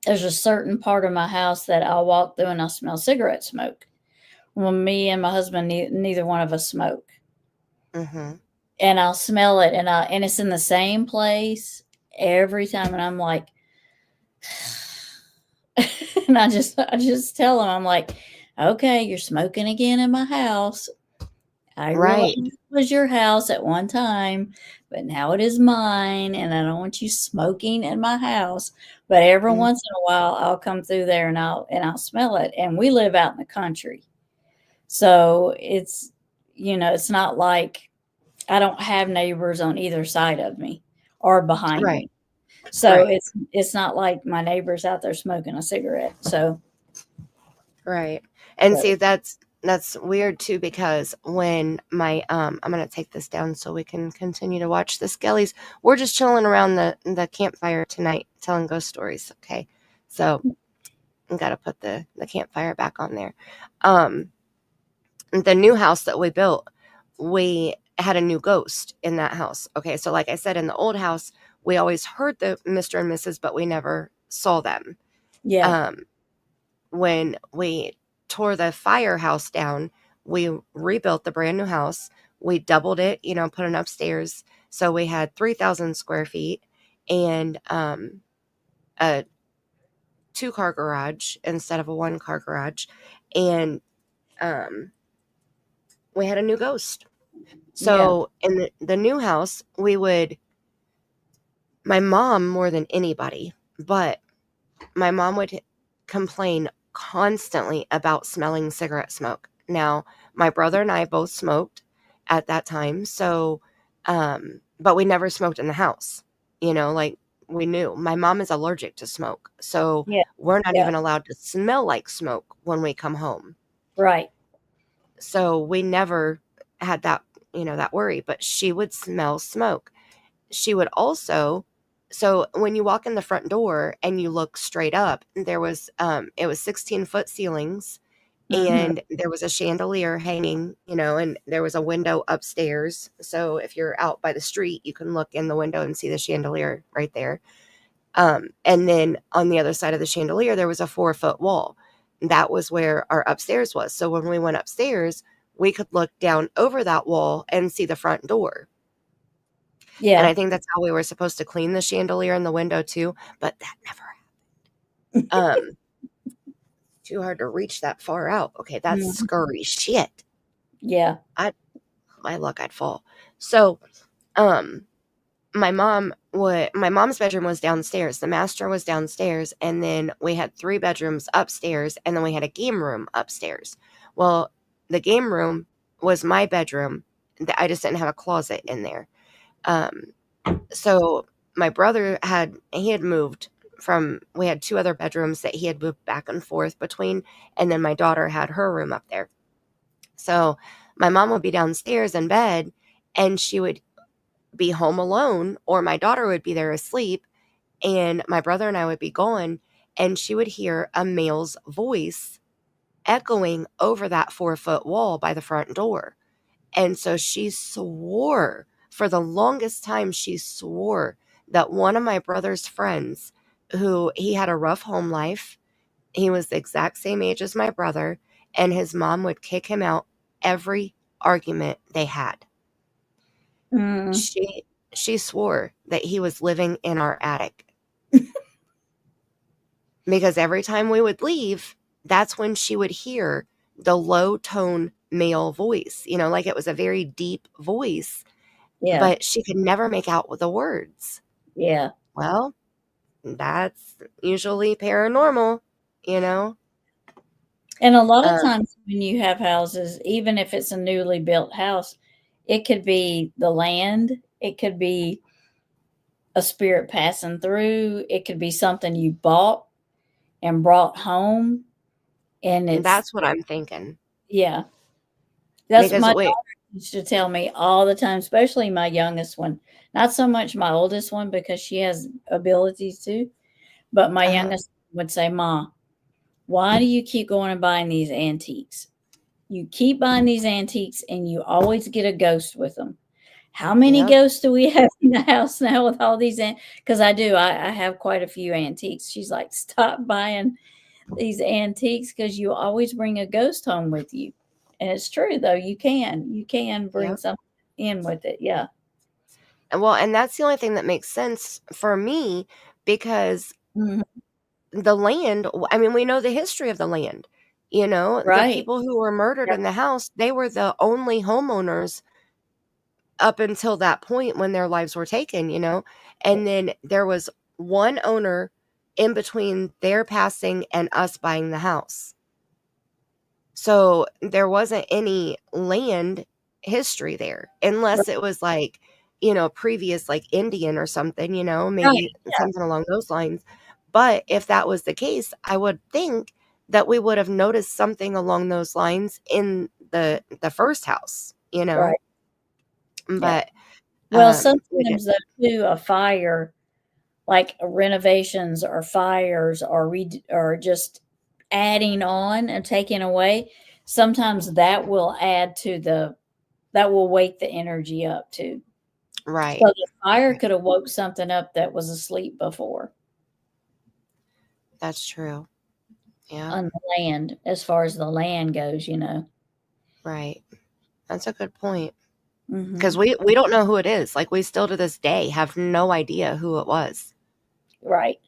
there's a certain part of my house that I'll walk through and I'll smell cigarette smoke. Well, me and my husband, neither one of us smoke. And I'll smell it, and it's in the same place every time, and I'm like, and I just tell him, I'm like, okay, you're smoking again in my house. I realize it was your house at one time, but now it is mine, and I don't want you smoking in my house. But every once in a while, I'll come through there and I'll smell it. And we live out in the country, so it's it's not like I don't have neighbors on either side of me or behind me. So it's not like my neighbor's out there smoking a cigarette. So and see, that's that's weird too, because when my I'm gonna take this down so we can continue to watch the skellies. We're just chilling around the campfire tonight, telling ghost stories. Okay, so I gotta put the campfire back on there. The new house that we built, we had a new ghost in that house. Okay, so like I said, in the old house, we always heard the Mr. and Mrs., but we never saw them. Yeah. When we tore the firehouse down, we rebuilt the brand new house. We doubled it, put an upstairs. So we had 3,000 square feet and a 2-car garage instead of a 1-car garage. And we had a new ghost. So in the new house, my mom more than anybody, but my mom would complain constantly about smelling cigarette smoke. Now, my brother and I both smoked at that time. So, but we never smoked in the house, like we knew my mom is allergic to smoke. So Yeah. we're not Yeah. even allowed to smell like smoke when we come home. Right. So we never had that, that worry, but she would smell smoke. She would also, so when you walk in the front door and you look straight up, it was 16-foot ceilings and there was a chandelier hanging, and there was a window upstairs. So if you're out by the street, you can look in the window and see the chandelier right there. And then on the other side of the chandelier, there was a 4-foot wall. That was where our upstairs was. So when we went upstairs, we could look down over that wall and see the front door. Yeah. And I think that's how we were supposed to clean the chandelier and the window too, but that never happened. Too hard to reach that far out. Okay, that's scurry shit. Yeah. My luck, I'd fall. So, my mom's bedroom was downstairs. The master was downstairs, and then we had 3 bedrooms upstairs, and then we had a game room upstairs. Well, the game room was my bedroom. I just didn't have a closet in there. So my brother had moved we had 2 other bedrooms that he had moved back and forth between, and then my daughter had her room up there. So my mom would be downstairs in bed, and she would be home alone, or my daughter would be there asleep, and my brother and I would be gone, and she would hear a male's voice echoing over that 4-foot wall by the front door. And so she swore, for the longest time, she swore that one of my brother's friends, who he had a rough home life, he was the exact same age as my brother, and his mom would kick him out every argument they had. She swore that he was living in our attic. Because every time we would leave, that's when she would hear the low tone male voice, like it was a very deep voice, Yeah. but she could never make out the words. Yeah. Well, that's usually paranormal, And a lot of times when you have houses, even if it's a newly built house, it could be the land, it could be a spirit passing through, it could be something you bought and brought home. And that's what I'm thinking. Yeah. That's Because my daughter used to tell me all the time, especially my youngest one. Not so much my oldest one because she has abilities too, but my youngest would say, "Ma, why do you keep going and buying these antiques? You keep buying these antiques and you always get a ghost with them. How many ghosts do we have in the house now with all these?" Because I do. I have quite a few antiques. She's like, "Stop buying these antiques because you always bring a ghost home with you." And it's true, though. You can bring something in with it. Yeah. Well, and that's the only thing that makes sense for me, because the land, I mean, we know the history of the land. The people who were murdered in the house, they were the only homeowners up until that point when their lives were taken, and then there was one owner in between their passing and us buying the house. So there wasn't any land history there, unless it was like, previous like Indian or something, maybe something along those lines. But if that was the case, I would think that we would have noticed something along those lines in the first house, you know? Right. Yeah. But Well, we sometimes though too, a fire, like renovations or fires or just adding on and taking away, sometimes that will add to that will wake the energy up too. right. So the fire could have woke something up that was asleep before That's true. Yeah. on the land, as far as the land goes, you know. Right. That's a good point. Mhm. Because we don't know who it is. Like, we still to this day have no idea who it was, Right.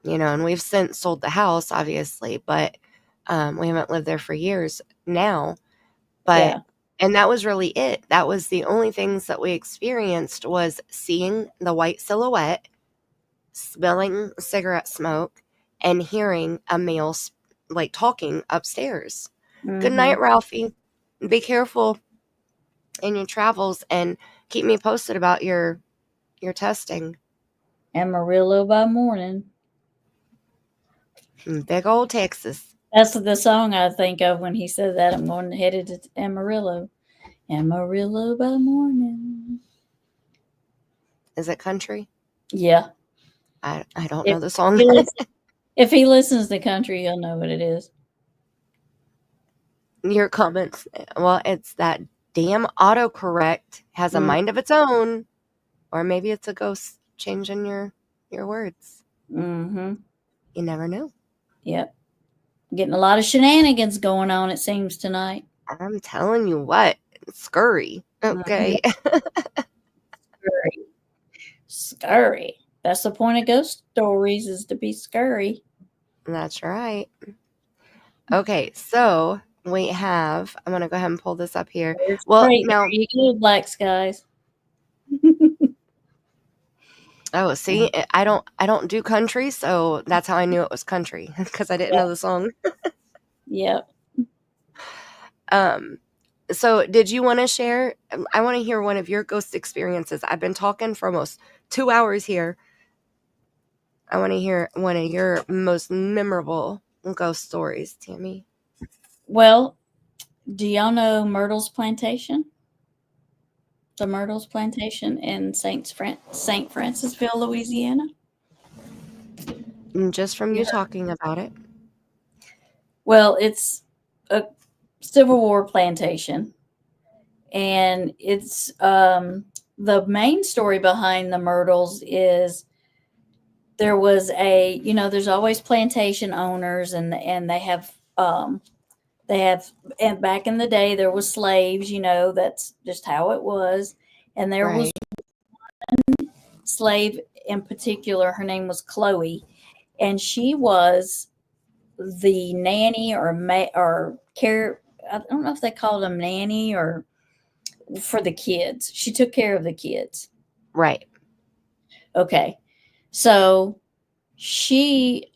you know, and we've since sold the house, obviously, but we haven't lived there for years now. But, Yeah. and that was really it. That was the only things that we experienced, was seeing the white silhouette, smelling cigarette smoke, and hearing a male like talking upstairs. Good night, Mhm. Ralphie. Be careful in your travels, and keep me posted about your testing. Amarillo by morning. Big old Texas. That's the song I think of when he said that. I'm going headed to Amarillo. Amarillo by morning. Is it country? Yeah. I don't If know the song. he, if he listens to country, he'll know what it is. Your comments. Well, it's that damn autocorrect has a Mm. mind of its own, or maybe it's a ghost changing your words. Mm-hmm. You never know. Yep. Getting a lot of shenanigans going on, it seems, tonight. I'm telling you what, scurry. Okay. Scurry. Scurry. That's the point of ghost stories, is to be scurry. That's right. Okay, so we have, I'm going to go ahead and pull this up here. There's Well, great. now, There you go, black skies. oh, see, I don't do country, so that's how I knew it was country, because I didn't know the song. Yep. So did you want to share? I want to hear one of your ghost experiences. I've been talking for almost 2 hours here. I want to hear one of your most memorable ghost stories, Tammy. Well, do y'all know Myrtle's Plantation? The Myrtle's Plantation in St. Francisville, Louisiana? Just from you talking about it. Well, it's a Civil War plantation, and it's the main story behind the Myrtles is there was there's always plantation owners, and and back in the day there was slaves, that's just how it was. And there was slave in particular, her name was Chloe, and she was the nanny or care. I don't know if they called them nanny or for the kids. She took care of the kids. Right. Okay. So she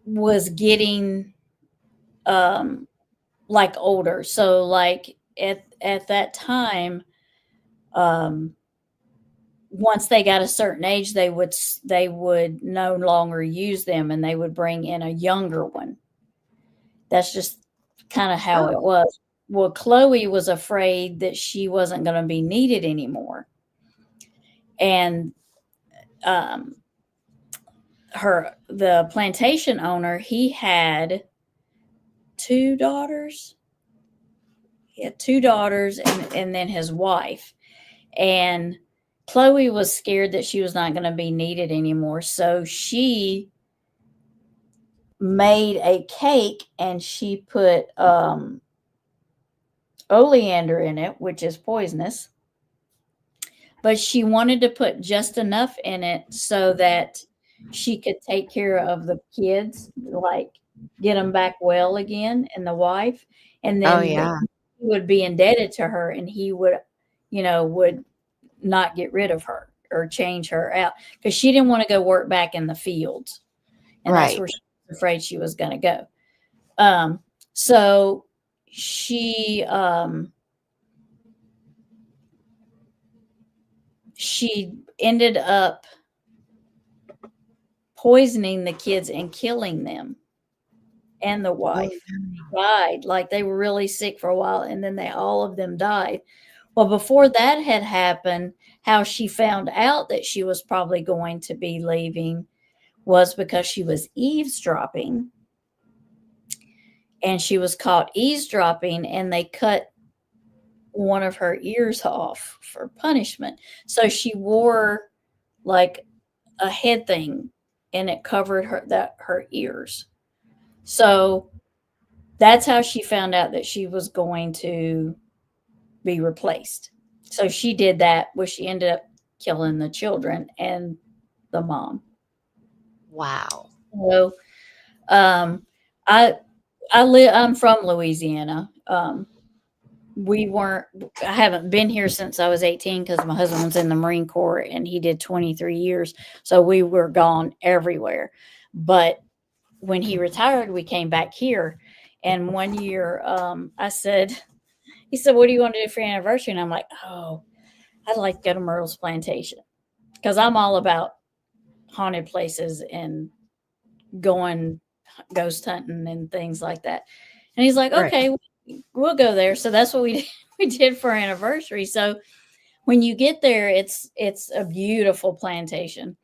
was getting like older. So like at that time, once they got a certain age, they would no longer use them, and they would bring in a younger one. That's just kind of how it was. Well, Chloe was afraid that she wasn't going to be needed anymore. And the plantation owner, he had 2 daughters. He had 2 daughters and then his wife. And Chloe was scared that she was not going to be needed anymore. So she made a cake, and she put oleander in it, which is poisonous. But she wanted to put just enough in it so that she could take care of the kids, like get them back well again, and the wife. And then he would be indebted to her, and he would not get rid of her or change her out, because she didn't want to go work back in the fields. And that's where she was afraid she was going to go. So she ended up poisoning the kids and killing them. and the wife died. Like they were really sick for a while, and then all of them died. Well, before that had happened, how she found out that she was probably going to be leaving was because she was eavesdropping, and she was caught eavesdropping, and they cut one of her ears off for punishment. So she wore like a head thing, and it covered her ears. So that's how she found out that she was going to be replaced. So she did that, where she ended up killing the children and the mom. Wow. So I'm from Louisiana. I haven't been here since I was 18 because my husband was in the Marine Corps and he did 23 years. So we were gone everywhere. But when he retired, we came back here. And one year he said, what do you want to do for your anniversary? And I'm like, oh, I'd like to go to Myrtle's Plantation because I'm all about haunted places and going ghost hunting and things like that. And he's like, okay, we'll go there. So that's what we did for our anniversary. So when you get there, it's a beautiful plantation.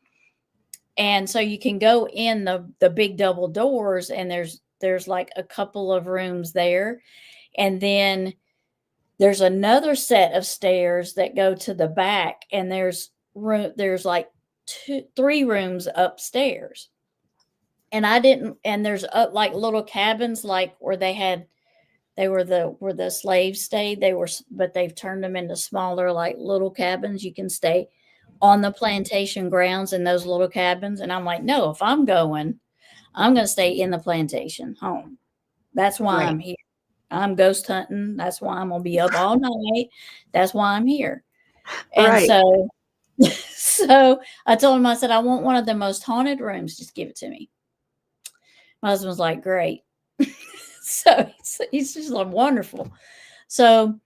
And so you can go in the big double doors, and there's like a couple of rooms there. And then there's another set of stairs that go to the back, and there's like 3 rooms upstairs. And there's like little cabins, like where where the slaves stayed. But they've turned them into smaller, like little cabins. You can stay on the plantation grounds in those little cabins. And I'm like, no, if I'm going to stay in the plantation home. That's why I'm here. I'm ghost hunting. That's why I'm going to be up all night. That's why I'm here. And so I told him, I said, I want one of the most haunted rooms. Just give it to me. My husband was like, great. So he's just like wonderful. So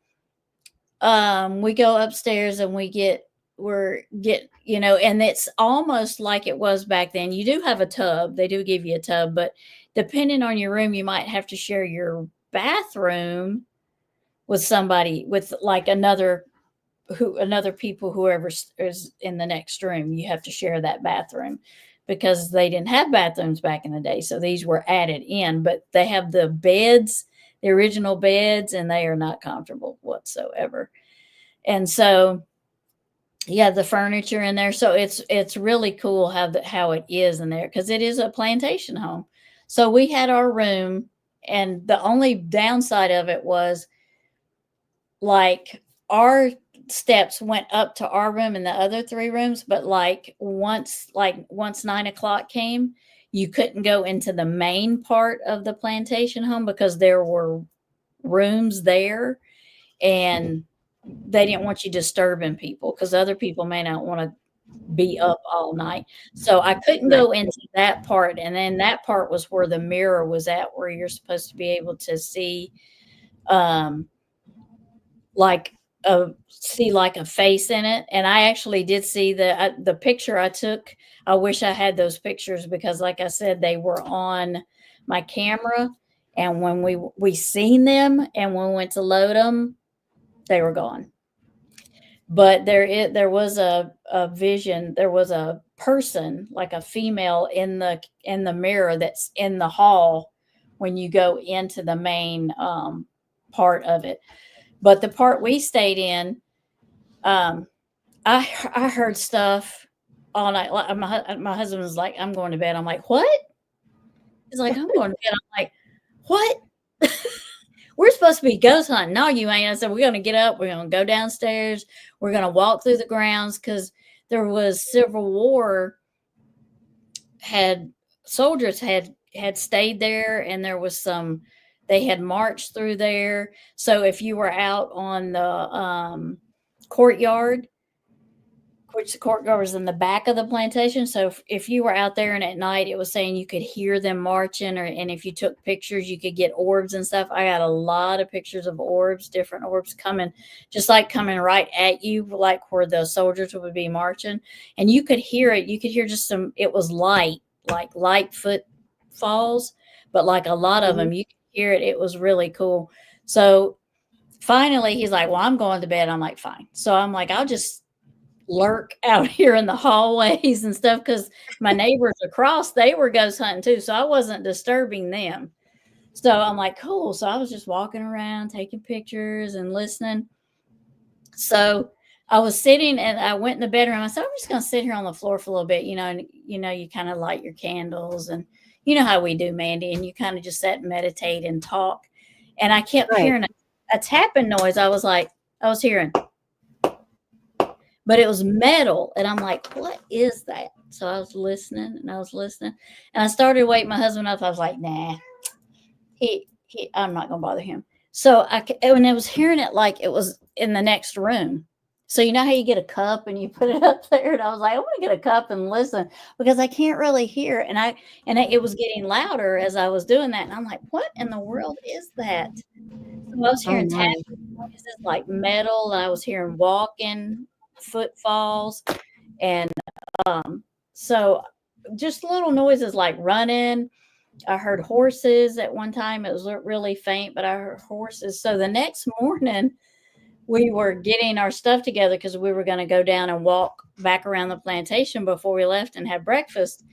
we go upstairs and and it's almost like it was back then. You do have a tub. They do give you a tub, but depending on your room, you might have to share your bathroom with somebody, with like another people, whoever is in the next room. You have to share that bathroom because they didn't have bathrooms back in the day. So these were added in, but they have the beds, the original beds, and they are not comfortable whatsoever. And so the furniture in there. So it's really cool how it is in there, because it is a plantation home. So we had our room, and the only downside of it was like our steps went up to our room and the other 3 rooms, but once 9:00 came, you couldn't go into the main part of the plantation home because there were rooms there, and they didn't want you disturbing people because other people may not want to be up all night. So I couldn't go into that part. And then that part was where the mirror was at, where you're supposed to be able to see like a face in it. And I actually did see the picture I took. I wish I had those pictures because, like I said, they were on my camera. And when we seen them and when we went to load them, they were gone. But there was a vision. There was a person, like a female, in the mirror that's in the hall when you go into the main part of it. But the part we stayed in, I heard stuff all night. My husband was like, "I'm going to bed." I'm like, "What?" He's like, "I'm going to bed." I'm like, "What?" We're supposed to be ghost hunting. No, you ain't. I said, we're going to get up. We're going to go downstairs. We're going to walk through the grounds, because there was Civil War soldiers had stayed there, and there was they had marched through there. So if you were out on the courtyard, which the courtyard was in the back of the plantation. So if you were out there and at night, it was saying you could hear them marching, and if you took pictures, you could get orbs and stuff. I got a lot of pictures of orbs, different orbs coming right at you, like where the soldiers would be marching, and you could hear it. You could hear just it was light, like light footfalls, but like a lot of them, you can hear it. It was really cool. So finally, he's like, well, I'm going to bed. I'm like, fine. So I'm like, I'll just lurk out here in the hallways and stuff because my neighbors across, they were ghost hunting too. So I wasn't disturbing them. So I'm like, cool. So I was just walking around, taking pictures and listening. So I was sitting and I went in the bedroom. I said, I'm just going to sit here on the floor for a little bit, and you kind of light your candles and you know how we do, Mandy, and you kind of just sit and meditate and talk. And I kept hearing a tapping noise. I was hearing, but it was metal. And I'm like, what is that? So I was listening and and I started waking my husband up. I was like, nah, I'm not going to bother him. So when I was hearing it, like it was in the next room. So you know how you get a cup and you put it up there, and I was like, I want to get a cup and listen because I can't really hear. And it was getting louder as I was doing that, and I'm like, what in the world is that? So I was hearing tapping noises like metal, and I was hearing walking footfalls, and so just little noises like running. I heard horses at one time. It was really faint, but I heard horses. So the next morning, we were getting our stuff together because we were going to go down and walk back around the plantation before we left and have breakfast.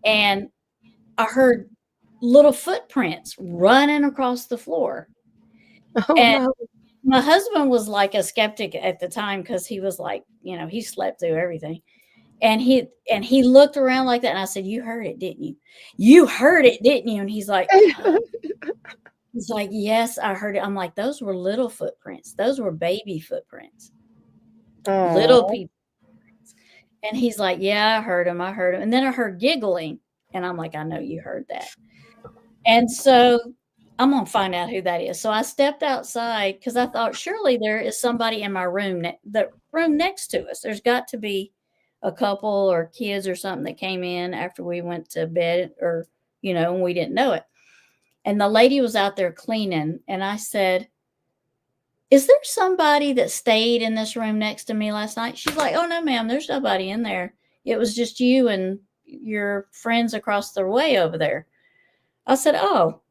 And I heard little footprints running across the floor. Oh, and no. my husband was like a skeptic at the time because he was like, he slept through everything. And he looked around like that. And I said, you heard it, didn't you? You heard it, didn't you? And he's like, he's like, yes, I heard it. I'm like, those were little footprints. Those were baby footprints. Little people. And he's like, yeah, I heard him. And then I heard giggling. And I'm like, I know you heard that. And so I'm going to find out who that is. So I stepped outside because I thought, surely there is somebody in my room, the room next to us. There's got to be a couple or kids or something that came in after we went to bed or, and we didn't know it. And the lady was out there cleaning. And I said, is there somebody that stayed in this room next to me last night? She's like, oh, no, ma'am, there's nobody in there. It was just you and your friends across the way over there. I said, oh,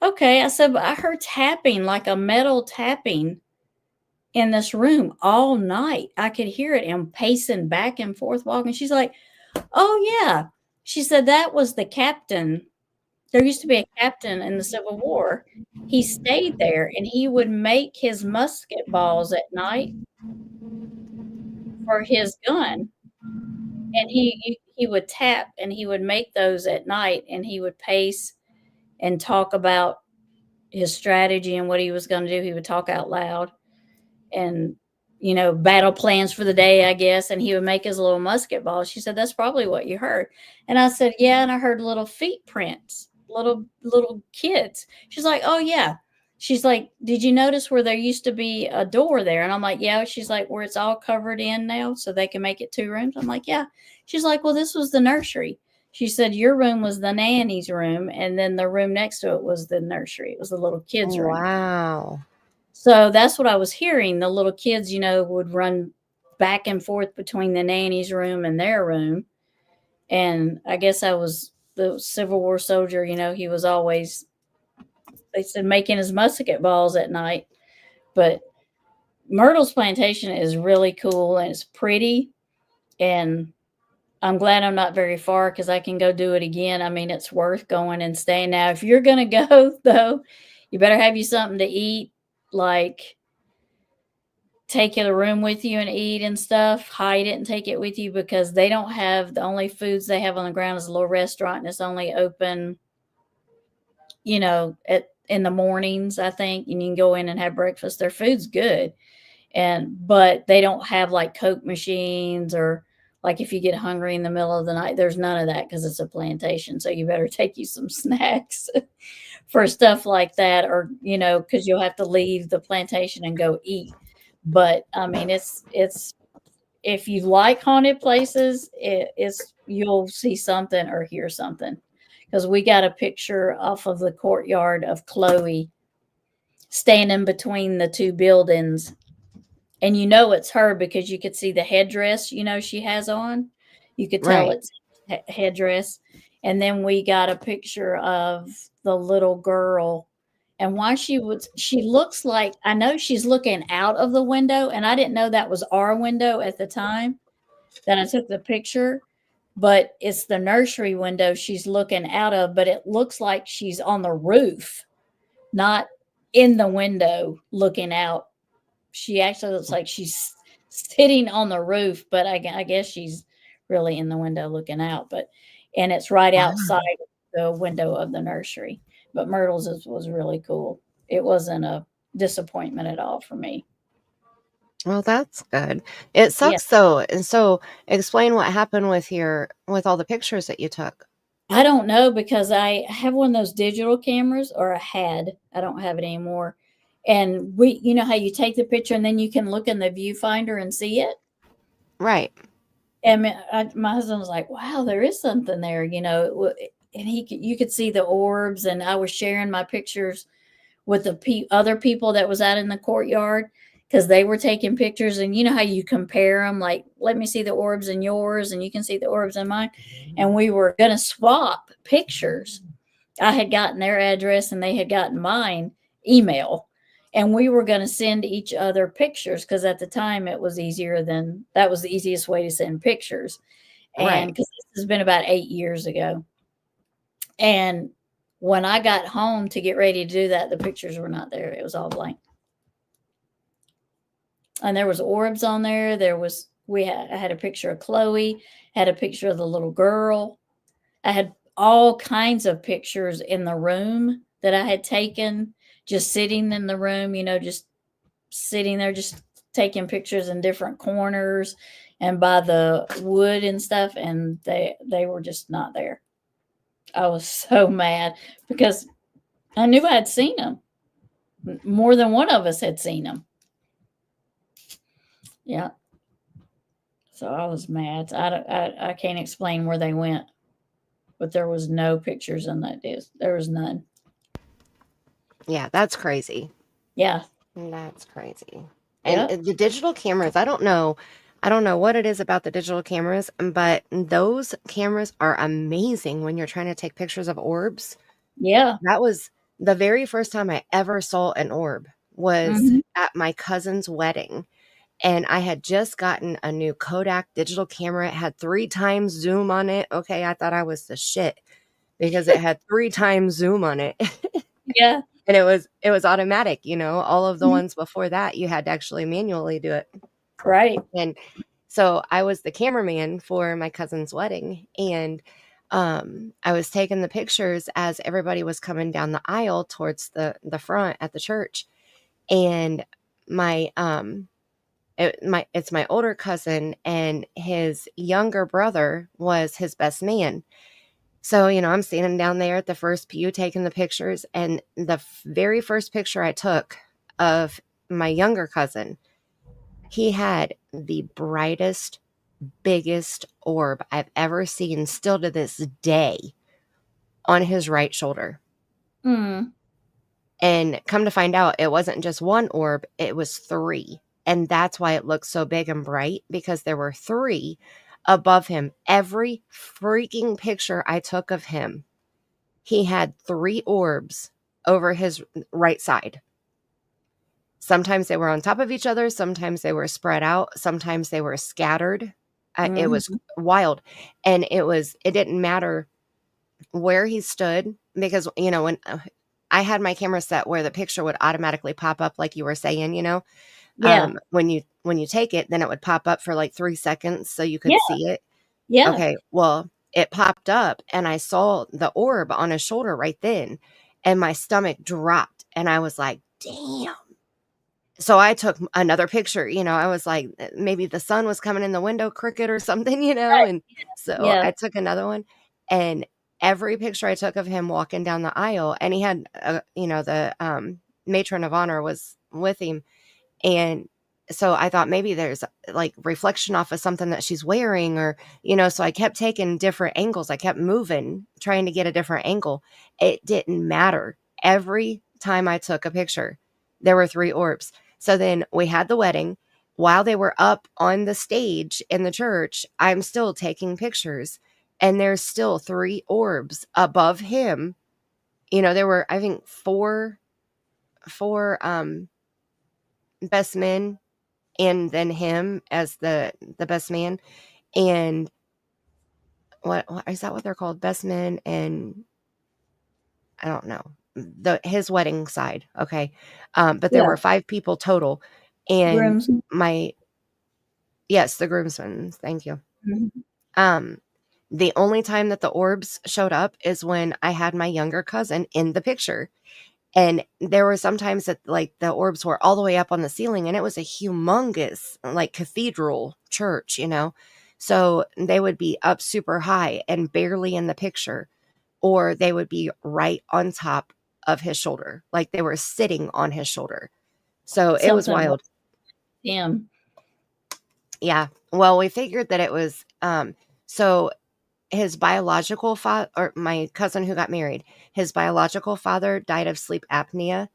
okay. I said, but I heard tapping, like a metal tapping in this room all night. I could hear it and pacing back and forth walking. She's like, oh, yeah. She said that was the captain. There used to be a captain in the Civil War. He stayed there and he would make his musket balls at night for his gun. And he would tap and he would make those at night and he would pace and talk about his strategy and what he was going to do. He would talk out loud and, battle plans for the day, I guess. And he would make his little musket balls. She said, that's probably what you heard. And I said, yeah. And I heard little feet prints, little kids. She's like, oh, yeah. She's like, did you notice where there used to be a door there? And I'm like, yeah. She's like, where it's all covered in now so they can make it 2 rooms. I'm like, yeah. She's like, well, this was the nursery. She said, your room was the nanny's room. And then the room next to it was the nursery. It was the little kids' room. Wow. So that's what I was hearing. The little kids, would run back and forth between the nanny's room and their room. And I guess I was the Civil War soldier, he was always, they said, making his musket balls at night. But Myrtle's plantation is really cool and it's pretty. And I'm glad I'm not very far because I can go do it again. I mean, it's worth going and staying. Now, if you're going to go, though, you better have you something to eat, like take the room with you and eat and stuff. Hide it and take it with you because they don't have, the only foods they have on the ground is a little restaurant and it's only open, in the mornings, I think. And you can go in and have breakfast. Their food's good. But they don't have like Coke machines or like if you get hungry in the middle of the night, there's none of that because it's a plantation. So you better take you some snacks for stuff like that, or, because you'll have to leave the plantation and go eat. But I mean, it's if you like haunted places, you'll see something or hear something. Because we got a picture off of the courtyard of Chloe standing between the 2 buildings. And it's her because you could see the headdress, she has on. You could tell it's headdress. And then we got a picture of the little girl. And why she looks like, I know she's looking out of the window, and I didn't know that was our window at the time that I took the picture, but it's the nursery window she's looking out of, but it looks like she's on the roof, not in the window looking out. She actually looks like she's sitting on the roof, but I guess she's really in the window looking out. And it's right outside the window of the nursery. But Myrtle's was really cool. It wasn't a disappointment at all for me. Well, that's good. It sucks though. And so explain what happened with all the pictures that you took. I don't know, because I have one of those digital cameras, or I don't have it anymore. And you know how you take the picture and then you can look in the viewfinder and see it? Right. And my husband was like, wow, there is something there, you know, and you could see the orbs. And I was sharing my pictures with the other people that was out in the courtyard, because they were taking pictures. And you know how you compare them, like, let me see the orbs in yours and you can see the orbs in mine. And we were going to swap pictures. I had gotten their address and they had gotten mine email. And we were going to send each other pictures, because at the time that was the easiest way to send pictures. And because this has been about 8 years ago. And when I got home to get ready to do that, the pictures were not there. It was all blank. And there was orbs on there. I had a picture of Chloe, had a picture of the little girl. I had all kinds of pictures in the room that I had taken, just sitting in the room, you know, just sitting there, just taking pictures in different corners and by the wood and stuff. And they were just not there. I was so mad, because I knew I had seen them. More than one of us had seen them. Yeah. So I was mad. I can't explain where they went, but there was no pictures in that disc. There was none. Yeah, that's crazy. Yeah. That's crazy. And the digital cameras, I don't know what it is about the digital cameras, but those cameras are amazing when you're trying to take pictures of orbs. Yeah. That was the very first time I ever saw an orb, was at my cousin's wedding. And I had just gotten a new Kodak digital camera. It had 3 times zoom on it. Okay, I thought I was the shit because it had 3 times zoom on it. Yeah. And it was automatic, you know. All of the ones before that, you had to actually manually do it. Right. And so I was the cameraman for my cousin's wedding, and I was taking the pictures as everybody was coming down the aisle towards the front at the church. And it's my older cousin, and his younger brother was his best man. So, you know, I'm standing down there at the first pew taking the pictures, and the very first picture I took of my younger cousin, he had the brightest, biggest orb I've ever seen, still to this day, on his right shoulder. Mm. And come to find out, it wasn't just one orb, it was 3. And that's why it looked so big and bright, because there were 3 above him. Every freaking picture I took of him, he had 3 orbs over his right side. Sometimes they were on top of each other. Sometimes they were spread out. Sometimes they were scattered. It was wild. And it didn't matter where he stood, because, you know, when I had my camera set where the picture would automatically pop up, like you were saying, you know, when you take it, then it would pop up for like 3 seconds so you could see it. Yeah. Okay. Well, it popped up and I saw the orb on his shoulder right then, and my stomach dropped and I was like, damn. So I took another picture, you know. I was like, maybe the sun was coming in the window crooked or something, you know. Right. And so I took another one, and every picture I took of him walking down the aisle, and he had, you know, the matron of honor was with him. And so I thought maybe there's like reflection off of something that she's wearing, or, you know, so I kept taking different angles. I kept moving, trying to get a different angle. It didn't matter. Every time I took a picture, there were 3 orbs. So then we had the wedding. While they were up on the stage in the church, I'm still taking pictures. and there's still 3 orbs above him. You know, there were, I think, four best men, and then him as the best man. And what is that, what they're called? Best men, and I don't know, his wedding side. Okay. But there Yeah. were 5 people total. And Groomsmen. yes, the groomsmen. Thank you. Mhm. The only time that the orbs showed up is when I had my younger cousin in the picture. And there were some times that like the orbs were all the way up on the ceiling, and it was a humongous like cathedral church, you know? So they would be up super high and barely in the picture, or they would be right on top of his shoulder. Like they were sitting on his shoulder. So it was Something wild. him. Yeah. Well, we figured that it was, so his biological father, or my cousin who got married, his biological father died of sleep apnea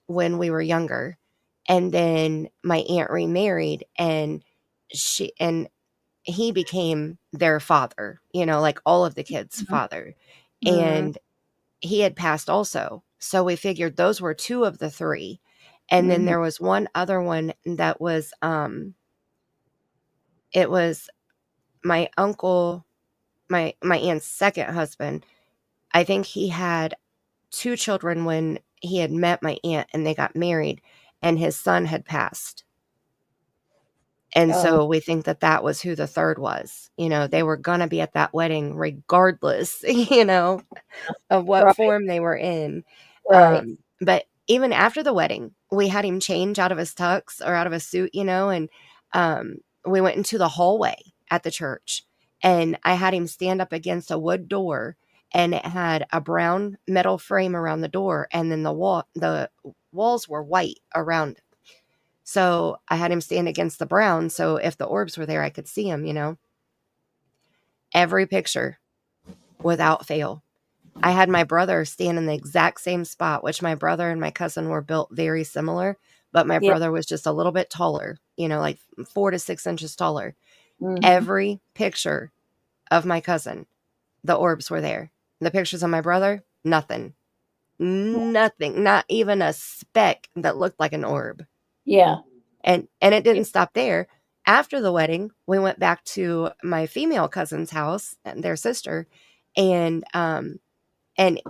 when we were younger. And then my aunt remarried, and he became their father, you know, like all of the kids' father. And he had passed also. So we figured those were 2 of the 3. And then Mhm. there was one other one that was, it was my uncle, my aunt's second husband. I think he had 2 children when he had met my aunt and they got married, and his son had passed. And Oh, so we think that that was who the 3rd was. You know, they were gonna be at that wedding regardless, you know, of what right, form they were in. right. But even after the wedding, we had him change out of his tux or out of a suit, you know, and we went into the hallway at the church, and I had him stand up against a wood door, and it had a brown metal frame around the door, and then the walls were white around. So I had him stand against the brown, so if the orbs were there, I could see him, you know. Every picture, without fail. I had my brother stand in the exact same spot, which my brother and my cousin were built very similar, but my Yeah. brother was just a little bit taller, you know, like 4 to 6 inches taller. Mhm. Every picture of my cousin, the orbs were there. The pictures of my brother, nothing. Nothing. Not even a speck that looked like an orb. Yeah. And it didn't stop there. After the wedding, we went back to my female cousin's house and their sister, and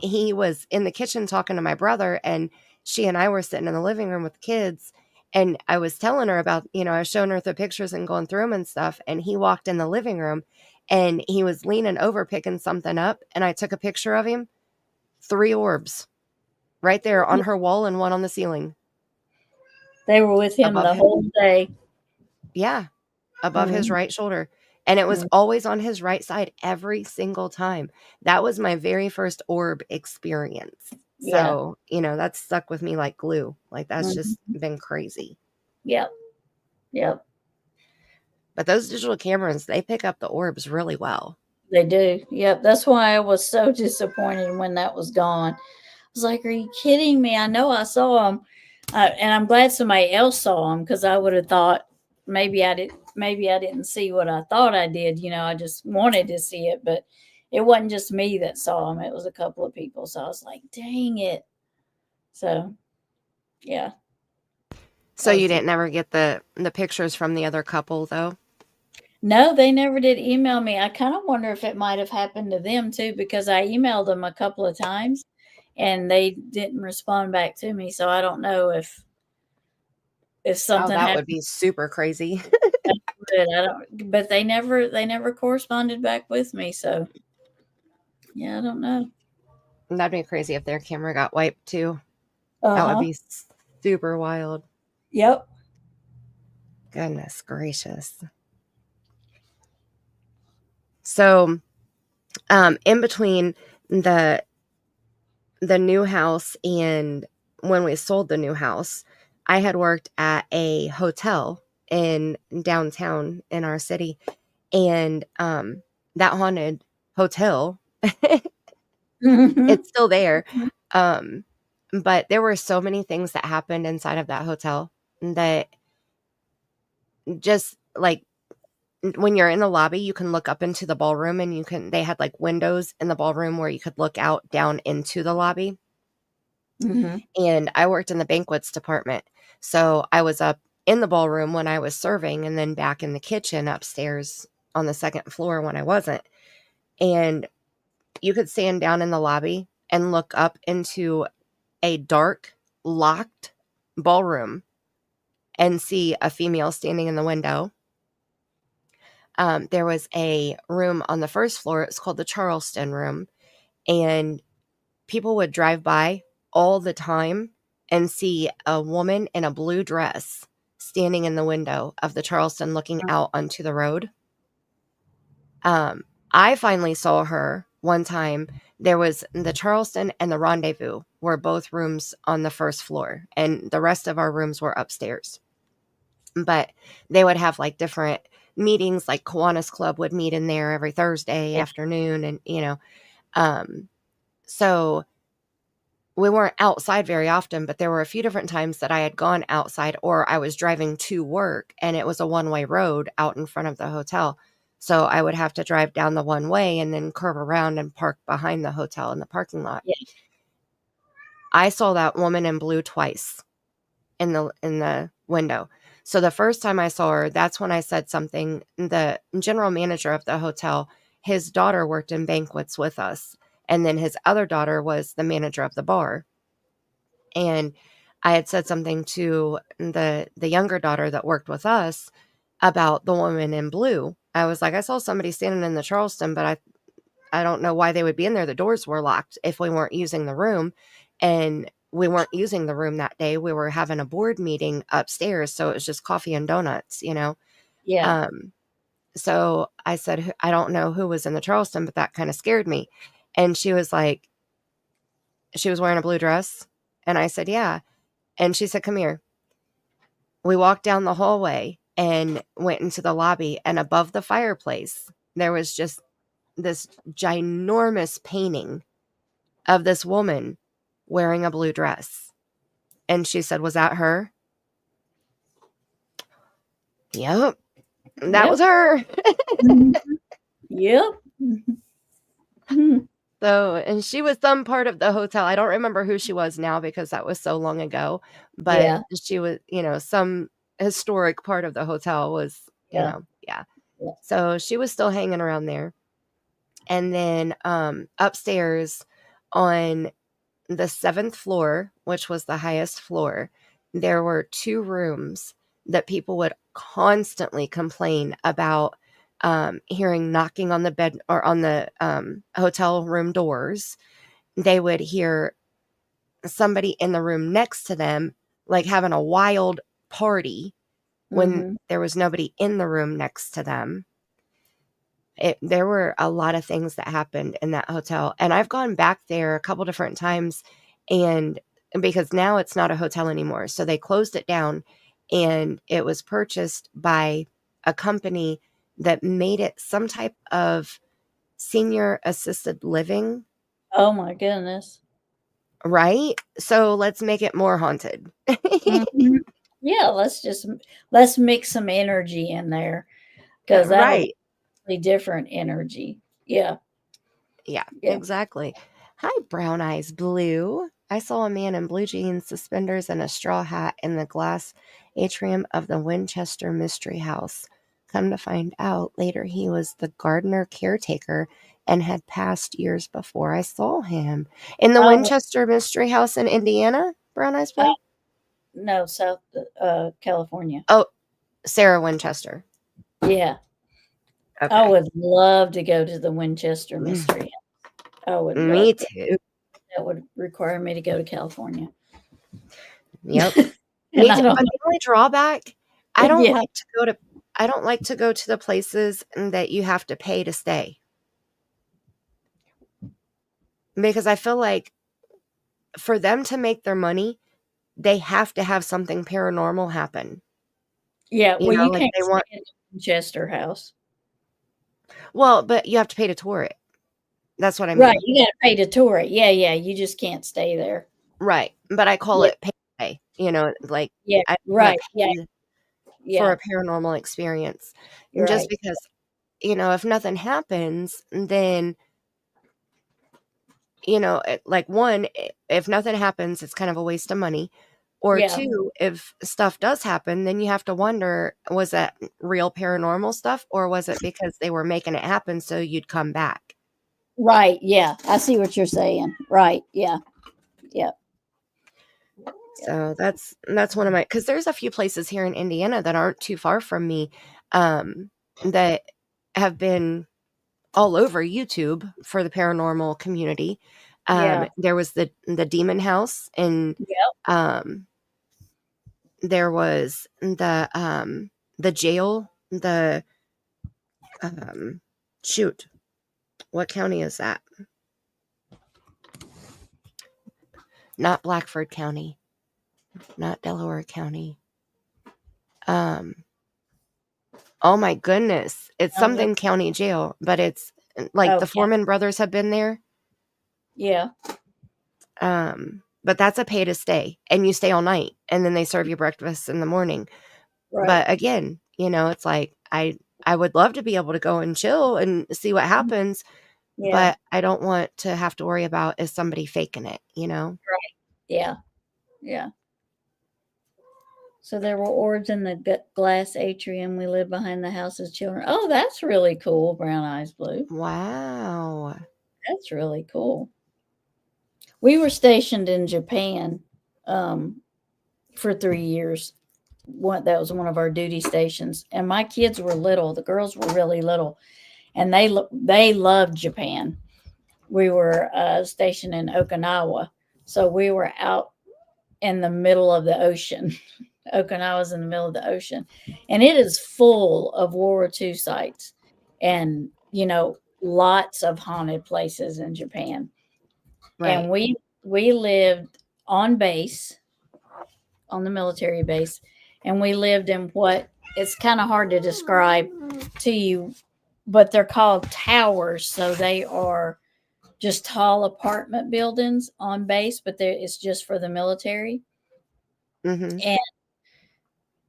he was in the kitchen talking to my brother, and she and I were sitting in the living room with the kids, and I was telling her about, you know, I was showing her the pictures and going through them and stuff, and he walked in the living room, and he was leaning over picking something up, and I took a picture of him. 3 orbs right there on her wall and one on the ceiling They were with him above the him. whole day. Yeah, above his Mhm. right shoulder. And it was Mhm. always on his right side every single time. That was my very first orb experience. Yeah. So, you know, that stuck with me like glue. Like that's just Mhm. been crazy. Yep. Yep. But those digital cameras, they pick up the orbs really well. They do. Yep. That's why I was so disappointed when that was gone. I was like, "Are you kidding me? I know I saw them, and I'm glad somebody else saw them because I would have thought maybe I did. Maybe I didn't see what I thought I did. You know, I just wanted to see it, but it wasn't just me that saw them. It was a couple of people. So I was like, dang it. So yeah, So that you was didn't never get the pictures from the other couple though? no, they never did email me. I kind of wonder if it might have happened to them too, because I emailed them a couple of times and they didn't respond back to me. So I don't know if Oh, something that would happened. be super crazy. But I don't. But they never corresponded back with me. So yeah, I don't know. That'd be crazy if their camera got wiped too. Uh That would huh. be super wild. Yep. Goodness gracious. So, in between the new house and when we sold the new house, I had worked at a hotel in downtown in our city, and that haunted hotel, Mhm. it's still there. Um, but there were so many things that happened inside of that hotel that just like when you're in the lobby, you can look up into the ballroom, and they had like windows in the ballroom where you could look out down into the lobby. Mm-hmm. And I worked in the banquets department. So I was up in the ballroom when I was serving, and then back in the kitchen upstairs on the second floor when I wasn't. And you could stand down in the lobby and look up into a dark, locked ballroom and see a female standing in the window. There was a room on the first floor. It's called the Charleston room. And people would drive by all the time and see a woman in a blue dress standing in the window of the Charleston looking out onto the road. I finally saw her one time. There was the Charleston and the Rendezvous were both rooms on the first floor, and the rest of our rooms were upstairs. But they would have like different meetings, like Kiwanis Club would meet in there every Thursday afternoon. And, so we weren't outside very often, but there were a few different times that I had gone outside, or I was driving to work and it was a one-way road out in front of the hotel. So I would have to drive down the one way and then curve around and park behind the hotel in the parking lot. Yeah. I saw that woman in blue twice in the window. So the first time I saw her, that's when I said something. The general manager of the hotel, his daughter worked in banquets with us. And then his other daughter was the manager of the bar. And I had said something to the younger daughter that worked with us about the woman in blue. I was like, I saw somebody standing in the Charleston, but I don't know why they would be in there. The doors were locked if we weren't using the room. And we weren't using the room that day. We were having a board meeting upstairs. So it was just coffee and donuts, Yeah. So I said, I don't know who was in the Charleston, but that kind of scared me. And she was like, she was wearing a blue dress. And I said, yeah. And she said, come here. We walked down the hallway and went into the lobby. And above the fireplace, there was just this ginormous painting of this woman wearing a blue dress. And she said, was that her? Yep. That was her. Yep. So, and she was some part of the hotel. I don't remember who she was now because that was so long ago, but she was, some historic part of the hotel was, Yeah. yeah. So she was still hanging around there. And then upstairs on the 7th floor, which was the highest floor, there were 2 rooms that people would constantly complain about hearing knocking on the bed or on the hotel room doors. They would hear somebody in the room next to them, like having a wild party when there was nobody in the room next to them. There were a lot of things that happened in that hotel. And I've gone back there a couple different times, and because now it's not a hotel anymore. So they closed it down, and it was purchased by a company that made it some type of senior assisted living. Oh my goodness. Right? So let's make it more haunted. Yeah, let's mix some energy in there, because that'll be different energy. Yeah, exactly. Hi, Brown Eyes Blue. I saw a man in blue jeans, suspenders, and a straw hat in the glass atrium of the Winchester Mystery House. Come to find out, later he was the gardener caretaker and had passed years before I saw him. In the Winchester Mystery House in Indiana, Brown Eyes Blue? No, South California. Oh, Sarah Winchester. Yeah. Okay. I would love to go to the Winchester Mystery House. I would. Me too. That would require me to go to California. Yep. Me too. But the only drawback, I don't like to go to the places that you have to pay to stay. Because I feel like for them to make their money, they have to have something paranormal happen. Yeah, you can't stay in the Winchester house. Well, but you have to pay to tour it. That's what I mean. Right, you got to pay to tour it. Yeah, you just can't stay there. Right, but I call it pay. for Yeah. a paranormal experience. You're Just right. because, if nothing happens, then, like, one, if nothing happens, it's kind of a waste of money. Or Yeah. two, if stuff does happen, then you have to wonder, was that real paranormal stuff, or was it because they were making it happen so you'd come back? Right. Yeah. I see what you're saying. Right. Yeah. Yeah. So that's one of my, because there's a few places here in Indiana that aren't too far from me, that have been all over YouTube for the paranormal community. Yeah. There was the Demon House, and Yep. there was the jail, the shoot, what county is that? Not Blackford County, not Delaware County. Oh my goodness. It's Oh, something county jail, but it's like the okay. Foreman brothers have been there. Yeah. But that's a pay to stay, and you stay all night, and then they serve you breakfast in the morning. Right. But again, it's like I would love to be able to go and chill and see what happens, Yeah. but I don't want to have to worry about, is somebody faking it, Right. Yeah. Yeah. So there were orbs in the glass atrium. We lived behind the house as children. Oh, that's really cool. Brown eyes blue. Wow. That's really cool. We were stationed in Japan for 3 years. That was one of our duty stations, and my kids were little. The girls were really little, and they loved Japan. We were stationed in Okinawa, so we were out in the middle of the ocean. Okinawa's in the middle of the ocean, and it is full of World War II sites, and lots of haunted places in Japan. Right. And we lived on base, on the military base, and we lived in what it's kind of hard to describe to you, but they're called towers. So they are just tall apartment buildings on base, but it's just for the military. Mm-hmm. And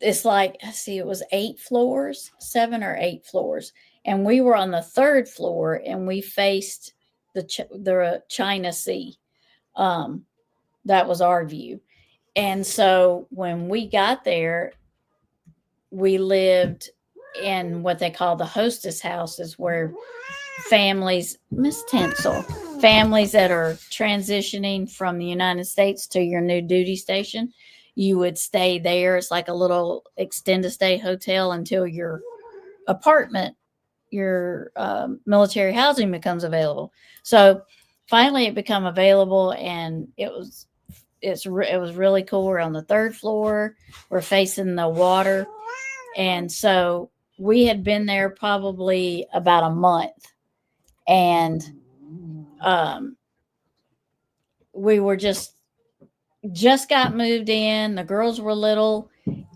it's like, it was 8 floors, 7 or 8 floors. And we were on the 3rd floor, and we faced the China Sea. That was our view. And so when we got there, we lived in what they call the hostess houses, where families, Miss Tinsel, families that are transitioning from the United States to your new duty station, you would stay there. It's like a little extended stay hotel until your apartment, your military housing becomes available. So finally it became available, and it was really cool. We're on the 3rd floor. We're facing the water. And so we had been there probably about a month, and we were just got moved in. The girls were little,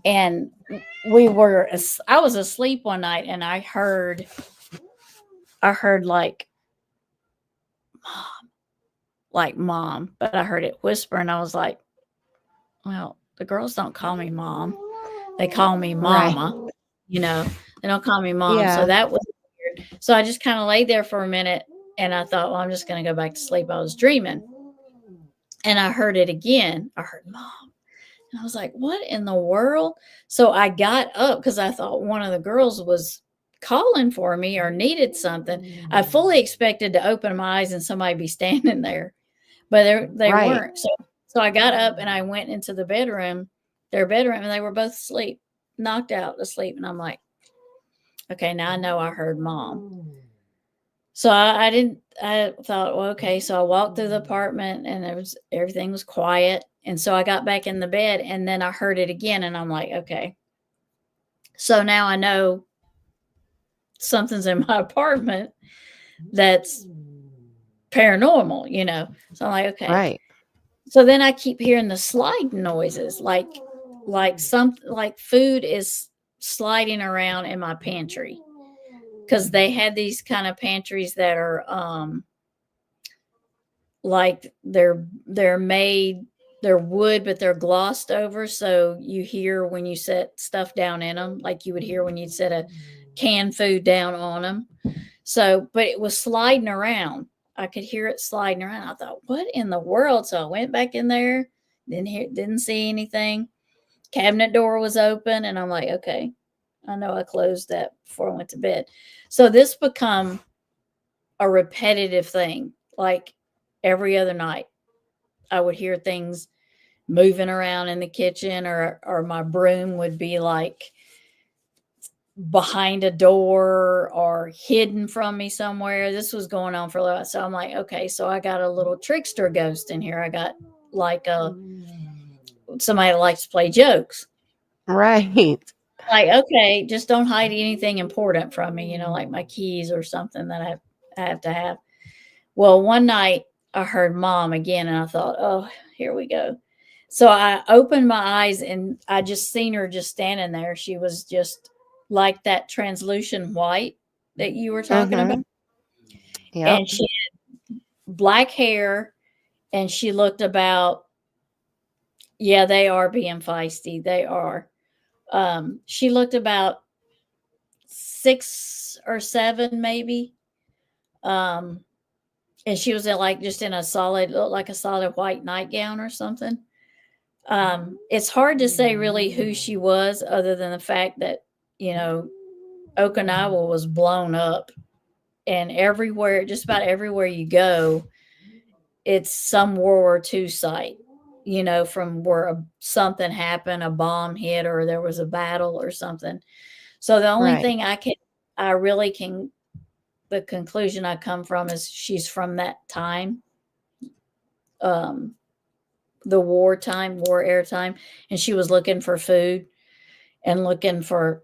and I was asleep one night, and I heard mom, but I heard it whisper, and I was like, well, the girls don't call me mom. They call me mama. Right. They don't call me mom. Yeah. So that was weird. So I just kind of laid there for a minute, and I thought, well, I'm just going to go back to sleep. I was dreaming, and I heard it again. I heard mom. And I was like, what in the world? So I got up because I thought one of the girls was calling for me or needed something. I fully expected to open my eyes and somebody be standing there, but they right. weren't. So I got up and I went into their bedroom, and they were both asleep, knocked out asleep. And I'm like, okay, now I know I heard mom. So I thought, well, okay. So I walked through the apartment, and everything was quiet. And so I got back in the bed, and then I heard it again, and I'm like, okay. So now I know something's in my apartment that's paranormal, So I'm like, okay. Right. So then I keep hearing the sliding noises, like food is sliding around in my pantry, because they had these kind of pantries that are like they're made they're wood, but they're glossed over, so you hear when you set stuff down in them, like you would hear when you set a canned food down on them. So, but it was sliding around. I could hear it sliding around. I thought, what in the world? So I went back in there, didn't see anything. Cabinet door was open, and I'm like, okay, I know I closed that before I went to bed. So this become a repetitive thing. Like every other night, I would hear things moving around in the kitchen, or my broom would be like behind a door or hidden from me somewhere. This was going on for a little. So I'm like, okay, so I got a little trickster ghost in here. I got like somebody that likes to play jokes. Right. Like, okay, just don't hide anything important from me, like my keys or something that I have to have. Well, one night I heard Mom again, and I thought, oh, here we go. So I opened my eyes, and I just seen her just standing there. She was just like that translucent white that you were talking about. Yep. And she had black hair, and she looked about, yeah, they are being feisty. They are. She looked about 6 or 7, maybe. And she was just in looked like a solid white nightgown or something. It's hard to say really who she was, other than the fact that, Okinawa was blown up, and everywhere, just about everywhere you go, it's some World War II site, from where something happened, a bomb hit, or there was a battle or something. So the only Right. thing the conclusion I come from is she's from that time, the war era time, and she was looking for food and looking for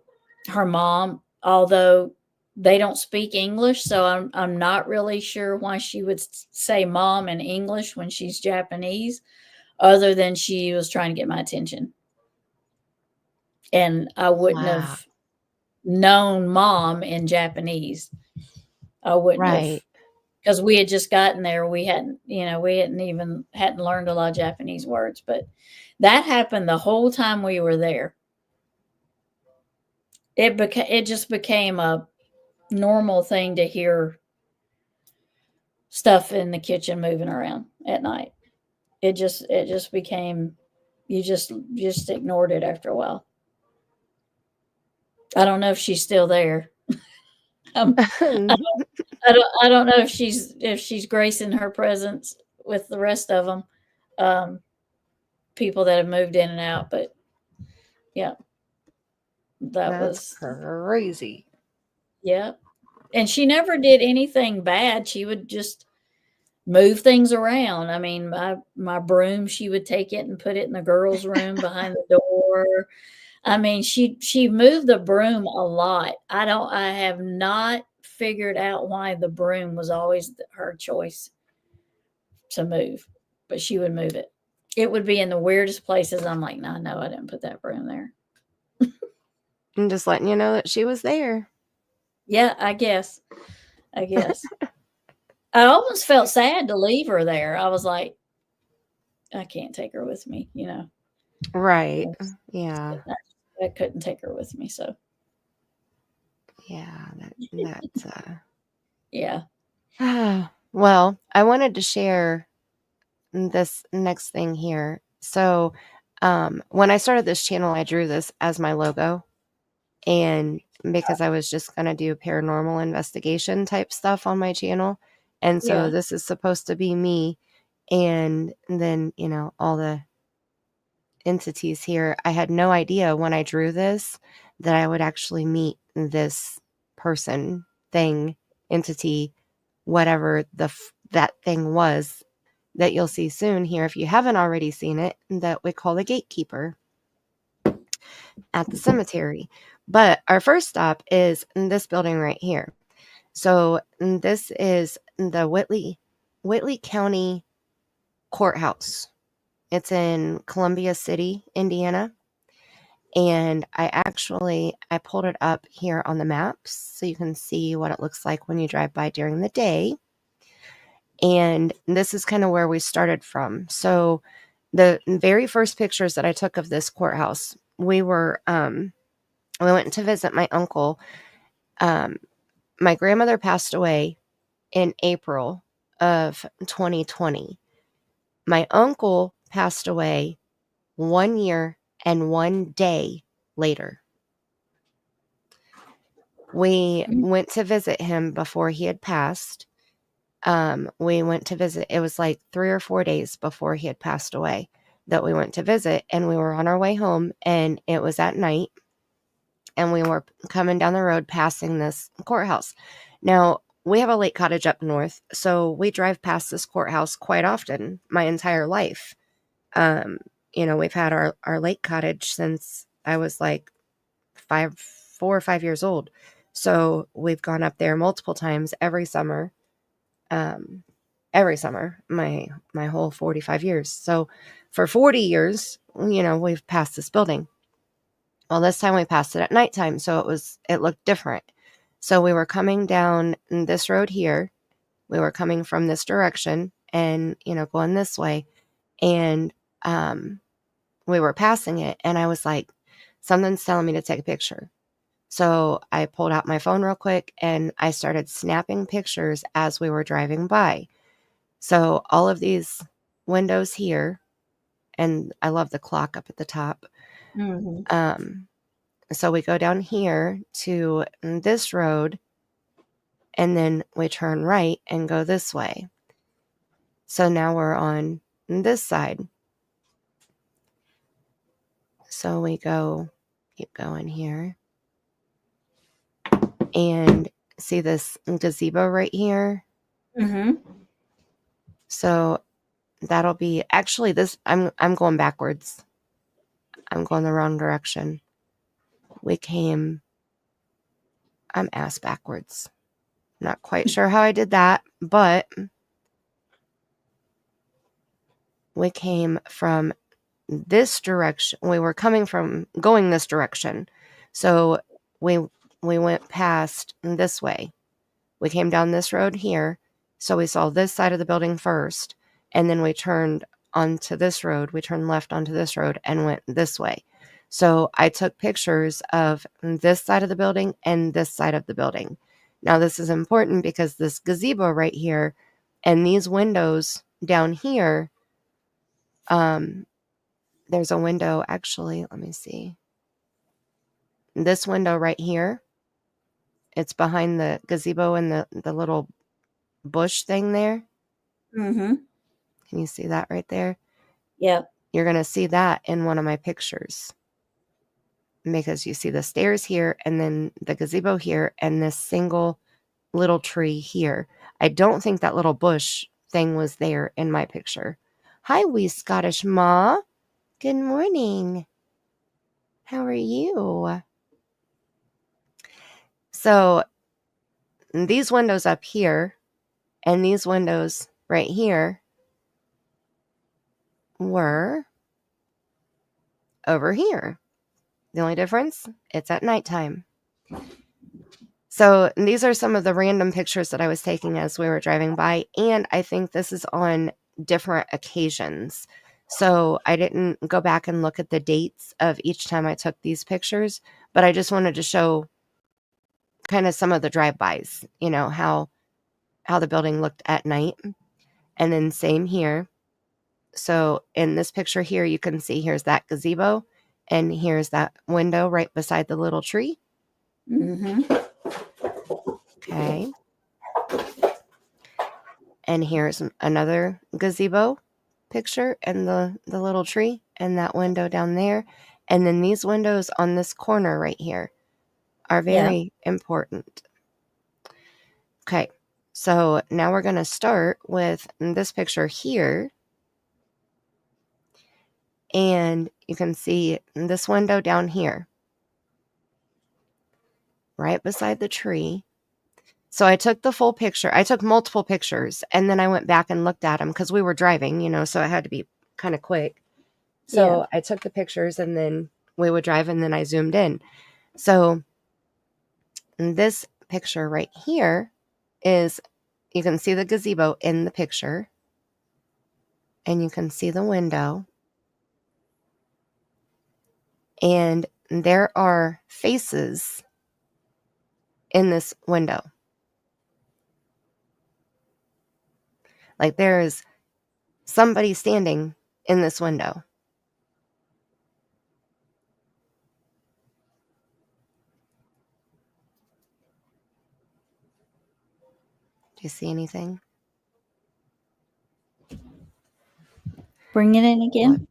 her mom, although they don't speak English, so I'm not really sure why she would say mom in English when she's Japanese, other than she was trying to get my attention. And I wouldn't Wow. have known mom in Japanese. I wouldn't have, Right. because we had just gotten there. We hadn't learned a lot of Japanese words, but that happened the whole time we were there. It just became a normal thing to hear stuff in the kitchen moving around at night. It just became, you just ignored it after a while. I don't know if she's still there. I don't know if she's gracing her presence with the rest of them, people that have moved in and out. But yeah, That's crazy. Yeah. And she never did anything bad. She would just move things around. I mean, my broom, she would take it and put it in the girls' room behind the door. I mean, she moved the broom a lot. I have not figured out why the broom was always her choice to move, but she would move it. It would be in the weirdest places. I'm like, no, I didn't put that broom there. I'm just letting you know that she was there. Yeah, I guess. I almost felt sad to leave her there. I was like, I can't take her with me, Right. Yeah. I couldn't take her with me. So Yeah. That's yeah. Well, I wanted to share this next thing here. So, when I started this channel, I drew this as my logo, and because I was just going to do paranormal investigation type stuff on my channel. And so Yeah. this is supposed to be me. And then, all the entities here. I had no idea when I drew this that I would actually meet this person, thing, entity, whatever that thing was that you'll see soon here if you haven't already seen it, that we call the gatekeeper at the cemetery. But our first stop is in this building right here. So this is the Whitley County Courthouse. It's in Columbia City, Indiana. And I pulled it up here on the maps so you can see what it looks like when you drive by during the day. And this is kind of where we started from. So The very first pictures that I took of this courthouse, we went to visit my uncle. My grandmother passed away in April of 2020. My uncle passed away 1 year and 1 day later. We went to visit him before he had passed. We went to visit. It was like 3 or 4 days before he had passed away that we went to visit, and we were on our way home, and it was at night, and we were coming down the road passing this courthouse. Now, we have a lake cottage up north, so we drive past this courthouse quite often my entire life. We've had our lake cottage since I was like 4 or 5 years old. So we've gone up there multiple times every summer. My whole 45 years. So for 40 years, we've passed this building. Well, this time we passed it at nighttime, so it looked different. So we were coming down this road here. We were coming from this direction and, going this way. And we were passing it, and I was like, something's telling me to take a picture. So I pulled out my phone real quick, and I started snapping pictures as we were driving by. So all of these windows here, and I love the clock up at the top. So we go down here to this road, and then we turn right and go this way. So now we're on this side. So we keep going here. And see this gazebo right here? So that'll be actually this. I'm going backwards. I'm going the wrong direction. I'm ass backwards. Not quite sure how I did that, but we came from this direction. We were going this direction. So we went past this way. We came down this road here. So we saw this side of the building first, and then we turned onto this road. We turned left onto this road and went this way. So I took pictures of this side of the building and this side of the building. Now, this is important because this gazebo right here and these windows down here, there's a window, actually, let me see. This window right here, it's behind the gazebo and the little bush thing there. Can you see that right there? Yep. You're going to see that in one of my pictures because you see the stairs here and then the gazebo here and this single little tree here. I don't think that little bush thing was there in my picture. Hi, wee Scottish Ma. Good morning. How are you? So these windows up here and these windows right here were over here. The only difference, it's at nighttime. So these are some of the random pictures that I was taking as we were driving by, and I think this is on different occasions. So I didn't go back and look at the dates of each time I took these pictures, but I just wanted to show kind of some of the drive-bys, how the building looked at night. And then same here. So in this picture here, you can see here's that gazebo, and here's that window right beside the little tree. Okay. And here's another gazebo picture and the little tree and that window down there. And then these windows on this corner right here are very important. Okay. So now we're going to start with this picture here. And you can see this window down here, right beside the tree. So I took the full picture. I took multiple pictures, and then I went back and looked at them because we were driving, so it had to be kind of quick. So I took the pictures, and then we would drive, and then I zoomed in. So this picture right here is, you can see the gazebo in the picture, and you can see the window. And there are faces in this window. Like there is somebody standing in this window. Do you see anything? Bring it in again.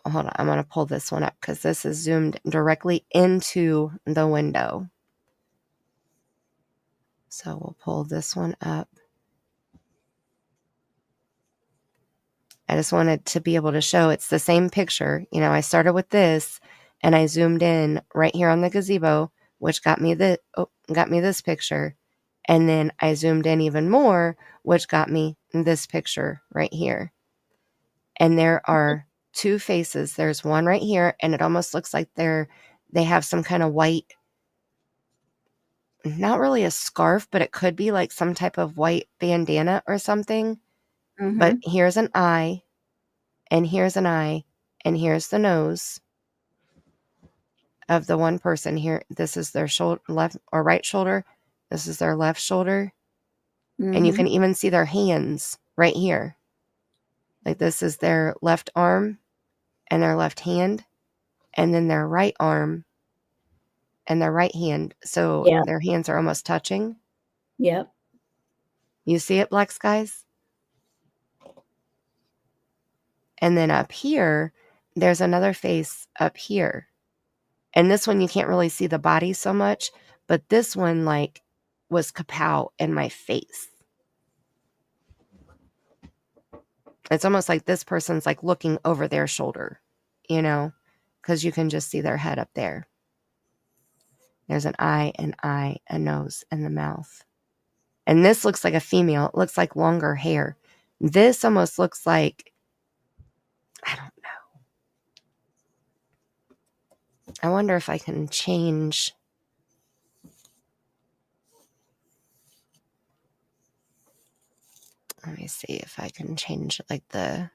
Hold on, I'm going to pull this one up because this is zoomed directly into the window. So we'll pull this one up. I just wanted to be able to show it's the same picture. You know, I started with this and I zoomed in right here on the gazebo, which got me this picture. And then I zoomed in even more, which got me this picture right here. And there are two faces. There's one right here, and it almost looks like they have some kind of white, not really a scarf, but it could be like some type of white bandana or something. Mm-hmm. But here's an eye, and here's an eye, and here's the nose of the one person here. This is their left or right shoulder. This is their left shoulder. And you Mm-hmm. can even see their hands right here. Like this is their left arm and their left hand, and then their right arm and their right hand. So Yeah. their hands are almost touching. Yep. You see it, Black Skies? And then up here, there's another face up here. And this one, you can't really see the body so much, but this one, like, was kapow in my face. It's almost like this person's, like, looking over their shoulder, you know, because you can just see their head up there. There's an eye, a nose, and the mouth. And this looks like a female. It looks like longer hair. This almost looks like, I don't know. I wonder if I can change. Let me see if I can change like the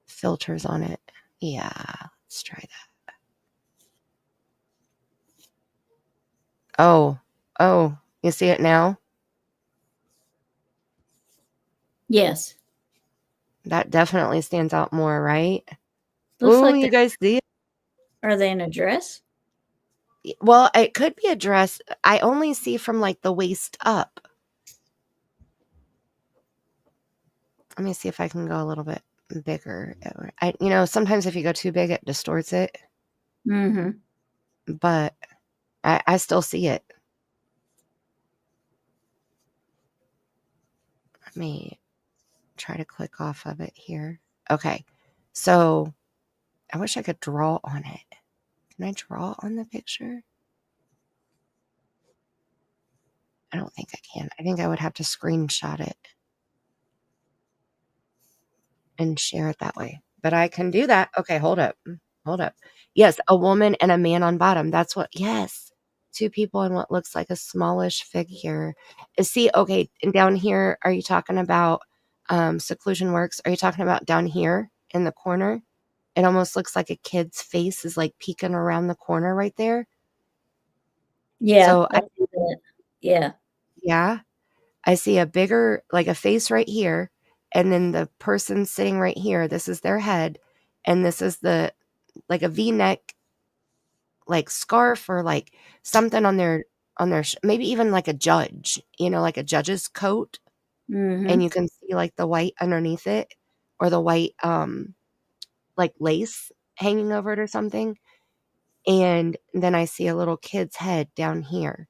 filters on it. Yeah, let's try that. Oh, you see it now? Yes. That definitely stands out more, right? Looks Ooh, like you guys see it? Are they in a dress? Well, it could be a dress. I only see from like the waist up. Let me see if I can go a little bit bigger. Sometimes if you go too big, it distorts it. Mm-hmm. But I still see it. Let me try to click off of it here. Okay. So I wish I could draw on it. Can I draw on the picture? I don't think I can. I think I would have to screenshot it and share it that way. But I can do that. Okay, hold up. Yes, a woman and a man on bottom. That's what, yes. Two people in what looks like a smallish figure. See, okay, and down here, are you talking about seclusion works? Are you talking about down here in the corner? It almost looks like a kid's face is like peeking around the corner right there. Yeah. So I see that. Yeah. yeah, I see a bigger, like a face right here. And then the person sitting right here, this is their head. And this is like a V-neck, like scarf or like something on their, maybe even like a judge, like a judge's coat. Mm-hmm. And you can see like the white underneath it or the white, like lace hanging over it or something. And then I see a little kid's head down here.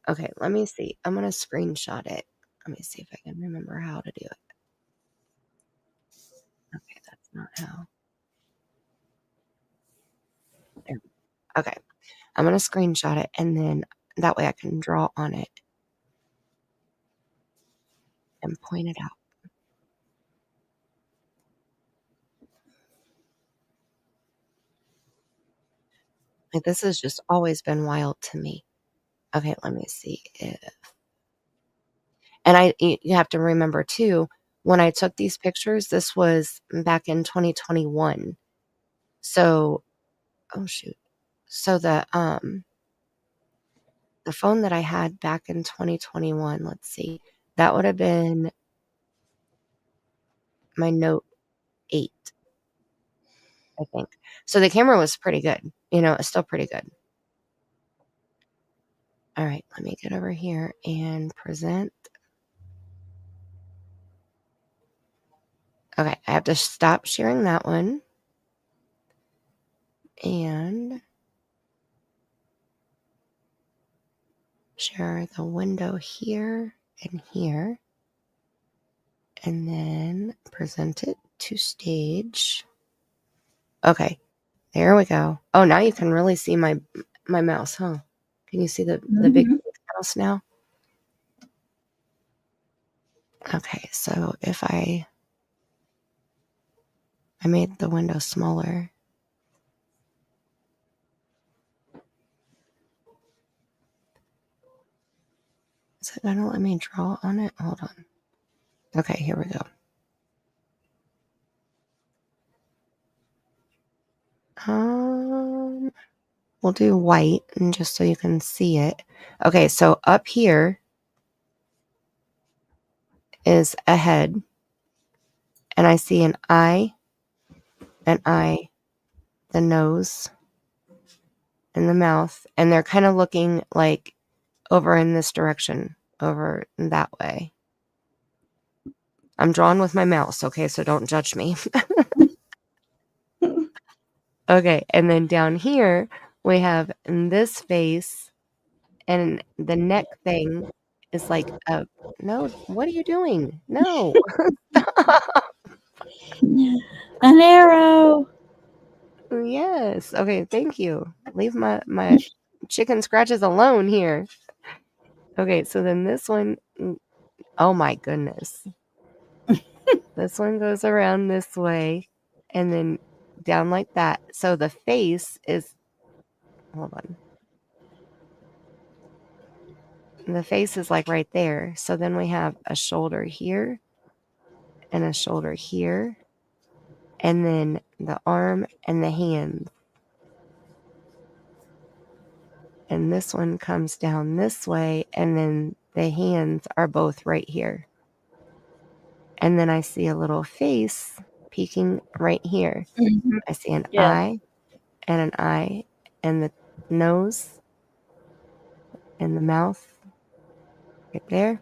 Okay, let me see. I'm going to screenshot it. Let me see if I can remember how to do it. Okay, that's not how. There. Okay, I'm going to screenshot it, and then that way I can draw on it and point it out. Like, this has just always been wild to me. Okay, let me see if... And you have to remember, too, when I took these pictures, this was back in 2021. So oh shoot. So the phone that I had back in 2021, let's see, that would have been my Note 8, I think. So the camera was pretty good. It's still pretty good. All right, let me get over here and present. Okay, I have to stop sharing that one. And share the window here and here. And then present it to stage. Okay, there we go. Oh, now you can really see my mouse, huh? Can you see the big mouse now? Okay, so if I made the window smaller. Is it gonna let me draw on it? Hold on. Okay, here we go. We'll do white, and just so you can see it. Okay, so up here is a head, and I see an eye, the nose, and the mouth, and they're kind of looking like over in this direction, over that way. I'm drawing with my mouse, okay, so don't judge me. Okay, and then down here, we have this face, and the neck thing is like a, no, what are you doing? No. An arrow. Yes. Okay, thank you. Leave my chicken scratches alone here. Okay, so then this one, oh my goodness. This one goes around this way and then down like that. So the face is, hold on. The face is like right there. So then we have a shoulder here and a shoulder here. And then the arm and the hand. And this one comes down this way. And then the hands are both right here. And then I see a little face peeking right here. Mm-hmm. I see an Yeah. eye and the nose and the mouth right there.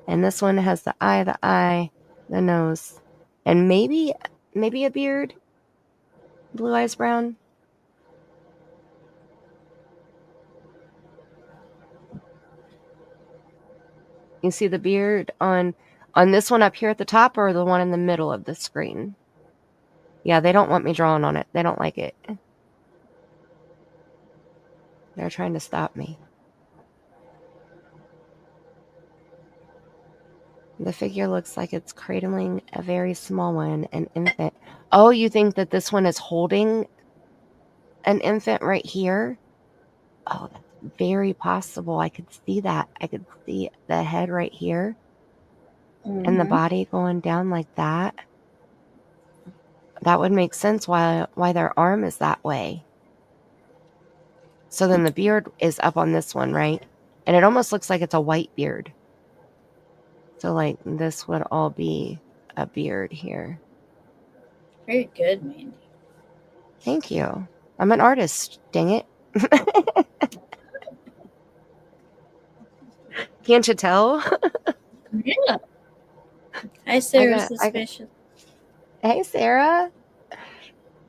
And this one has the eye, the nose, and maybe a beard. Blue eyes brown. You see the beard on this one up here at the top, or the one in the middle of the screen? Yeah, they don't want me drawing on it. They don't like it. They're trying to stop me. The figure looks like it's cradling a very small one, an infant. Oh, you think that this one is holding an infant right here? Oh, that's very possible. I could see that. I could see the head right here and the body going down like that. That would make sense why their arm is that way. So then the beard is up on this one, right? And it almost looks like it's a white beard. So like this would all be a beard here. Very good, Mandy. Thank you. I'm an artist, dang it. Can't you tell? Yeah. Hi, Sarah. Suspicious. Hey, Sarah.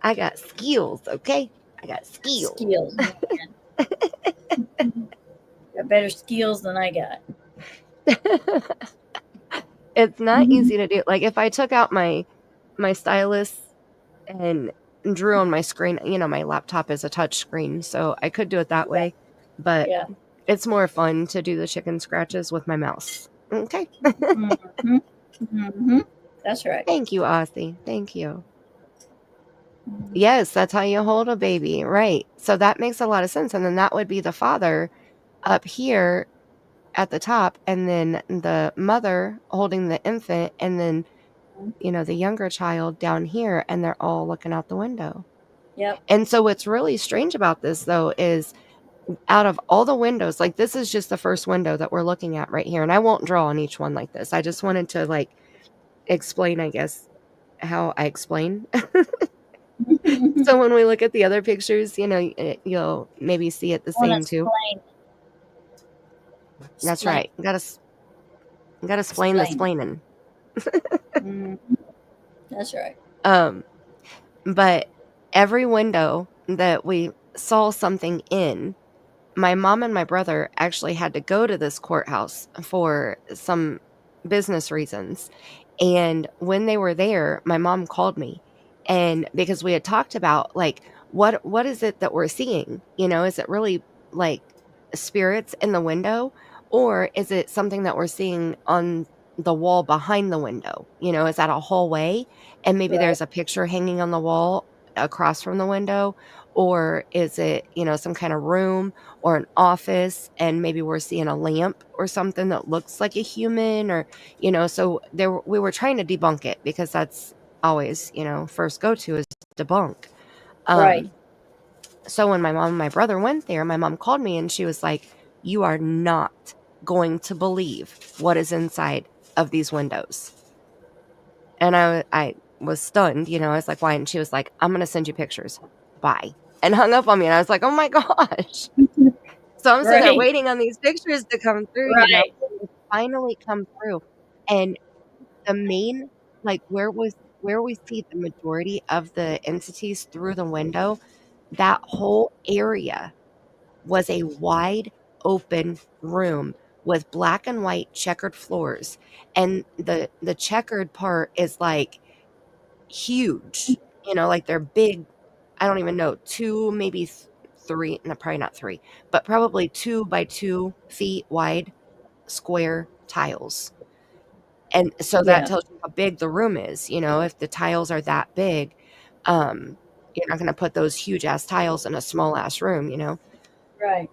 I got skills, okay? I got skills. Skills. Got better skills than I got. It's not easy to do. Like if I took out my stylus and drew on my screen, my laptop is a touch screen, so I could do it that way. But it's more fun to do the chicken scratches with my mouse. Okay. That's right. Thank you, Aussie. Thank you. Yes, that's how you hold a baby. Right. So that makes a lot of sense. And then that would be the father up here at the top, and then the mother holding the infant, and then, the younger child down here, and they're all looking out the window. Yep. And so what's really strange about this, though, is out of all the windows, like this is just the first window that we're looking at right here. And I won't draw on each one like this. I just wanted to like explain, I guess, how I explain. So when we look at the other pictures, you know, you'll maybe see it the Want to same too. explain? That's Explain. right. Gotta explain the Explain. splaining. That's right. But every window that we saw something in, my mom and my brother actually had to go to this courthouse for some business reasons. And when they were there, my mom called me, and because we had talked about like what is it that we're seeing? You know, is it really like spirits in the window, or is it something that we're seeing on the wall behind the window? You know, is that a hallway and maybe Right. there's a picture hanging on the wall across from the window, or is it, you know, some kind of room or an office and maybe we're seeing a lamp or something that looks like a human, or you know, so we were trying to debunk it because that's always, you know, first go to is debunk. Right. So when my mom and my brother went there, my mom called me and she was like, you are not going to believe what is inside of these windows. And I was stunned, you know, I was like, why? And she was like, I'm going to send you pictures. Bye. And hung up on me. And I was like, oh my gosh. So I'm sitting there Right. waiting on these pictures to come through, you know, Right. they finally come through. And the main, like where we see the majority of the entities through the window, that whole area was a wide open room with black and white checkered floors. And the checkered part is like huge, you know, like they're big. I don't even know, two, maybe three, no, probably not three, but probably 2 by 2 feet wide square tiles. And so that Yeah. tells you how big the room is. You know, if the tiles are that big, you're not going to put those huge ass tiles in a small ass room, you know? Right.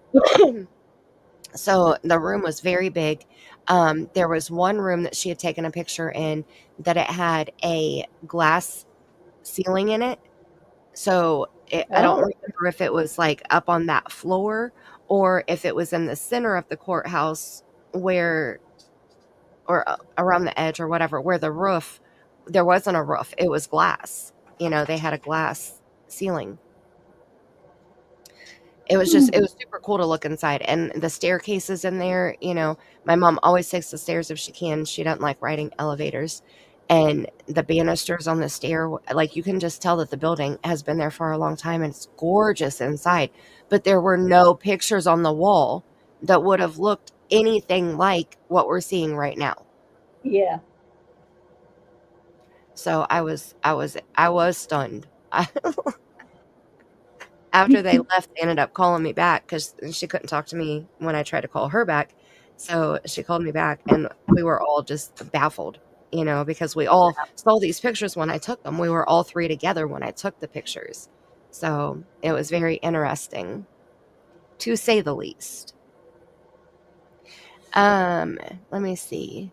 So the room was very big. There was one room that she had taken a picture in that it had a glass ceiling in it. So I don't Oh. remember if it was like up on that floor or if it was in the center of the courthouse where, or around the edge or whatever, where the roof, there wasn't a roof. It was glass. You know, they had a glass ceiling. It was just, it was super cool to look inside. And the staircases in there, you know, my mom always takes the stairs if she can. She doesn't like riding elevators. And the banisters on the stair, like you can just tell that the building has been there for a long time and it's gorgeous inside. But there were no pictures on the wall that would have looked anything like what we're seeing right now. Yeah. So I was stunned. After they left, they ended up calling me back because she couldn't talk to me when I tried to call her back. So she called me back, and we were all just baffled, you know, because we all saw these pictures when I took them. We were all three together when I took the pictures. So it was very interesting, to say the least. Let me see.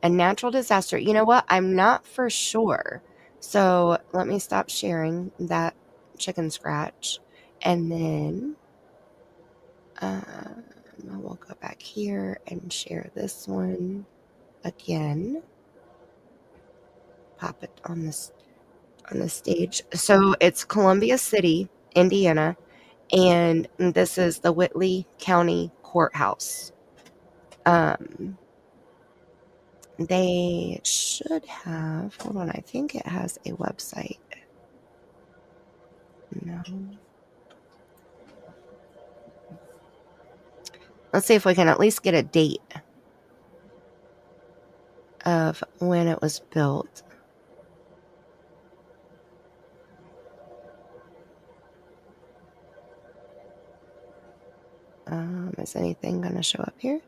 A natural disaster. You know what? I'm not for sure. So let me stop sharing that chicken scratch. And then we'll go back here and share this one again. Pop it on the stage. So it's Columbia City, Indiana, and this is the Whitley County Courthouse. They should have, hold on, I think it has a website. No. Let's see if we can at least get a date of when it was built. Is anything going to show up here?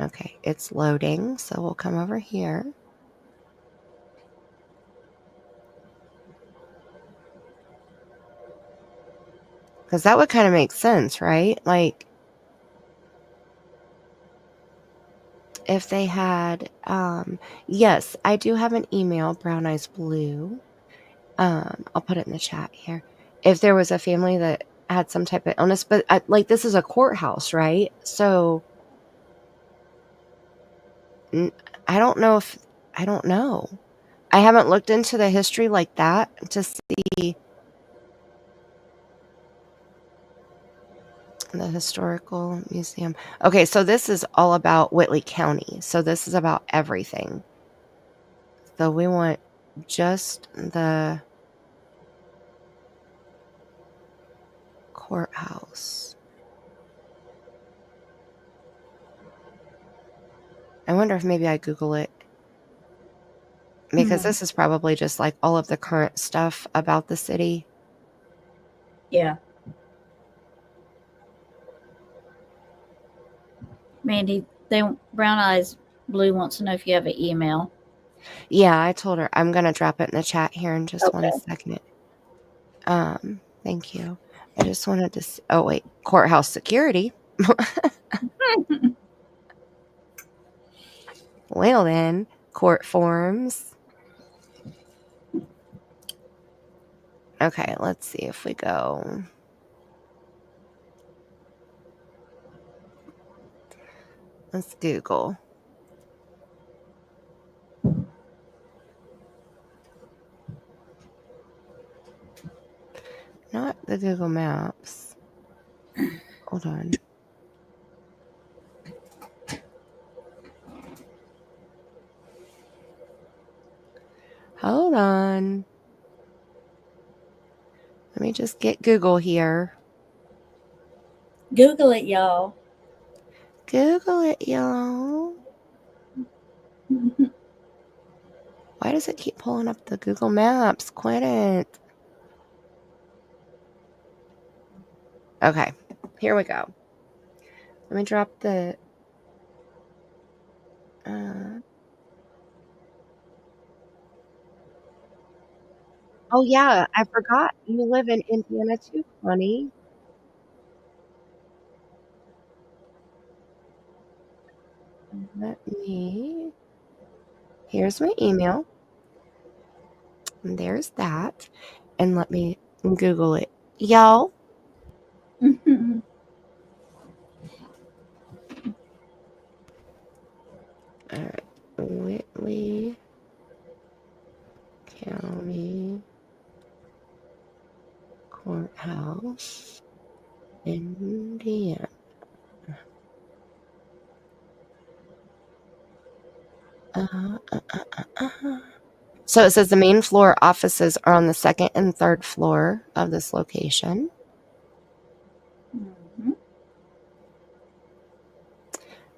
Okay, it's loading, so we'll come over here. Because that would kind of make sense, right? Like, if they had, yes, I do have an email, Brown Eyes Blue. I'll put it in the chat here. If there was a family that had some type of illness, but like this is a courthouse, right? So I don't know. I haven't looked into the history like that to see the historical museum. Okay, so this is all about Whitley County. So this is about everything. So we want just the courthouse. I wonder if maybe I Google it. Because this is probably just like all of the current stuff about the city. Yeah. Mandy, Brown Eyes Blue wants to know if you have an email. Yeah, I told her I'm going to drop it in the chat here in just Okay. 1 second. Thank you. I just wanted to oh wait, courthouse security. Well then, court forms. Okay, let's see if we go. Let's Google. Not the Google Maps. Hold on. Hold on. Let me just get Google here. Google it, y'all. Google it, y'all. Why does it keep pulling up the Google Maps? Quit it. Okay, here we go. Let me drop the... oh, yeah, I forgot. You live in Indiana too, honey. Let me... Here's my email. And there's that. And let me Google it. Y'all. All right. Whitley County Courthouse, Indiana. So it says the main floor offices are on the second and third floor of this location.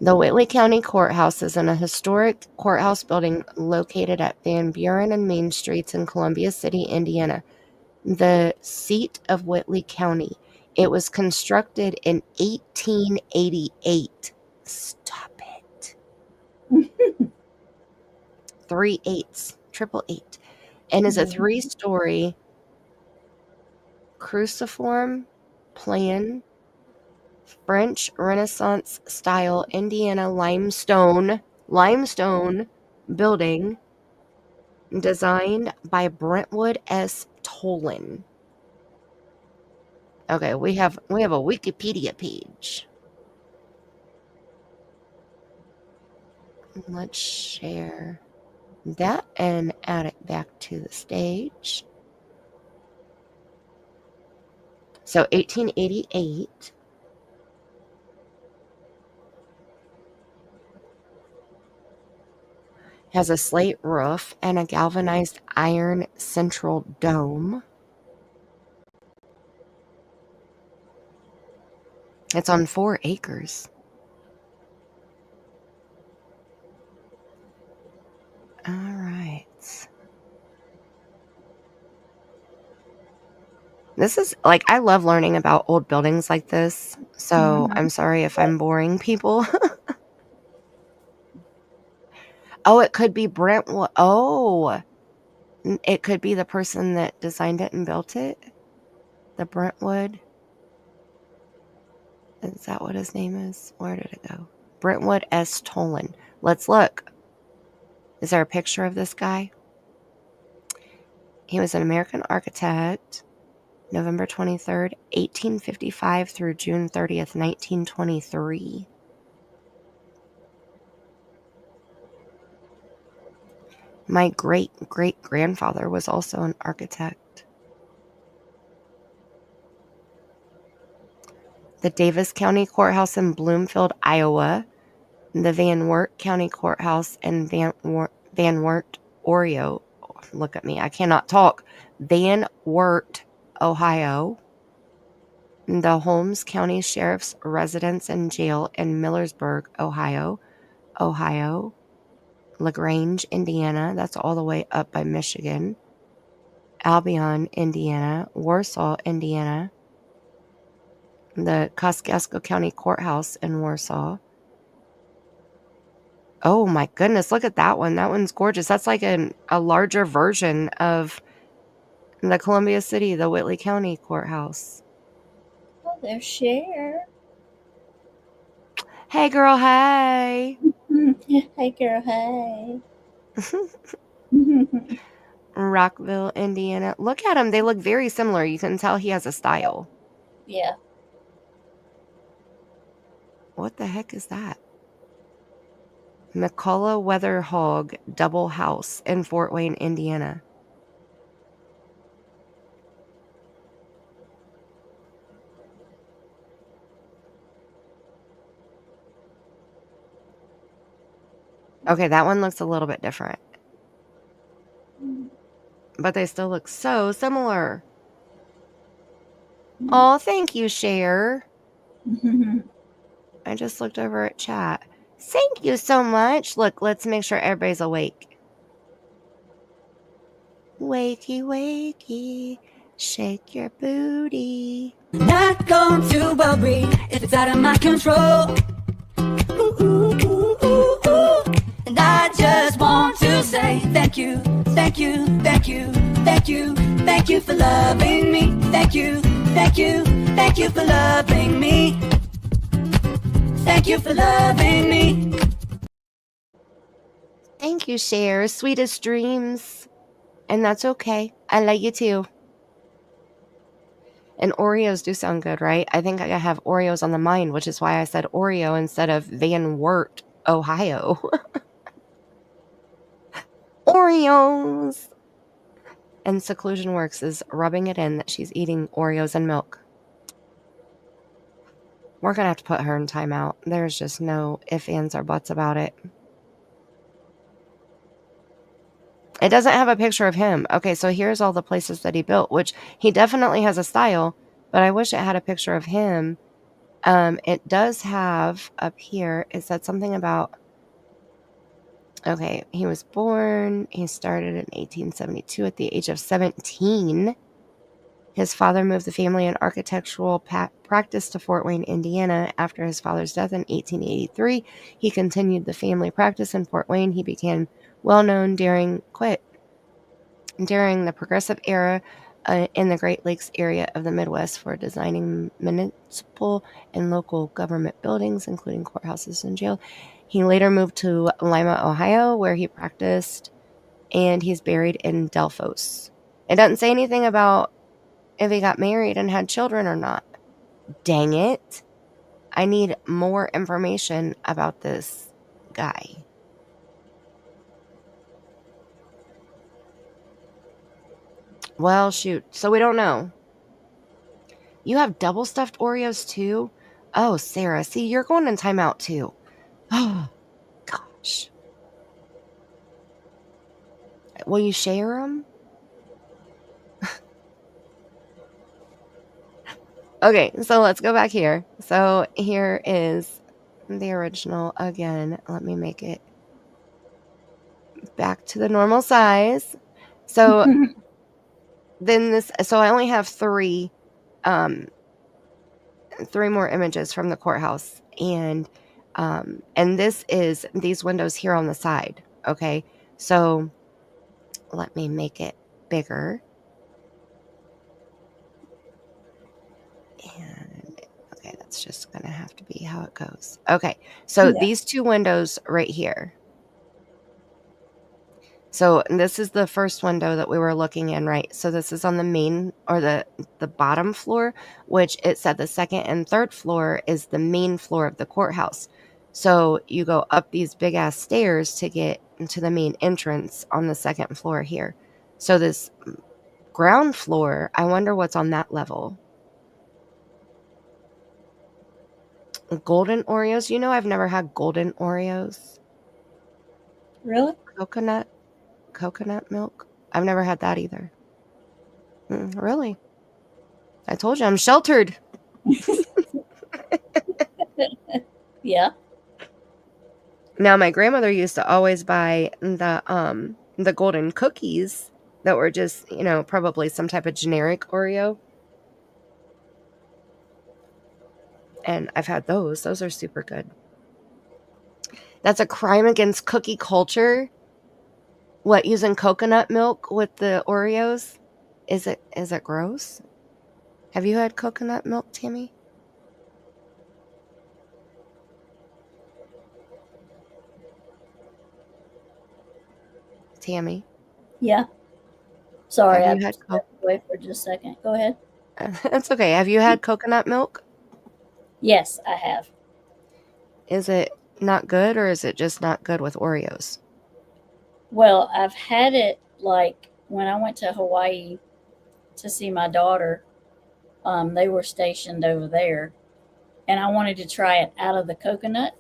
The Whitley County Courthouse is in a historic courthouse building located at Van Buren and Main Streets in Columbia City, Indiana, the seat of Whitley County. It was constructed in 1888. Stop it. 3 8s, 888, and is a 3-story cruciform plan French Renaissance style Indiana limestone building designed by Brentwood S. Tolan. Okay, we have a Wikipedia page. Let's share that and add it back to the stage. So 1888. Has a slate roof and a galvanized iron central dome. It's on 4 acres. All right. This is like, I love learning about old buildings like this. So I'm sorry if I'm boring people. Oh, it could be Brentwood. Oh, it could be the person that designed it and built it. The Brentwood. Is that what his name is? Where did it go? Brentwood S. Tolan. Let's look. Is there a picture of this guy? He was an American architect, November 23rd, 1855 through June 30th, 1923. My great-great-grandfather was also an architect. The Davis County Courthouse in Bloomfield, Iowa. The Van Wert County Courthouse in Van Wert, Ohio. Look at me, I cannot talk. Van Wert, Ohio. The Holmes County Sheriff's Residence and Jail in Millersburg, Ohio. LaGrange, Indiana. That's all the way up by Michigan. Albion, Indiana. Warsaw, Indiana. The Kosciuszko County Courthouse in Warsaw. Oh my goodness, look at that one. That one's gorgeous. That's like a larger version of the Columbia City, the Whitley County Courthouse. Oh, there's Cher. Hey girl, hey. Hey, girl, hey. Rockville, Indiana. Look at them. They look very similar. You can tell he has a style. Yeah. What the heck is that? McCullough Weather Hog Double House in Fort Wayne, Indiana. Okay, that one looks a little bit different. But they still look so similar. Oh, thank you, Cher. I just looked over at chat. Thank you so much. Look, let's make sure everybody's awake. Wakey, wakey, shake your booty. Not going to worry if it's out of my control. Ooh, ooh, ooh, ooh, ooh. And I just want to say thank you, thank you, thank you, thank you, thank you for loving me. Thank you, thank you, thank you for loving me. Thank you for loving me. Thank you, Cher. Sweetest dreams. And that's okay. I like you too. And Oreos do sound good, right? I think I have Oreos on the mind, which is why I said Oreo instead of Van Wert, Ohio. Oreos! And Seclusion Works is rubbing it in that she's eating Oreos and milk. We're going to have to put her in timeout. There's just no ifs, ands, or buts about it. It doesn't have a picture of him. Okay, so here's all the places that he built, which he definitely has a style, but I wish it had a picture of him. It does have up here, it said something about, okay, he was born, he started in 1872 at the age of 17. His father moved the family and architectural practice to Fort Wayne, Indiana. After his father's death in 1883, he continued the family practice in Fort Wayne. He became well known during the Progressive Era in the Great Lakes area of the Midwest for designing municipal and local government buildings, including courthouses and jail. He later moved to Lima, Ohio, where he practiced, and he's buried in Delphos. It doesn't say anything about if he got married and had children or not. Dang it. I need more information about this guy. Well, shoot. So we don't know. You have double stuffed Oreos too? Oh, Sarah. See, you're going in timeout too. Oh, gosh. Will you share them? Okay, so let's go back here. So here is the original again. Let me make it back to the normal size. So then so I only have three more images from the courthouse, and this is these windows here on the side. Okay, so let me make it bigger. And okay, that's just gonna have to be how it goes. Okay, so these two windows right here. So this is the first window that we were looking in, right? So this is on the main or the bottom floor, which it said the second and third floor is the main floor of the courthouse. So you go up these big ass stairs to get into the main entrance on the second floor here. So this ground floor, I wonder what's on that level. Golden Oreos. You know, I've never had golden Oreos. Really? Coconut milk. I've never had that either. Really? I told you I'm sheltered. Yeah. Now my grandmother used to always buy the golden cookies that were just, you know, probably some type of generic Oreo. And I've had those. Those are super good. That's a crime against cookie culture. What, using coconut milk with the Oreos? Is it gross? Have you had coconut milk, Tammy? Tammy, Yeah. Sorry, have I you had stepped away for just a second. Go ahead. That's okay. Have you had coconut milk? Yes, I have. Is it not good, or is it just not good with Oreos? Well, I've had it like when I went to Hawaii to see my daughter. They were stationed over there, and I wanted to try it out of the coconut.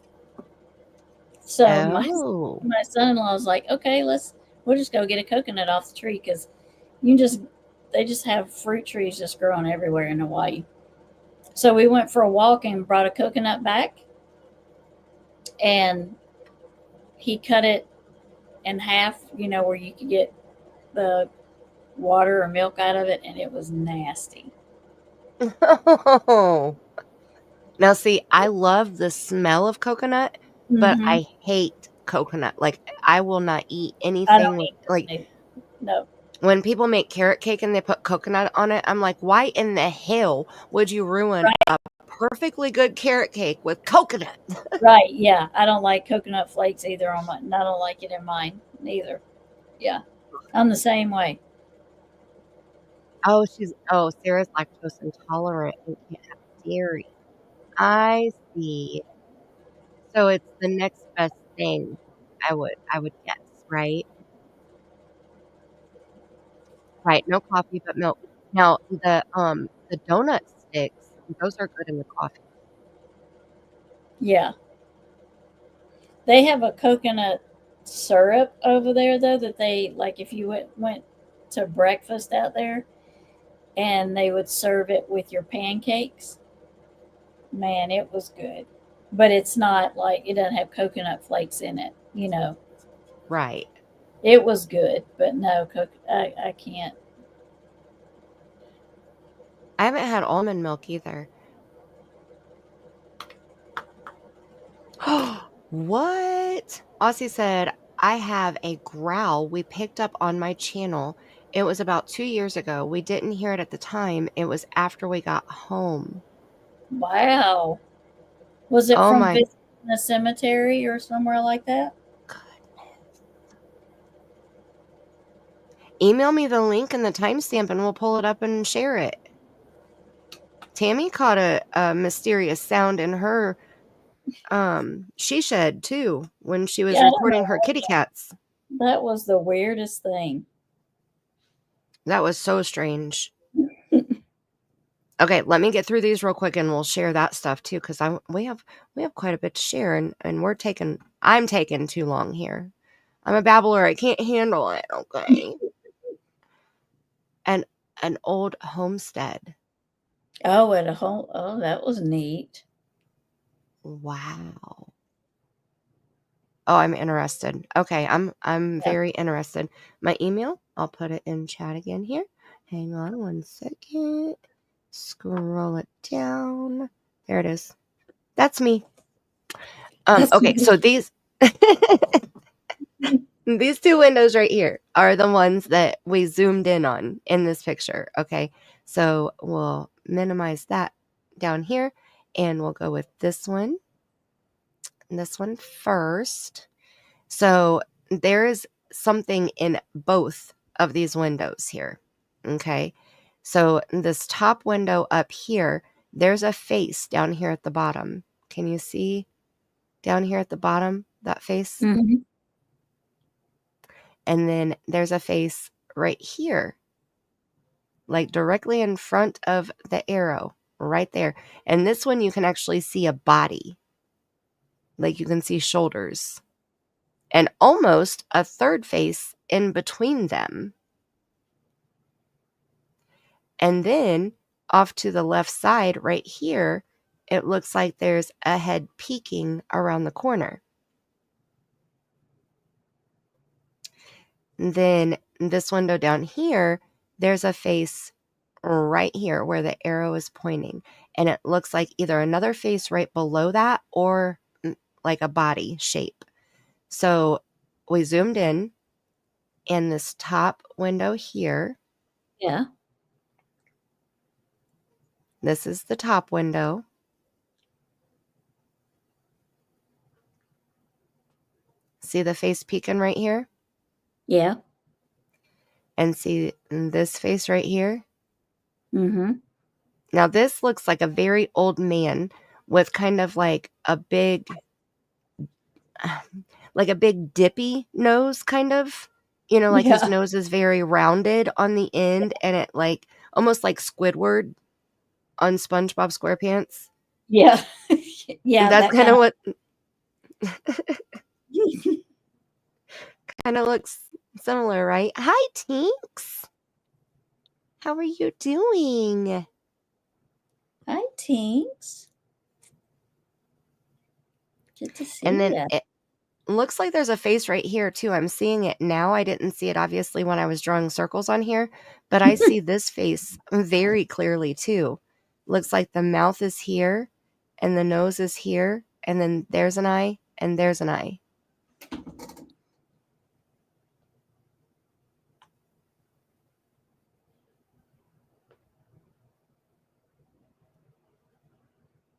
So Oh. my son-in-law was like, "Okay, we'll just go get a coconut off the tree because they just have fruit trees just growing everywhere in Hawaii." So we went for a walk and brought a coconut back, and he cut it in half, where you could get the water or milk out of it, and it was nasty. Oh. Now, see, I love the smell of coconut, but Mhm. I hate coconut. Like, I will not eat I don't anything with, eat like, it. No. when people make carrot cake and they put coconut on it, I'm like, why in the hell would you ruin a perfectly good carrot cake with coconut? Right, yeah. I don't like coconut flakes either on mine. I don't like it in mine neither. Yeah. I'm the same way. Oh, Sarah's lactose intolerant and can't have dairy. I see. So it's the next best thing, I would guess, right? Right, no coffee, but milk. Now the donut sticks, those are good in the coffee. Yeah. They have a coconut syrup over there though that they like if you went to breakfast out there and they would serve it with your pancakes. Man, it was good. But it's not like it doesn't have coconut flakes in it. Right. It was good, but no, I can't. I haven't had almond milk either. What? Aussie said, I have a growl we picked up on my channel. It was about 2 years ago. We didn't hear it at the time. It was after we got home. Wow. Was it Oh from my visiting the cemetery or somewhere like that? goodness. Email me the link and the timestamp and we'll pull it up and share it. Tammie caught a mysterious sound in her she shed too when she was Yeah, I don't recording know. her kitty cats. That was the weirdest thing. That was so strange. Okay, let me get through these real quick and we'll share that stuff too, because we have quite a bit to share, and I'm taking too long here. I'm a babbler, I can't handle it, okay. And an old homestead. Oh, at a home. Oh, that was neat. Wow. Oh, I'm interested. Okay, I'm Yeah. very interested. My email, I'll put it in chat again here. Hang on one second. Scroll it down. There it is. That's me. Okay, so these these two windows right here are the ones that we zoomed in on in this picture. Okay, so we'll minimize that down here and we'll go with this one first. So there is something in both of these windows here. Okay. So this top window up here, there's a face down here at the bottom. Can you see down here at the bottom, that face? Mm-hmm. And then there's a face right here, like directly in front of the arrow, right there. And this one, you can actually see a body. Like you can see shoulders. And almost a third face in between them. And then off to the left side right here, it looks like there's a head peeking around the corner. And then this window down here, there's a face right here where the arrow is pointing. And it looks like either another face right below that or like a body shape. So we zoomed in, and this top window here, Yeah. this is the top window. See the face peeking right here? Yeah. And see this face right here? Mm-hmm. Now this looks like a very old man with kind of like a big dippy nose, kind of. You know, like his Yeah. nose is very rounded on the end, and it like almost like Squidward on SpongeBob SquarePants. Yeah. Yeah. That's That kind of what of. kind of looks similar, right? Hi, Tinks. How are you doing? Hi, Tinks. Good to see And then you. it looks like there's a face right here too. I'm seeing it now. I didn't see it obviously when I was drawing circles on here, but I see this face very clearly too. Looks like the mouth is here and the nose is here, and then there's an eye and there's an eye.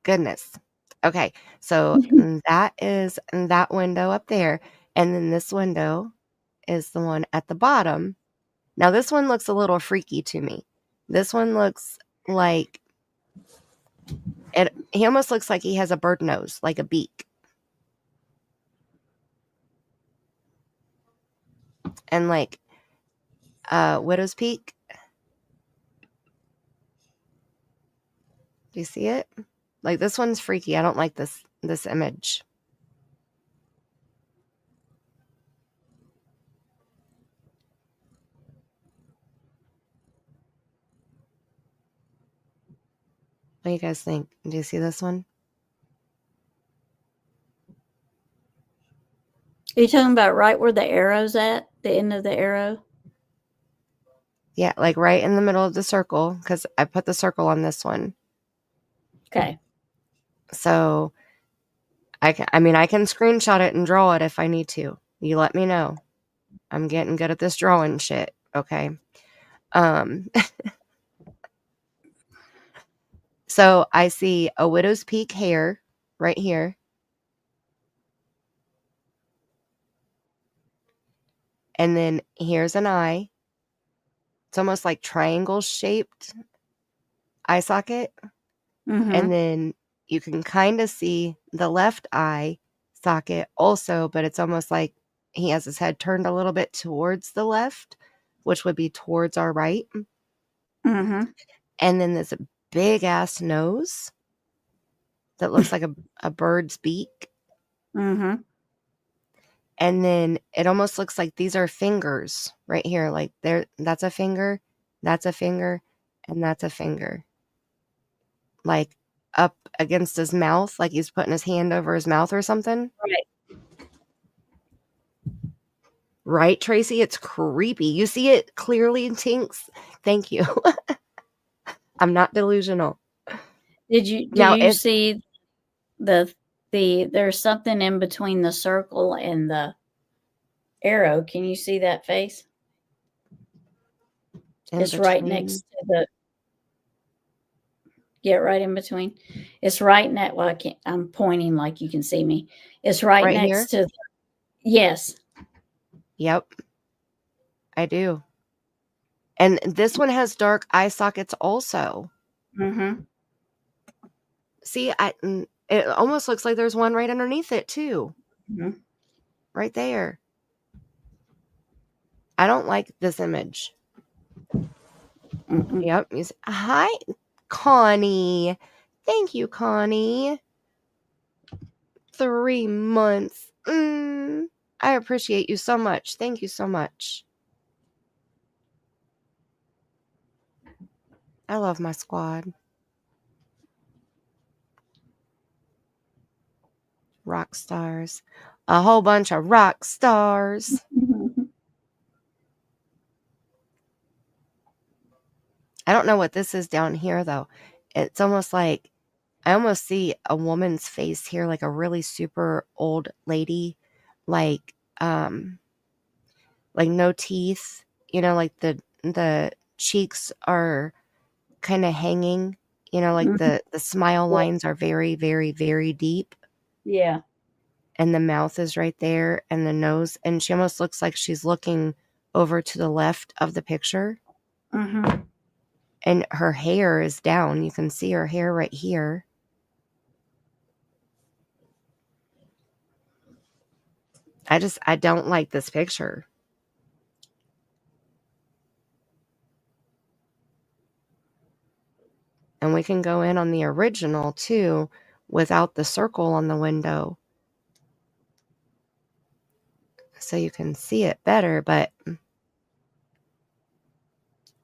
Goodness. Okay, so that is that window up there, and then this window is the one at the bottom. Now this one looks a little freaky to me. This one looks like he almost looks like he has a bird nose, like a beak. And like widow's peak. Do you see it? Like this one's freaky. I don't like this image. What do you guys think? Do you see this one? Are you talking about right where the arrow's at? The end of the arrow? Yeah, like right in the middle of the circle, because I put the circle on this one. Okay. So I can screenshot it and draw it if I need to. You let me know. I'm getting good at this drawing shit, okay? So I see a widow's peak hair right here. And then here's an eye. It's almost like triangle shaped eye socket. Mm-hmm. And then you can kind of see the left eye socket also, but it's almost like he has his head turned a little bit towards the left, which would be towards our right. Mm-hmm. And then there's a big ass nose that looks like a bird's beak. Mm-hmm. And then it almost looks like these are fingers right here. Like that's a finger, that's a finger, and that's a finger. Like up against his mouth, like he's putting his hand over his mouth or something. Right. Right, Tracy? It's creepy. You see it clearly, Tinks? Thank you. I'm not delusional. Did you see there's something in between the circle and the arrow? Can you see that face? It's right next to the. Yeah, right in between. It's right next. Well, I'm pointing like you can see me. It's right next here? to. Yes. Yep. I do. And this one has dark eye sockets also. Mm-hmm. See, it almost looks like there's one right underneath it too. Mm-hmm. Right there. I don't like this image. Mm-mm. Yep. Hi, Connie. Thank you, Connie. 3 months. I appreciate you so much. Thank you so much. I love my squad. Rock stars. A whole bunch of rock stars. I don't know what this is down here, though. It's almost like I almost see a woman's face here, like a really super old lady, like no teeth, like the cheeks are kind of hanging, like Mhm. the smile Yeah. lines are very, very, very deep, Yeah. and the mouth is right there, and the nose, and she almost looks like she's looking over to the left of the picture, Mm-hmm. and her hair is down. You can see her hair right here. I don't like this picture. And we can go in on the original too without the circle on the window, so you can see it better, but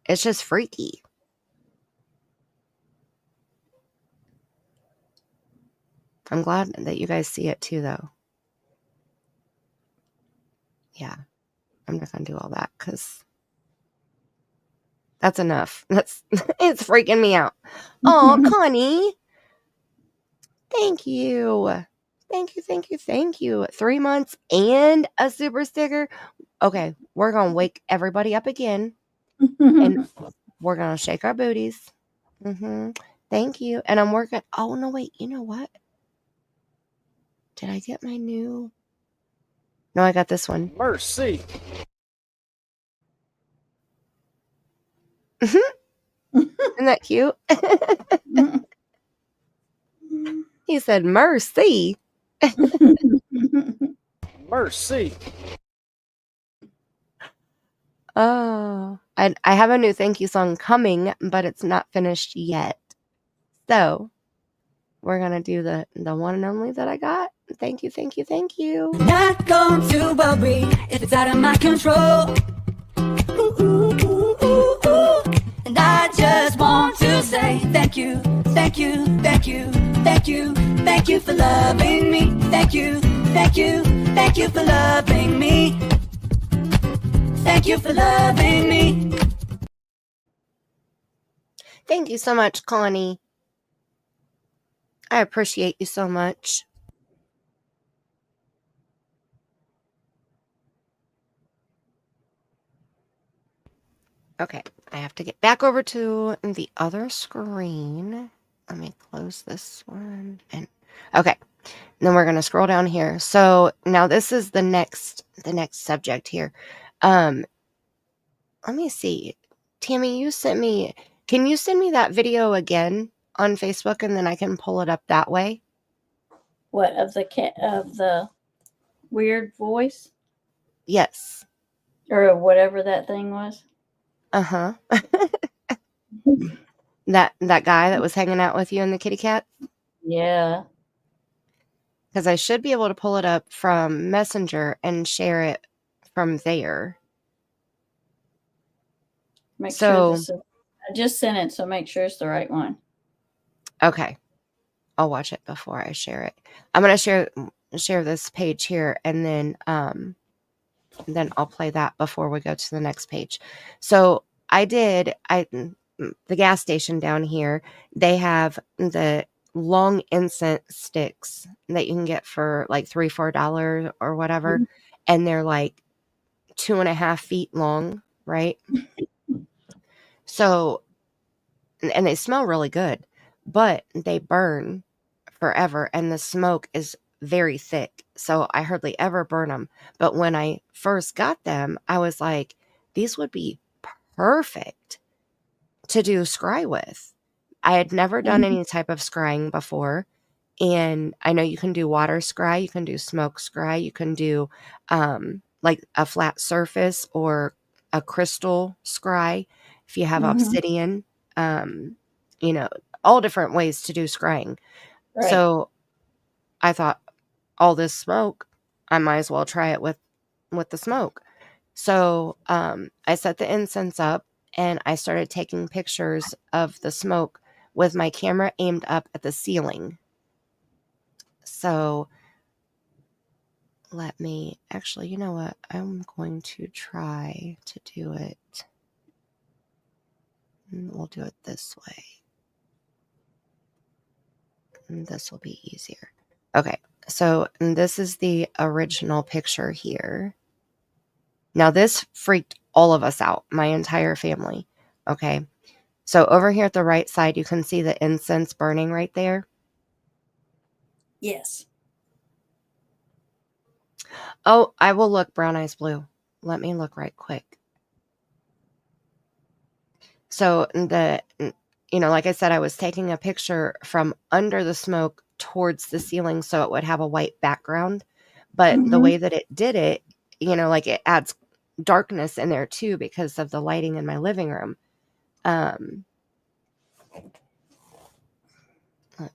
it's just freaky. I'm glad that you guys see it too, though. Yeah, I'm not going to do all that because that's enough. It's freaking me out. Oh, Connie. Thank you. Thank you, thank you, thank you. 3 months and a super sticker. Okay, we're going to wake everybody up again, and we're going to shake our booties. Thank you. And I'm working. Oh, no, wait. You know what? Did I get my new? No, I got this one. Mercy. Isn't that cute? He said, mercy. Mercy. Oh, I have a new thank you song coming, but it's not finished yet. So we're going to do the one and only that I got. Thank you, thank you, thank you. Not going to worry if it's out of my control. Ooh, ooh, ooh, ooh, ooh. And I just want to say thank you, thank you, thank you, thank you, thank you for loving me. Thank you, thank you, thank you for loving me. Thank you for loving me. Thank you so much, Connie. I appreciate you so much. Okay, I have to get back over to the other screen. Let me close this one. And okay, then we're gonna scroll down here. So now this is the next subject here. Let me see. Tammie, you sent me. Can you send me that video again on Facebook, and then I can pull it up that way? What of the weird voice Yes. or whatever that thing was? Uh-huh. That guy that was hanging out with you in the kitty cat? Yeah. Because I should be able to pull it up from Messenger and share it from there. Make So, sure this is, I just sent it, so make sure it's the right one. okay. I'll watch it before I share it. I'm going to share this page here, and then I'll play that before we go to the next page. So the gas station down here, they have the long incense sticks that you can get for like $3-4 or whatever. Mhm. And they're like 2.5 feet long, right? So, and they smell really good, but they burn forever, and the smoke is very thick. So I hardly ever burn them. But when I first got them, I was like, these would be perfect to do scry with. I had never done any type of scrying before. And I know you can do water scry, you can do smoke scry, you can do like a flat surface or a crystal scry if you have obsidian, you know, all different ways to do scrying. Right. So I thought, all this smoke, I might as well try it with the smoke. So I set the incense up and I started taking pictures of the smoke with my camera aimed up at the ceiling. So let me, actually, you know what? I'm going to try to do it. We'll do it this way. And this will be easier. Okay, so this is the original picture here. Now this freaked all of us out, my entire family. Okay, so over here at the right side, you can see the incense burning right there. Yes. Oh, I will look, Brown Eyes Blue. Let me look right quick. So like I said, I was taking a picture from under the smoke towards the ceiling so it would have a white background. But the way that it did it, like it adds darkness in there too because of the lighting in my living room. Let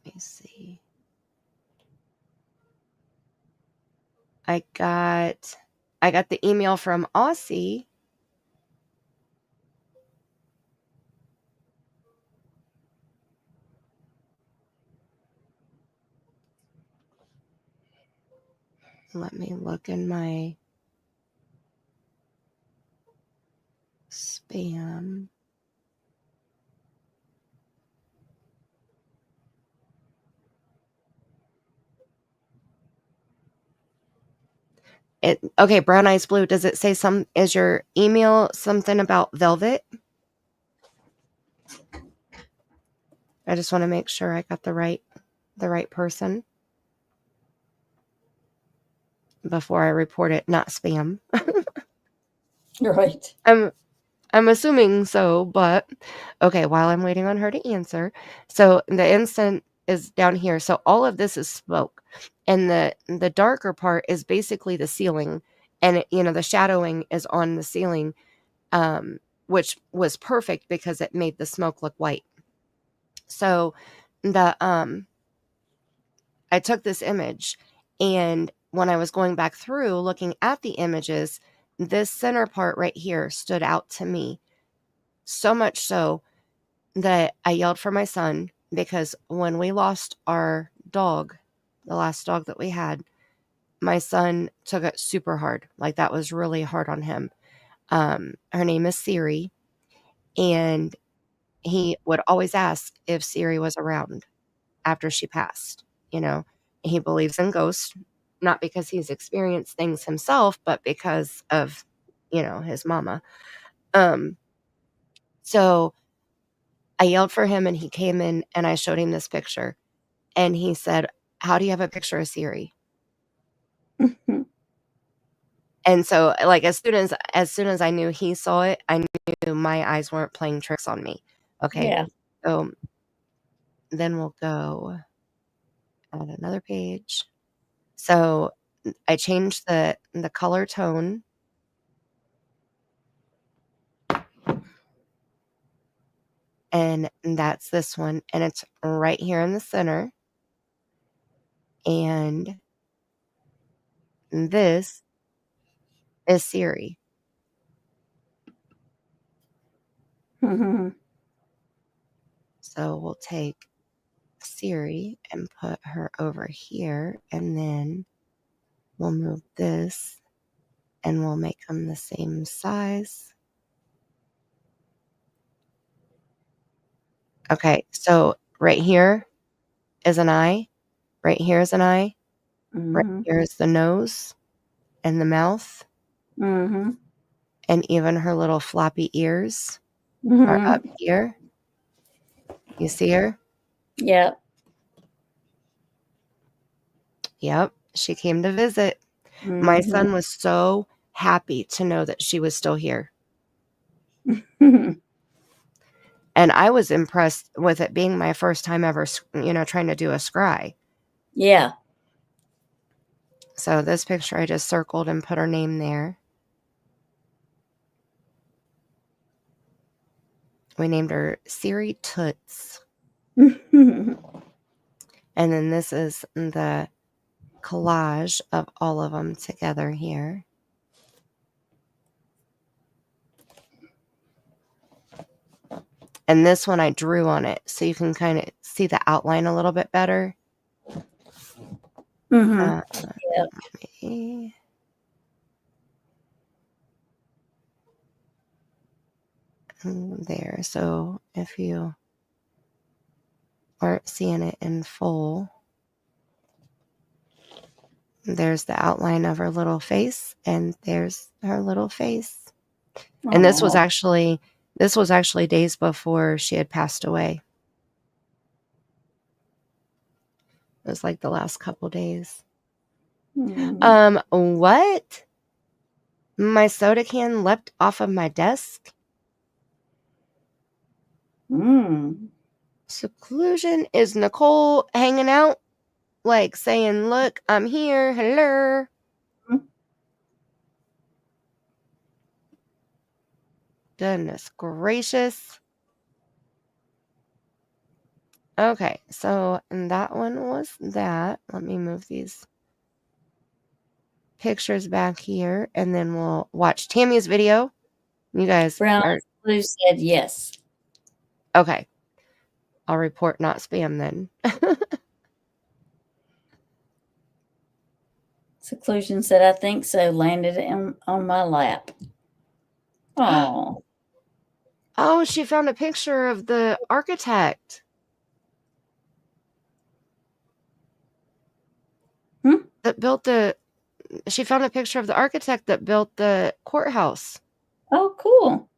me see. I got the email from Aussie. Let me look in my spam. Okay, Brown Eyes Blue, does it say is your email something about velvet? I just want to make sure I got the right person before I report it, not spam. Right. I'm assuming so, but okay, while I'm waiting on her to answer. So the incense is down here. So all of this is smoke. And the darker part is basically the ceiling. And the shadowing is on the ceiling, which was perfect because it made the smoke look white. So I took this image, and when I was going back through looking at the images, this center part right here stood out to me. So much so that I yelled for my son, because when we lost our dog, the last dog that we had, my son took it super hard. Like, that was really hard on him. Her name is Siri, and he would always ask if Siri was around after she passed. He believes in ghosts, not because he's experienced things himself, but because of, his mama. So I yelled for him, and he came in, and I showed him this picture, and he said, "How do you have a picture of Siri?" And so, like, as soon as I knew he saw it, I knew my eyes weren't playing tricks on me. Okay. Yeah. So then we'll go add another page. So I changed the color tone. And that's this one. And it's right here in the center. And this is Siri. So we'll take Siri and put her over here. And then we'll move this, and we'll make them the same size. Okay, so right here is an eye. Right here is an eye. Right here is the nose and the mouth. And even her little floppy ears are up here. You see her? Yep. Yep, she came to visit. My son was so happy to know that she was still here. And I was impressed with it being my first time ever, trying to do a scry. Yeah. So this picture I just circled and put her name there. We named her Siri Toots. And then this is the collage of all of them together here. And this one I drew on it, so you can kind of see the outline a little bit better. Yep. There. So if you aren't seeing it in full, there's the outline of her little face, and there's her little face. And this was actually days before she had passed away. It was like the last couple days. What? My soda can leapt off of my desk? Seclusion. Is Nicole hanging out? Like saying, look, I'm here. Hello. Goodness gracious. Okay, so and that one was that. Let me move these pictures back here, and then we'll watch Tammie's video. You guys Brown are Blue said yes. okay. I'll report not spam then. Seclusion said, I think so. Landed on my lap. Oh. Oh, she found a picture of the architect. That built the. She found a picture of the architect that built the courthouse. Oh, cool.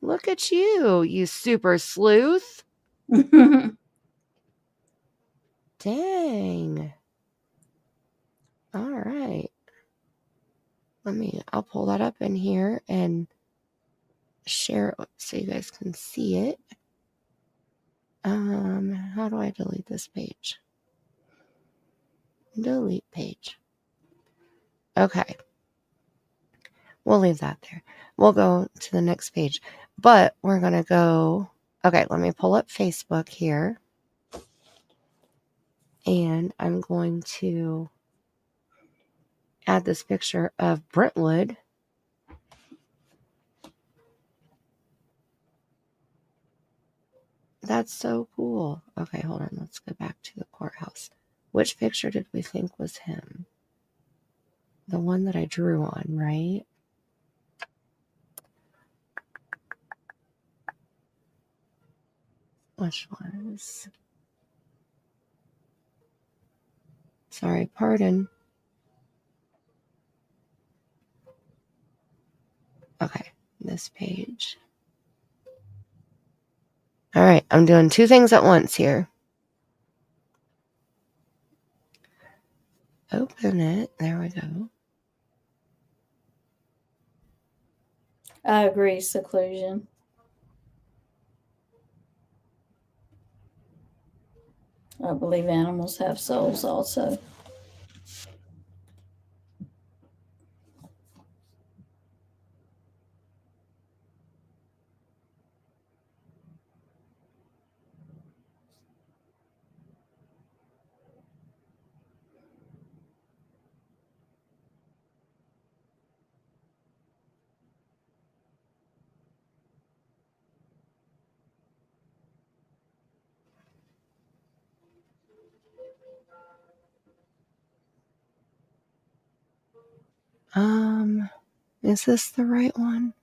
Look at you, you super sleuth. Dang. All right. I'll pull that up in here and share it so you guys can see it. How do I delete this page? Delete page. Okay. We'll leave that there. We'll go to the next page. But we're going to go... Okay, let me pull up Facebook here. And I'm going to add this picture of Brentwood. That's so cool. Okay, hold on. Let's go back to the courthouse. Which picture did we think was him? The one that I drew on, right? Which was... Sorry, pardon. Okay, this page. All right, I'm doing two things at once here. Open it. There we go. I agree, seclusion. I believe animals have souls also. Is this the right one?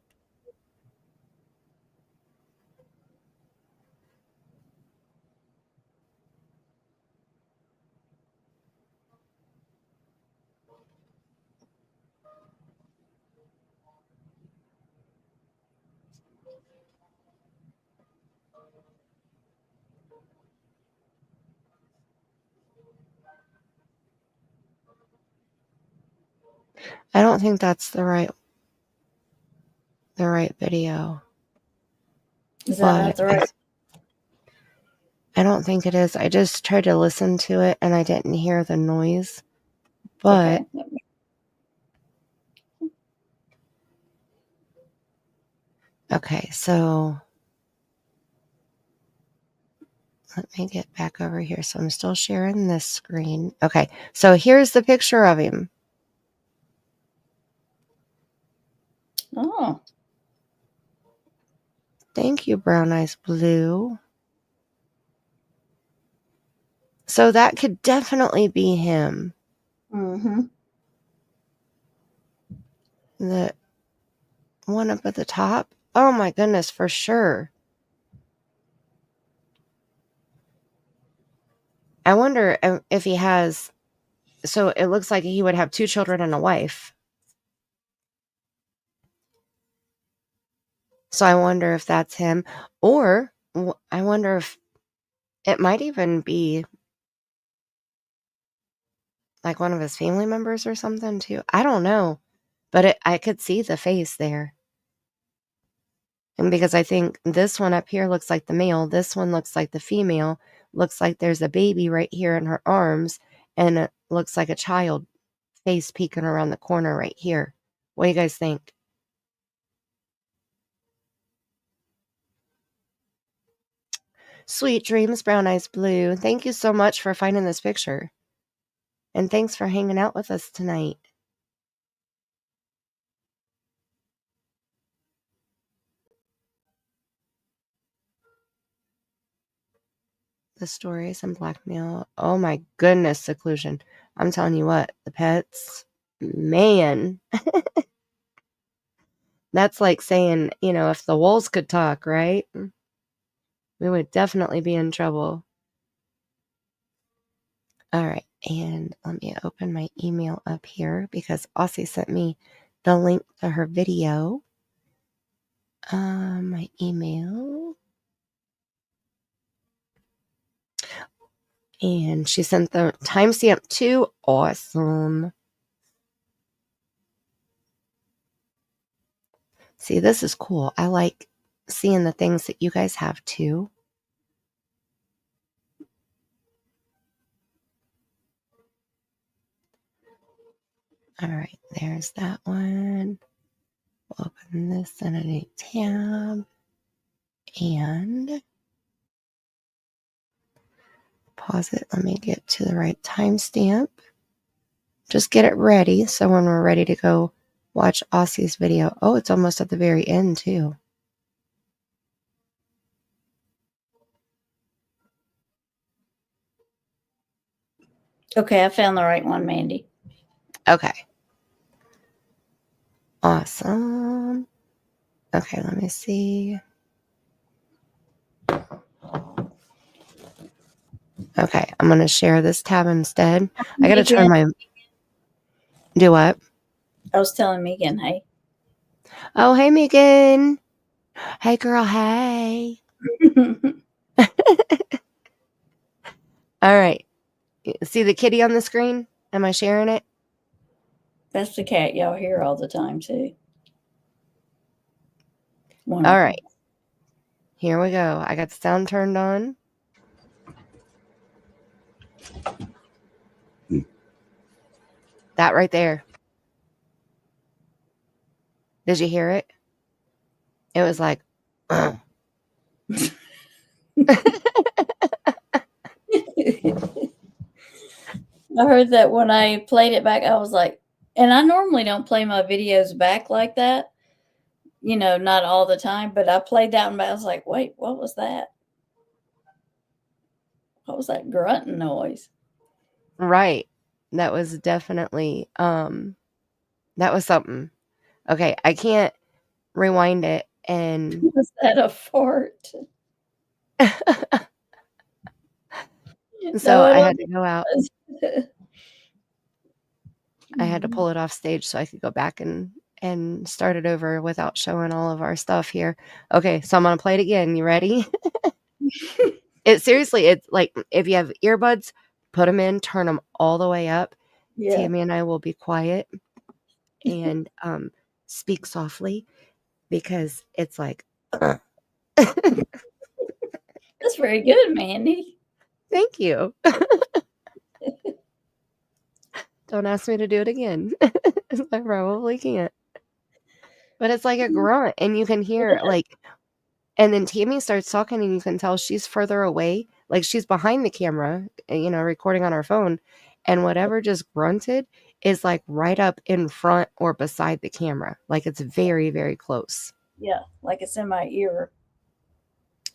I don't think that's the right. the right video. Is that not the right? I don't think it is. I just tried to listen to it and I didn't hear the noise. But okay, so let me get back over here. So I'm still sharing this screen. Okay, so here's the picture of him. Oh. Thank you, Brown Eyes Blue. So that could definitely be him. Mm-hmm. The one up at the top. Oh my goodness, for sure. I wonder if he has. So it looks like he would have 2 children and a wife. So I wonder if that's him. Or I wonder if it might even be like one of his family members or something too. I don't know. But I could see the face there. And because I think this one up here looks like the male. This one looks like the female. Looks like there's a baby right here in her arms. And it looks like a child face peeking around the corner right here. What do you guys think? Sweet dreams, Brown Eyes Blue. Thank you so much for finding this picture. And thanks for hanging out with us tonight. The stories and blackmail. Oh my goodness, seclusion. I'm telling you what, the pets, man. That's like saying, if the wolves could talk, right? We would definitely be in trouble. All right, and let me open my email up here because Aussie sent me the link to her video. My email. And she sent the timestamp too. Awesome. See, this is cool. I like seeing the things that you guys have too. All right, there's that one. We'll open this in a new tab. And pause it. Let me get to the right timestamp. Just get it ready so when we're ready to go watch Aussie's video. Oh, it's almost at the very end too. Okay, I found the right one, Mandy. Okay. Awesome. Okay, let me see. Okay, I'm going to share this tab instead. I got to turn my... Do what? I was telling Megan, hey. Oh, hey, Megan. Hey, girl, hey. All right. See the kitty on the screen? Am I sharing it? That's the cat y'all hear all the time, too. All right. Here we go. I got the sound turned on. That right there. Did you hear it? It was like, I heard that when I played it back. I was like, and I normally don't play my videos back like that, not all the time, but I played that one back. I was like, wait, what was that? What was that grunting noise? Right. That was definitely, that was something. Okay, I can't rewind it and... Was that a fart? So I had to go out. I had to pull it off stage so I could go back and start it over without showing all of our stuff here. Okay, so I'm going to play it again. You ready? It's like if you have earbuds, put them in, turn them all the way up. Yeah. Tammie and I will be quiet and speak softly. because it's like, That's very good, Mandy. thank you. Don't ask me to do it again. I probably can't. But it's like a grunt, and you can hear like, and then Tammie starts talking, and you can tell she's further away. Like she's behind the camera, recording on her phone, and whatever just grunted is like right up in front or beside the camera. Like it's very, very close. Yeah, like it's in my ear.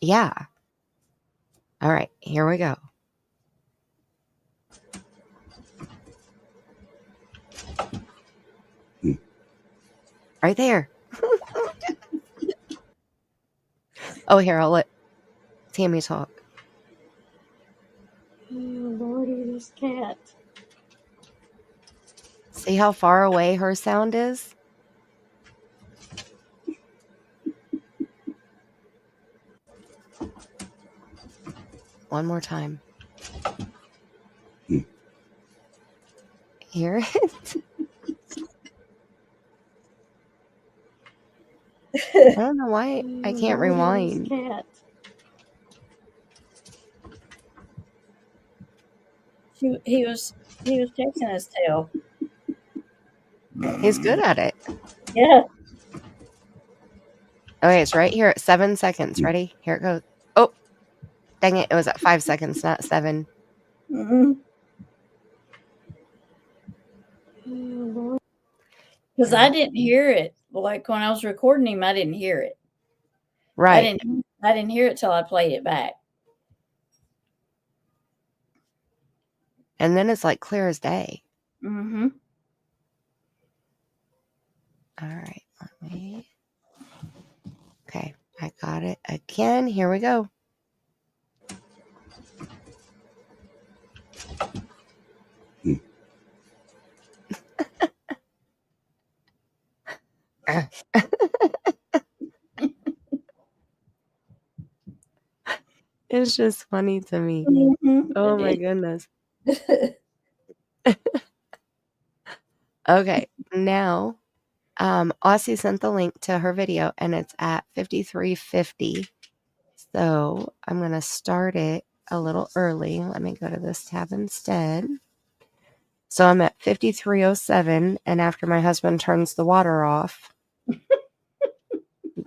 Yeah. All right, here we go. Right there. Oh, here, I'll let Tammie talk. Oh, Lordy, this cat. See how far away her sound is? One more time. Hear it? I don't know why I can't rewind. Cat. He was chasing his tail. He's good at it. Yeah. Okay, it's right here at 7 seconds. Ready? Here it goes. Oh, dang it. It was at 5 seconds, not 7. Mm-hmm. Because I didn't hear it. Like when I was recording him, I didn't hear it. Right. I didn't hear it till I played it back. And then it's like clear as day. Mm-hmm. All right. Let me. Okay. I got it again. Here we go. It's just funny to me. Mm-hmm. Oh my goodness. Okay. Now, Aussie sent the link to her video and it's at 53:50. So I'm going to start it a little early. Let me go to this tab instead. So I'm at 53:07, and after my husband turns the water off,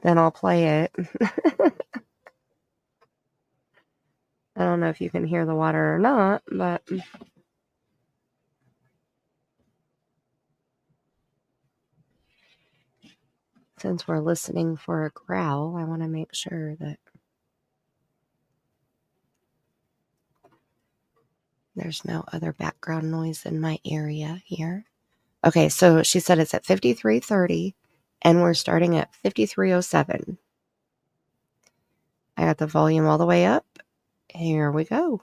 then I'll play it. I don't know if you can hear the water or not, but since we're listening for a growl, I want to make sure that there's no other background noise in my area here. Okay, so she said it's at 53:30, and we're starting at 53:07. I got the volume all the way up. Here we go.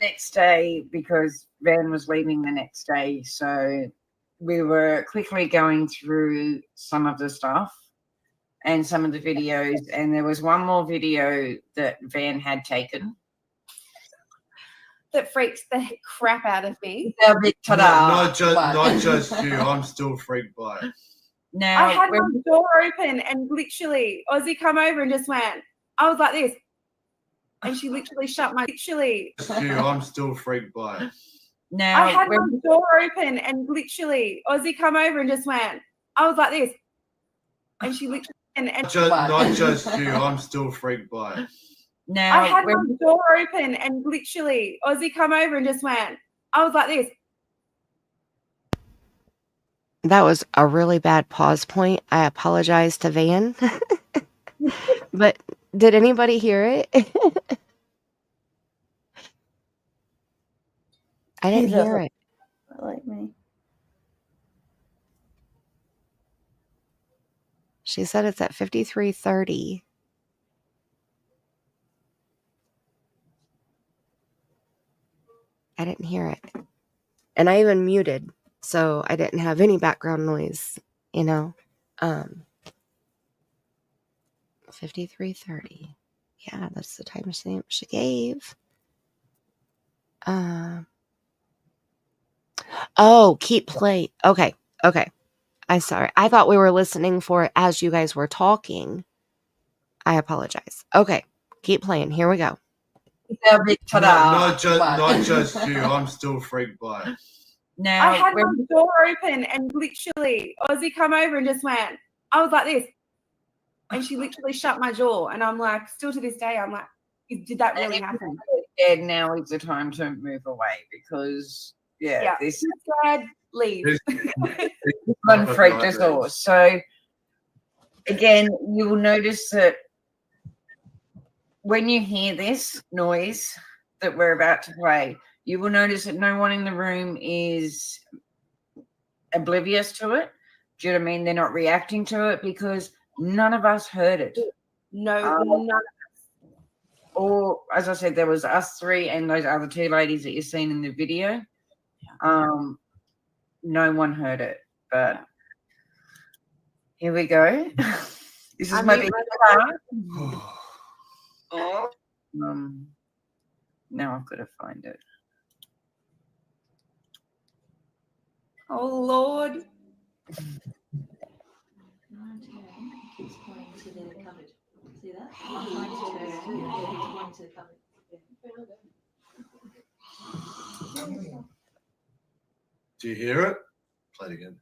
Next day, because Van was leaving the next day, so we were quickly going through some of the stuff and some of the videos, and there was one more video that Van had taken. That freaks the crap out of me. Ta-da! Not just you. I'm still freaked by it. Now, I had my door open and literally Aussie come over and just went, I was like this. And she literally shut my Just you. I'm still freaked by it. now I had when- my door open and literally Aussie come over and just went, I was like this. And she literally Not just you. I'm still freaked by it. now I had when- my door open and literally Aussie come over and just went, I was like this. That was a really bad pause point. I apologize to Van. But did anybody hear it? I didn't hear it. Like me. She said it's at 53:30. I didn't hear it. And I even muted, so I didn't have any background noise, 53:30. Yeah, that's the time she gave. Oh, keep play. Okay. I'm sorry. I thought we were listening for it as you guys were talking. I apologize. Okay, keep playing. Here we go. Our big ta-da Not just one. you. I'm still freaked by it. I Now, had my when- door open and literally Aussie come over and just went, I was like this. And she literally shut my jaw. And I'm like, still to this day, I'm like, did that really happen? and now is the time to move away because, Yeah. this Dad, leave. one freaked us all. So, again, you will notice that when you hear this noise that we're about to play, you will notice that no one in the room is oblivious to it. Do you know what I mean? They're not reacting to it because none of us heard it. No, none. Or, as I said, there was us three and those other two ladies that you've seen in the video. No one heard it, but here we go. This is my big part. Now I've got to find it. Oh, Lord. Keeps pointing to the cupboard. See that? I'm trying to turn. Yeah, he's pointing to the cupboard. Do you hear it? Play it again.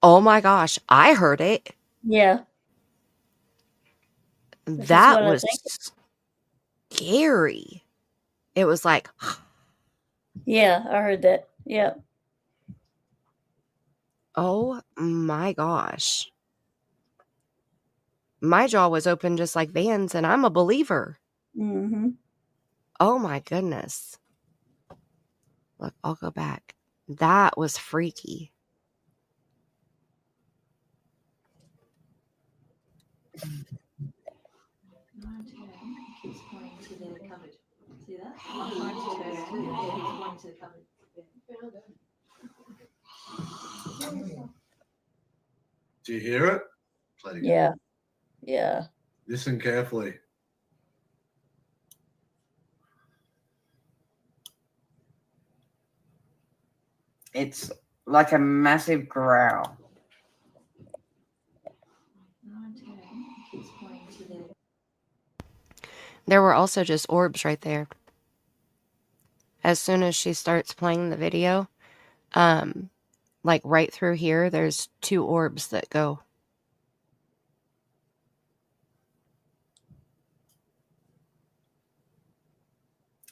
Oh my gosh, I heard it. Yeah. This is That what I was think. scary. It was like, Yeah, I heard that. Yeah. oh my gosh. My jaw was open just like Van's, and I'm a believer. Mm-hmm. Oh my goodness. Look, I'll go back. That was freaky. Keeps pointing to the cupboard. See that? I'm trying to turn. Yeah, he's pointing to the cupboard. Do you hear it? Play it again. Yeah. Yeah. Listen carefully. It's like a massive growl. Keeps pointing to the There were also just orbs right there. As soon as she starts playing the video, like right through here, there's 2 orbs that go.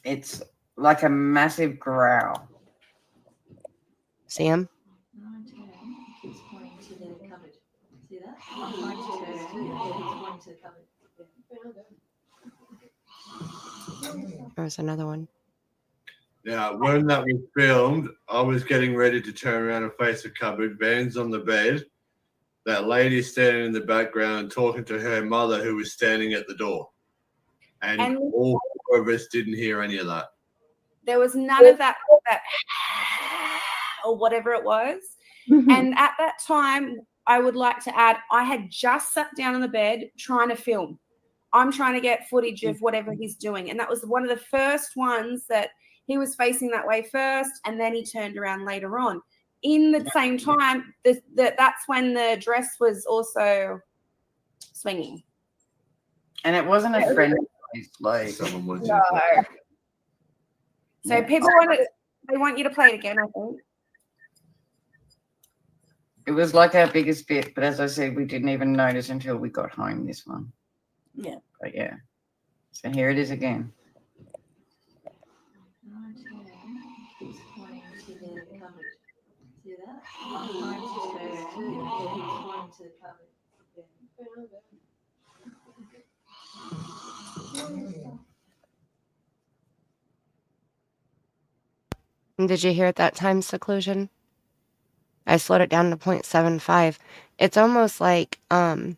It's like a massive growl. See 'em? keeps pointing to the cupboard. See that? I'm trying to turn. Yeah, he's pointing to the cupboard. There was another one. Now, when that was filmed, I was getting ready to turn around and face the cupboard. Van's on the bed. That lady standing in the background talking to her mother who was standing at the door. And all 4 of us didn't hear any of that. There was none of that or whatever it was. And at that time, I would like to add, I had just sat down on the bed trying to film. I'm trying to get footage of whatever he's doing. And that was one of the first ones that he was facing that way first, and then he turned around later on. In the same time, that's when the dress was also swinging. And it wasn't a friend. It's like, Someone was. No. So people want you to play it again, I think. it was like our biggest bit, but as I said, we didn't even notice until we got home, this one. Yeah. But yeah. So here it is again. keeps pointing to the cupboard. See that? I'm trying to turn. Yeah, he's pointing to the cupboard. And did you hear it that time, Seclusion? I slowed it down to 0.75. It's almost like I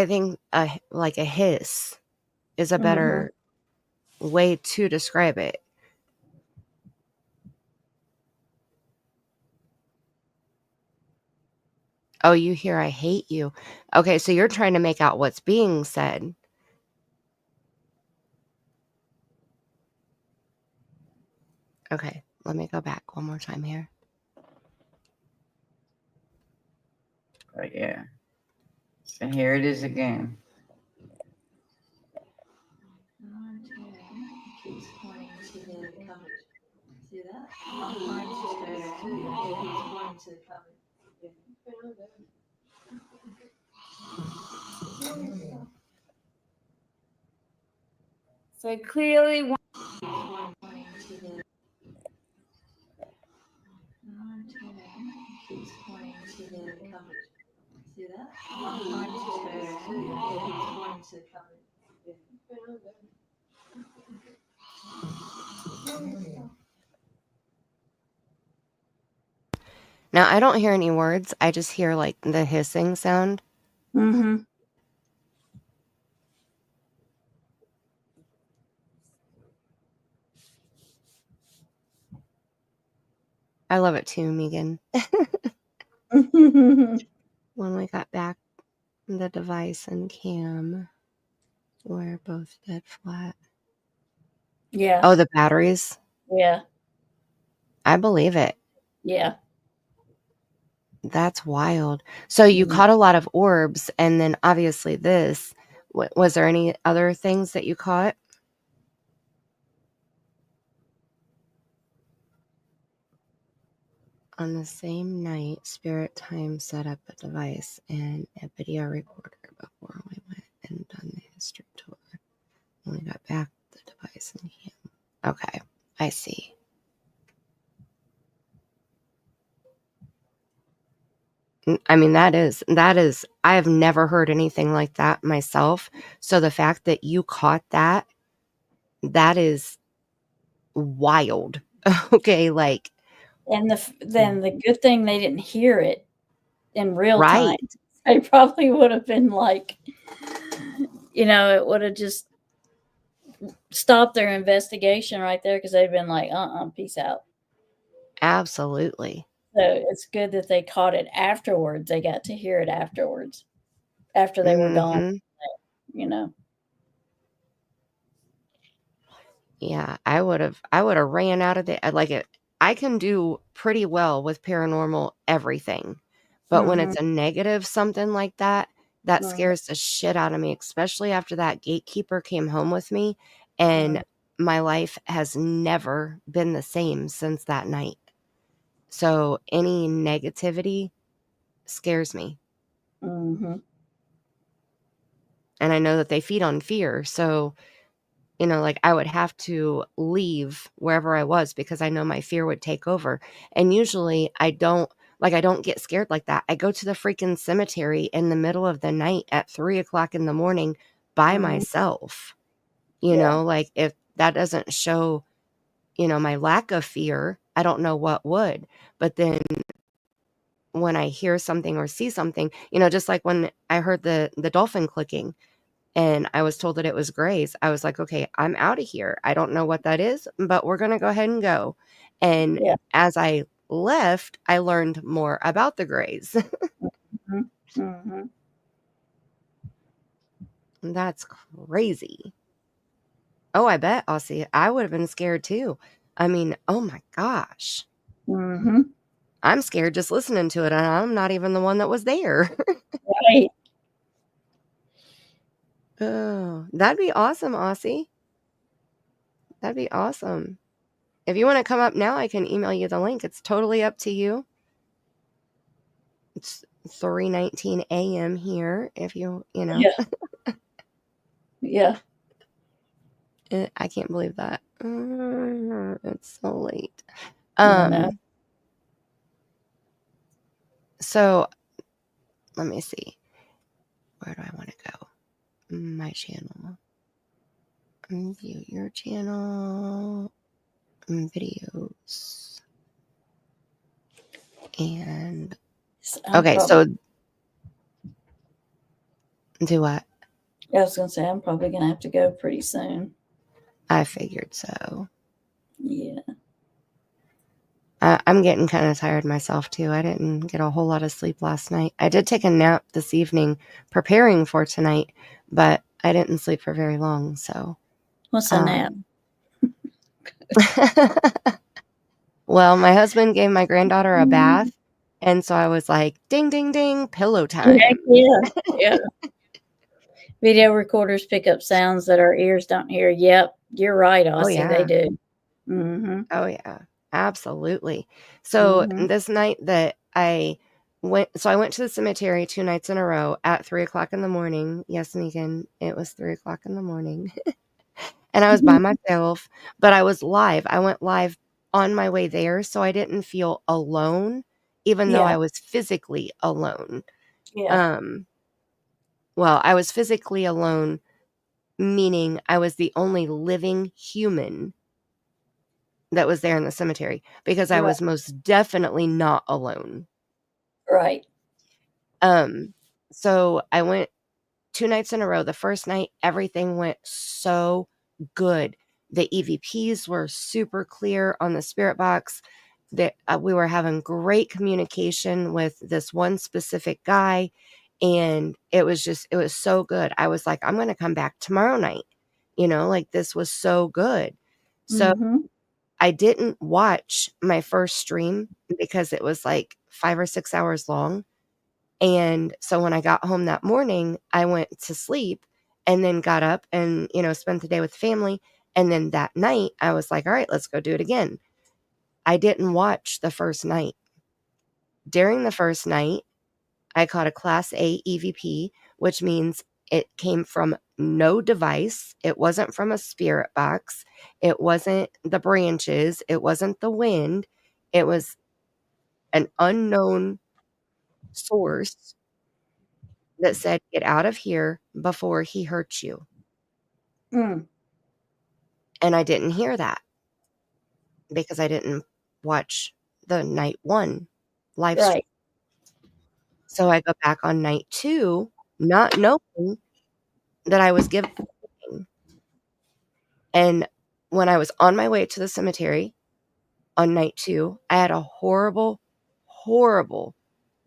think like a hiss is a better way to describe it. Oh, you hear I hate you. Okay, so you're trying to make out what's being said. Okay, let me go back one more time here. But yeah. So here it is again. Keeps pointing to the cupboard. See that? I'm trying to turn. He's pointing to the cupboard. So clearly, one, Pointing to the. Keeps pointing to the cupboard. See that? I'm trying to turn. He's pointing to the cupboard. Now, I don't hear any words. I just hear like the hissing sound. Mm-hmm. I love it too, Megan. When we got back, the device and Cam were both dead flat. Yeah. Oh, the batteries? Yeah. I believe it. Yeah. That's wild. So you Mhm. caught a lot of orbs, and then obviously this. Was there any other things that you caught? On the same night, Spirit Time set up a device and a video recorder before we went and done the history tour. When we got back, the device and Cam. Okay, I see. I mean, that is, I have never heard anything like that myself. So the fact that you caught that is wild. Okay, like, And then the good thing they didn't hear it in real time. right. They probably would have been like, it would have just stopped their investigation right there because they'd been like, peace out. Absolutely. So it's good that they caught it afterwards. They got to hear it afterwards, after they were gone. Yeah, I would have ran out of the like it. I can do pretty well with paranormal everything. But when it's a negative something like that, that scares the shit out of me, especially after that gatekeeper came home with me, and my life has never been the same since that night. So any negativity scares me. Mm-hmm. And I know that they feed on fear. So, like I would have to leave wherever I was because I know my fear would take over. And usually I don't get scared like that. I go to the freaking cemetery in the middle of the night at 3:00 in the morning by myself. Like if that doesn't show, my lack of fear, I don't know what would. But then when I hear something or see something, just like when I heard the dolphin clicking and I was told that it was grays, I was like, okay, I'm out of here. I don't know what that is, but we're going to go ahead and go. And as I left, I learned more about the grays. That's crazy. Oh, I bet, Aussie, I would have been scared too. I mean, oh my gosh. I'm scared just listening to it, and I'm not even the one that was there. Right. Oh, that'd be awesome, Aussie. That'd be awesome. If you want to come up now, I can email you the link. It's totally up to you. It's 3:19 a.m. here. If you know. Yeah. I can't believe that. It's so late. I know. So let me see. Where do I want to go? My channel. View your channel. Videos. And okay, so do what? I was going to say, I'm probably going to have to go pretty soon. I figured so. Yeah. I'm getting kind of tired myself too. I didn't get a whole lot of sleep last night. I did take a nap this evening preparing for tonight, but I didn't sleep for very long. So what's a nap? Well, my husband gave my granddaughter a bath, and so I was like, ding, ding, ding, pillow time. Heck yeah. Yeah. Video recorders pick up sounds that our ears don't hear. Yep. You're right, Aussie. yeah. They do. Mm-hmm. Oh, yeah, absolutely. So Mhm. this night that I went to the cemetery 2 nights in a row at 3:00 in the morning. Yes, Megan, it was 3:00 in the morning. And I was by myself, but I was live. I went live on my way there, so I didn't feel alone, even though Yeah. I was physically alone. Yeah. Well, I was physically alone, meaning I was the only living human that was there in the cemetery, because I Right. was most definitely not alone. Right. So I went 2 nights in a row. The first night, everything went so good. The EVPs were super clear on the spirit box. That we were having great communication with this one specific guy, and it was so good. I was like, I'm going to come back tomorrow night. Like, this was so good. So Mhm. I didn't watch my first stream because it was like 5 or 6 hours long. And so when I got home that morning, I went to sleep and then got up and, spent the day with family. And then that night, I was like, all right, let's go do it again. I didn't watch the first night. During the first night, I caught a Class A EVP, which means it came from no device. It wasn't from a spirit box. It wasn't the branches. It wasn't the wind. It was an unknown source that said, "Get out of here before he hurts you." Mm. And I didn't hear that because I didn't watch the night 1 live stream. Right. So I go back on night 2, not knowing that I was given. And when I was on my way to the cemetery on night 2, I had a horrible, horrible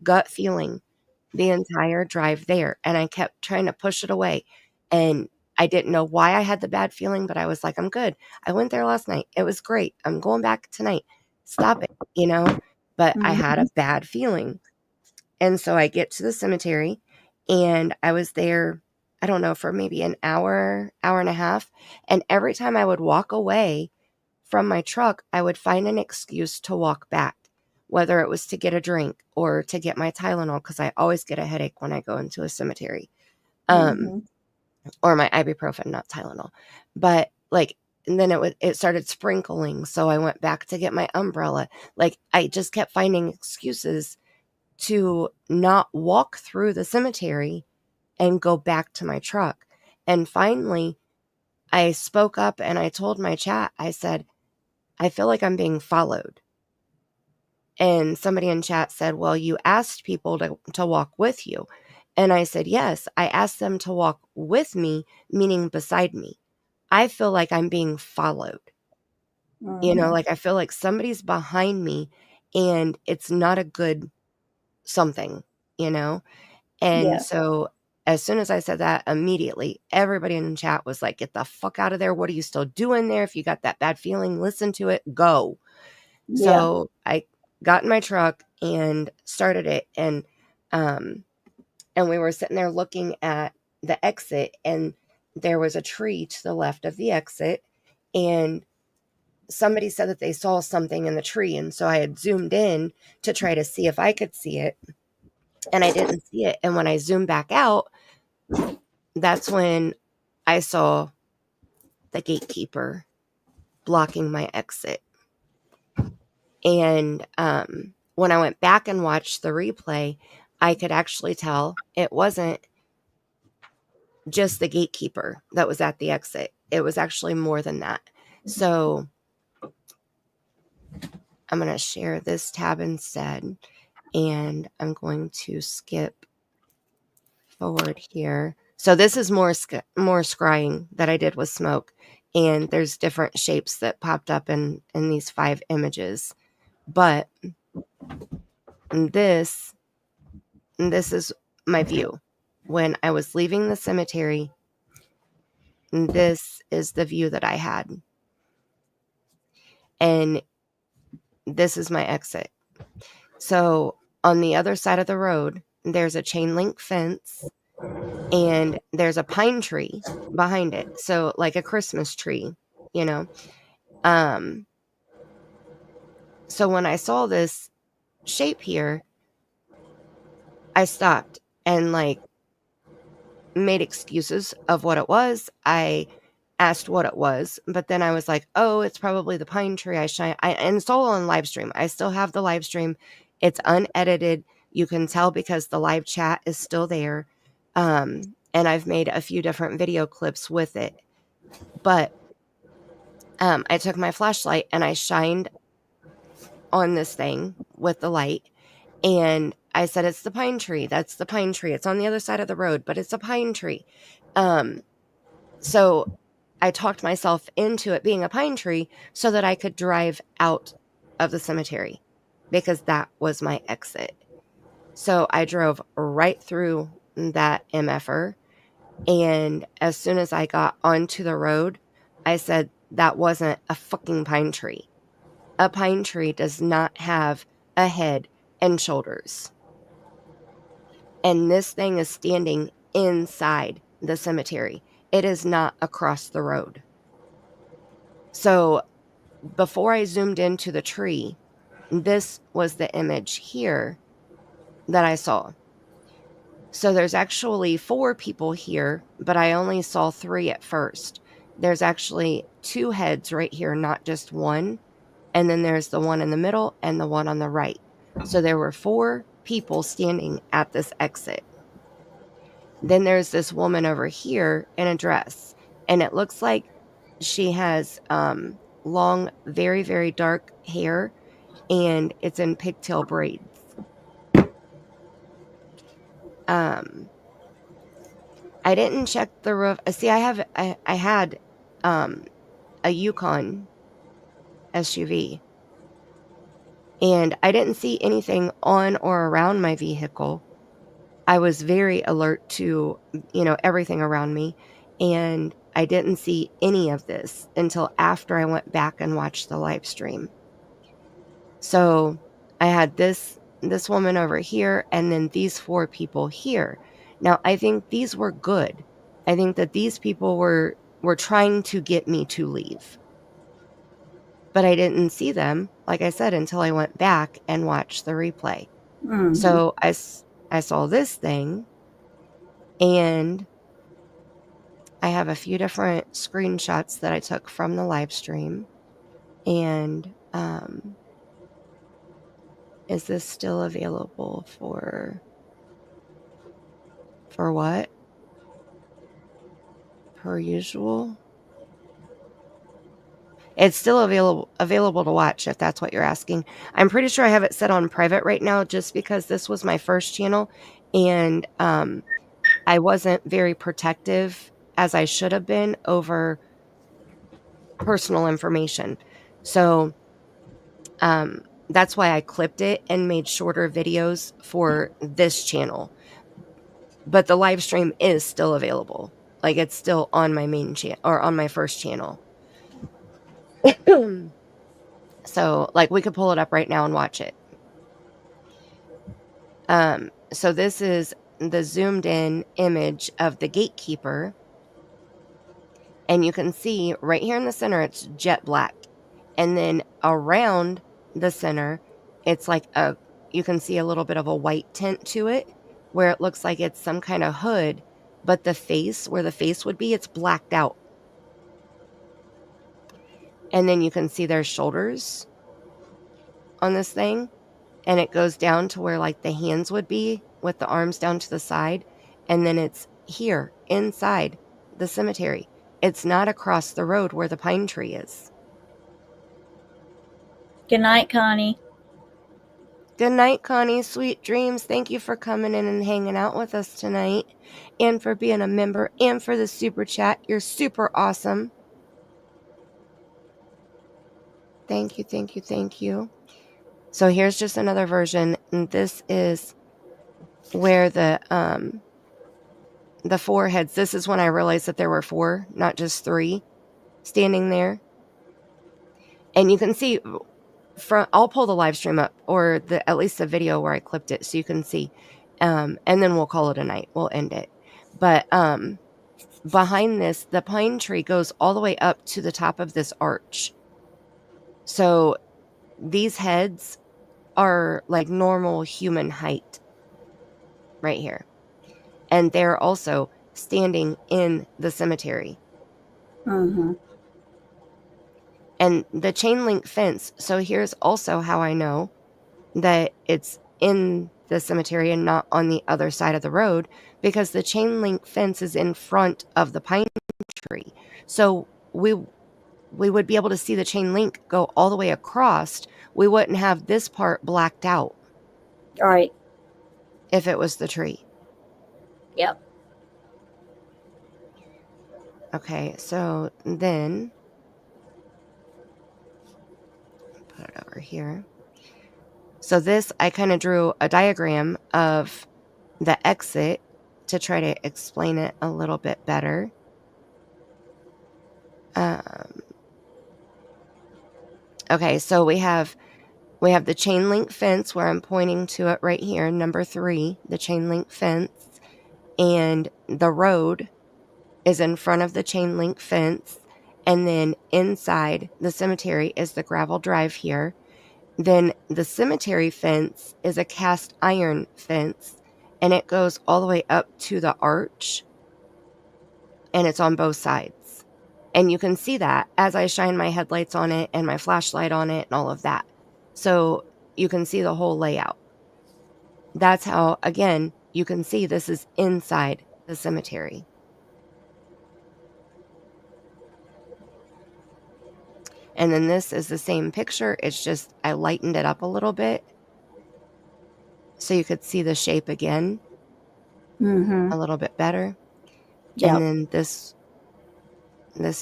gut feeling the entire drive there, and I kept trying to push it away, and I didn't know why I had the bad feeling, but I was like, "I'm good. I went there last night. It was great. I'm going back tonight. Stop it," But I had a bad feeling. And so I get to the cemetery, and I was there, I don't know, for maybe an hour, hour and a half, and every time I would walk away from my truck, I would find an excuse to walk back, whether it was to get a drink or to get my Tylenol, because I always get a headache when I go into a cemetery, Mhm. or my ibuprofen, not Tylenol. But and then it started sprinkling, so I went back to get my umbrella. I just kept finding excuses to not walk through the cemetery and go back to my truck. And finally, I spoke up and I told my chat, I said, "I feel like I'm being followed." And somebody in chat said, "Well, you asked people to walk with you." And I said, "Yes, I asked them to walk with me, meaning beside me. I feel like I'm being followed. Mhm. I feel like somebody's behind me and it's not a good something, you know?" And Yeah. so as soon as I said that, immediately everybody in the chat was like, "Get the fuck out of there. What are you still doing there? If you got that bad feeling, listen to it, go." Yeah. So I got in my truck and started it, and we were sitting there looking at the exit, and there was a tree to the left of the exit, and somebody said that they saw something in the tree, and so I had zoomed in to try to see if I could see it, and I didn't see it. And when I zoomed back out, that's when I saw the gatekeeper blocking my exit. And when I went back and watched the replay, I could actually tell it wasn't just the gatekeeper that was at the exit. It was actually more than that. So I'm going to share this tab instead, and I'm going to skip forward here. So this is more scrying that I did with smoke, and there's different shapes that popped up in these 5 images. But this is my view when I was leaving the cemetery. This is the view that I had. And this is my exit. So on the other side of the road, there's a chain link fence and there's a pine tree behind it. So like a Christmas tree, you know. So when I saw this shape here, I stopped and like made excuses of what it was. I asked what it was, but then I was like, oh, it's probably the pine tree. And it's all on live stream. I still have the live stream. It's unedited. You can tell because the live chat is still there. And I've made a few different video clips with it. But I took my flashlight and I shined on this thing with the light. And I said, it's the pine tree. That's the pine tree. It's on the other side of the road, but it's a pine tree. So I talked myself into it being a pine tree so that I could drive out of the cemetery because that was my exit. So I drove right through that MFR. And as soon as I got onto the road, I said, that wasn't a fucking pine tree. A pine tree does not have a head and shoulders. And this thing is standing inside the cemetery. It is not across the road. So before I zoomed into the tree, this was the image here that I saw. So there's actually 4 people here, but I only saw 3 at first. There's actually 2 heads right here, not just one. And then there's the one in the middle and the one on the right. So there were 4 people standing at this exit. Then there's this woman over here in a dress, and it looks like she has long, very, very dark hair, and it's in pigtail braids. I didn't check the roof. See, I had a Yukon SUV, and I didn't see anything on or around my vehicle. I was very alert to, everything around me, and I didn't see any of this until after I went back and watched the live stream. So I had this woman over here, and then these 4 people here. Now, I think these were good. I think that these people were trying to get me to leave. But I didn't see them, like I said, until I went back and watched the replay. Mhm. So I saw this thing, and I have a few different screenshots that I took from the live stream. And is this still available for what? Per usual? It's still available to watch if that's what you're asking. I'm pretty sure I have it set on private right now just because this was my first channel, and I wasn't very protective as I should have been over personal information. So that's why I clipped it and made shorter videos for this channel. But the live stream is still available. Like, it's still on my main channel or on my first channel. So, like, we could pull it up right now and watch it. So this is the zoomed in image of the gatekeeper. And you can see right here in the center, it's jet black. And then around the center, it's like you can see a little bit of a white tint to it, where it looks like it's some kind of hood, but the face, where the face would be, it's blacked out. And then you can see their shoulders on this thing, and it goes down to where like the hands would be with the arms down to the side. And then it's here inside the cemetery. It's not across the road where the pine tree is. Good night, Connie. Good night, Connie. Sweet dreams. Thank you for coming in and hanging out with us tonight, and for being a member, and for the super chat. You're super awesome. Thank you, thank you, thank you. So here's just another version, and this is where the 4 heads. This is when I realized that there were 4, not just 3, standing there. And you can see I'll pull the live stream up, or at least the video where I clipped it, so you can see. And then we'll call it a night. We'll end it. But behind this, the pine tree goes all the way up to the top of this arch. So these heads are like normal human height right here. And they're also standing in the cemetery. Mm-hmm. And the chain link fence. So here's also how I know that it's in the cemetery and not on the other side of the road, because the chain link fence is in front of the pine tree. So we would be able to see the chain link go all the way across. We wouldn't have this part blacked out. All right. If it was the tree. Yep. Okay, so then put it over here. So this, I kind of drew a diagram of the exit to try to explain it a little bit better. Okay, so we have the chain link fence where I'm pointing to it right here, number 3, the chain link fence, and the road is in front of the chain link fence, and then inside the cemetery is the gravel drive here. Then the cemetery fence is a cast iron fence, and it goes all the way up to the arch, and it's on both sides. And you can see that as I shine my headlights on it and my flashlight on it and all of that. So you can see the whole layout. That's how, again, you can see this is inside the cemetery. And then this is the same picture. It's just I lightened it up a little bit so you could see the shape again a little bit better. Yep. And then this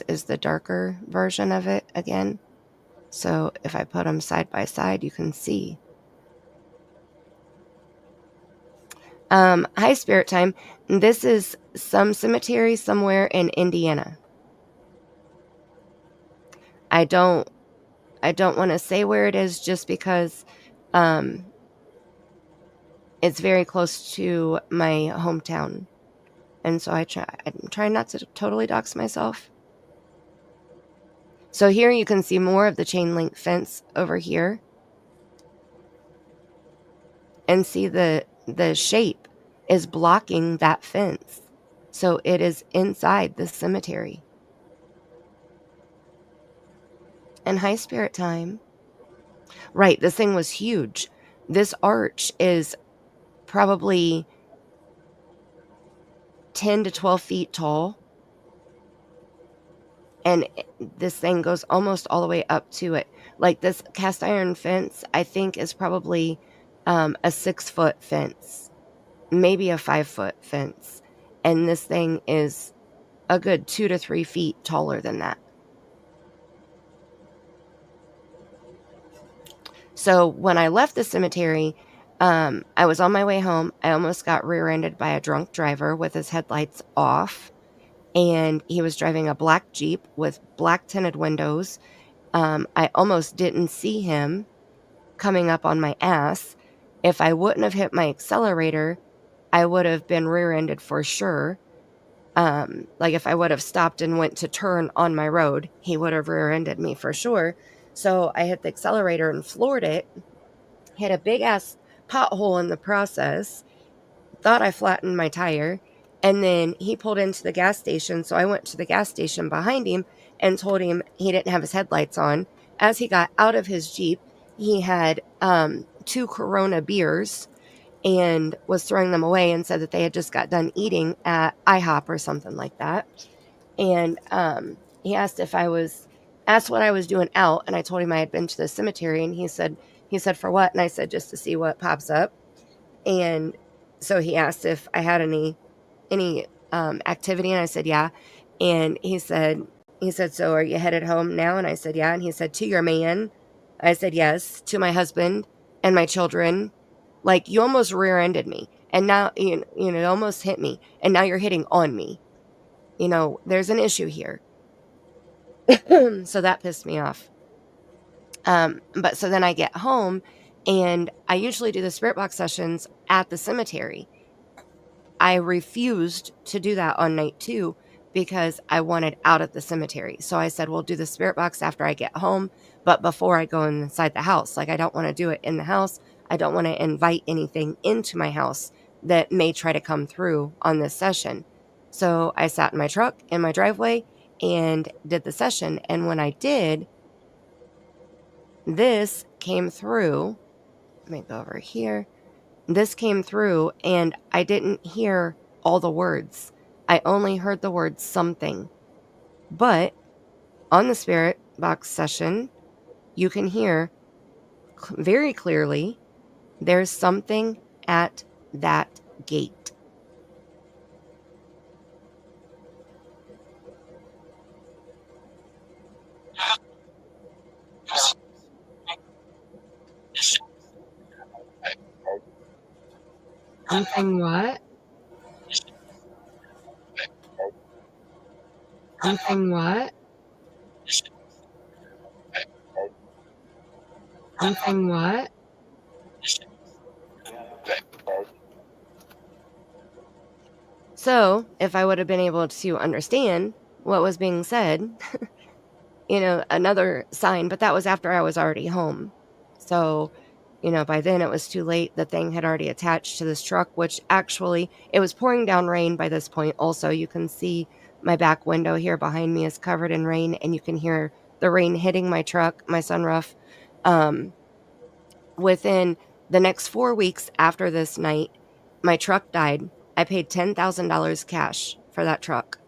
is the darker version of it again. So if I put them side by side, you can see. Hi, Spirit Time. This is some cemetery somewhere in Indiana. I don't want to say where it is just because it's very close to my hometown. And so I'm trying not to totally dox myself. So here you can see more of the chain link fence over here. And see the shape is blocking that fence. So it is inside the cemetery. And hi, Spirit Time. Right, this thing was huge. This arch is probably 10 to 12 feet tall. And this thing goes almost all the way up to it. Like this cast iron fence, I think, is probably a 6-foot fence. Maybe a 5-foot fence. And this thing is a good 2 to 3 feet taller than that. So when I left the cemetery, I was on my way home. I almost got rear-ended by a drunk driver with his headlights off. And he was driving a black Jeep with black tinted windows. I almost didn't see him coming up on my ass. If I wouldn't have hit my accelerator, I would have been rear-ended for sure. Like if I would have stopped and went to turn on my road, he would have rear-ended me for sure. So I hit the accelerator and floored it, hit a big ass pothole in the process, thought I flattened my tire, and then he pulled into the gas station. So I went to the gas station behind him and told him he didn't have his headlights on. As he got out of his Jeep, he had 2 Corona beers and was throwing them away and said that they had just got done eating at IHOP or something like that. And he asked what I was doing out, and I told him I had been to the cemetery, and he said for what? And I said just to see what pops up. And so he asked if I had any activity, and I said yeah. And he said, so are you headed home now? And I said yeah. And he said, to your man? I said yes, to my husband and my children. Like, you almost rear-ended me, and now you know, it almost hit me, and now you're hitting on me. You know, there's an issue here. So that pissed me off. But so then I get home, and I usually do the spirit box sessions at the cemetery. I refused to do that on night 2 because I wanted out at the cemetery. So I said, we'll do the spirit box after I get home, but before I go inside the house. Like, I don't want to do it in the house. I don't want to invite anything into my house that may try to come through on this session. So I sat in my truck in my driveway and did the session. And when I did, this came through. Let me go over here. This came through, and I didn't hear all the words. I only heard the word something. But on the spirit box session, you can hear very clearly, there's something at that gate. Something what? Something what? Something what? So, if I would have been able to understand what was being said, another sign, but that was after I was already home. So, by then it was too late. The thing had already attached to this truck, which actually, it was pouring down rain by this point. Also, you can see my back window here behind me is covered in rain, and you can hear the rain hitting my truck, my sunroof. Within the next 4 weeks after this night, my truck died. I paid $10,000 cash for that truck.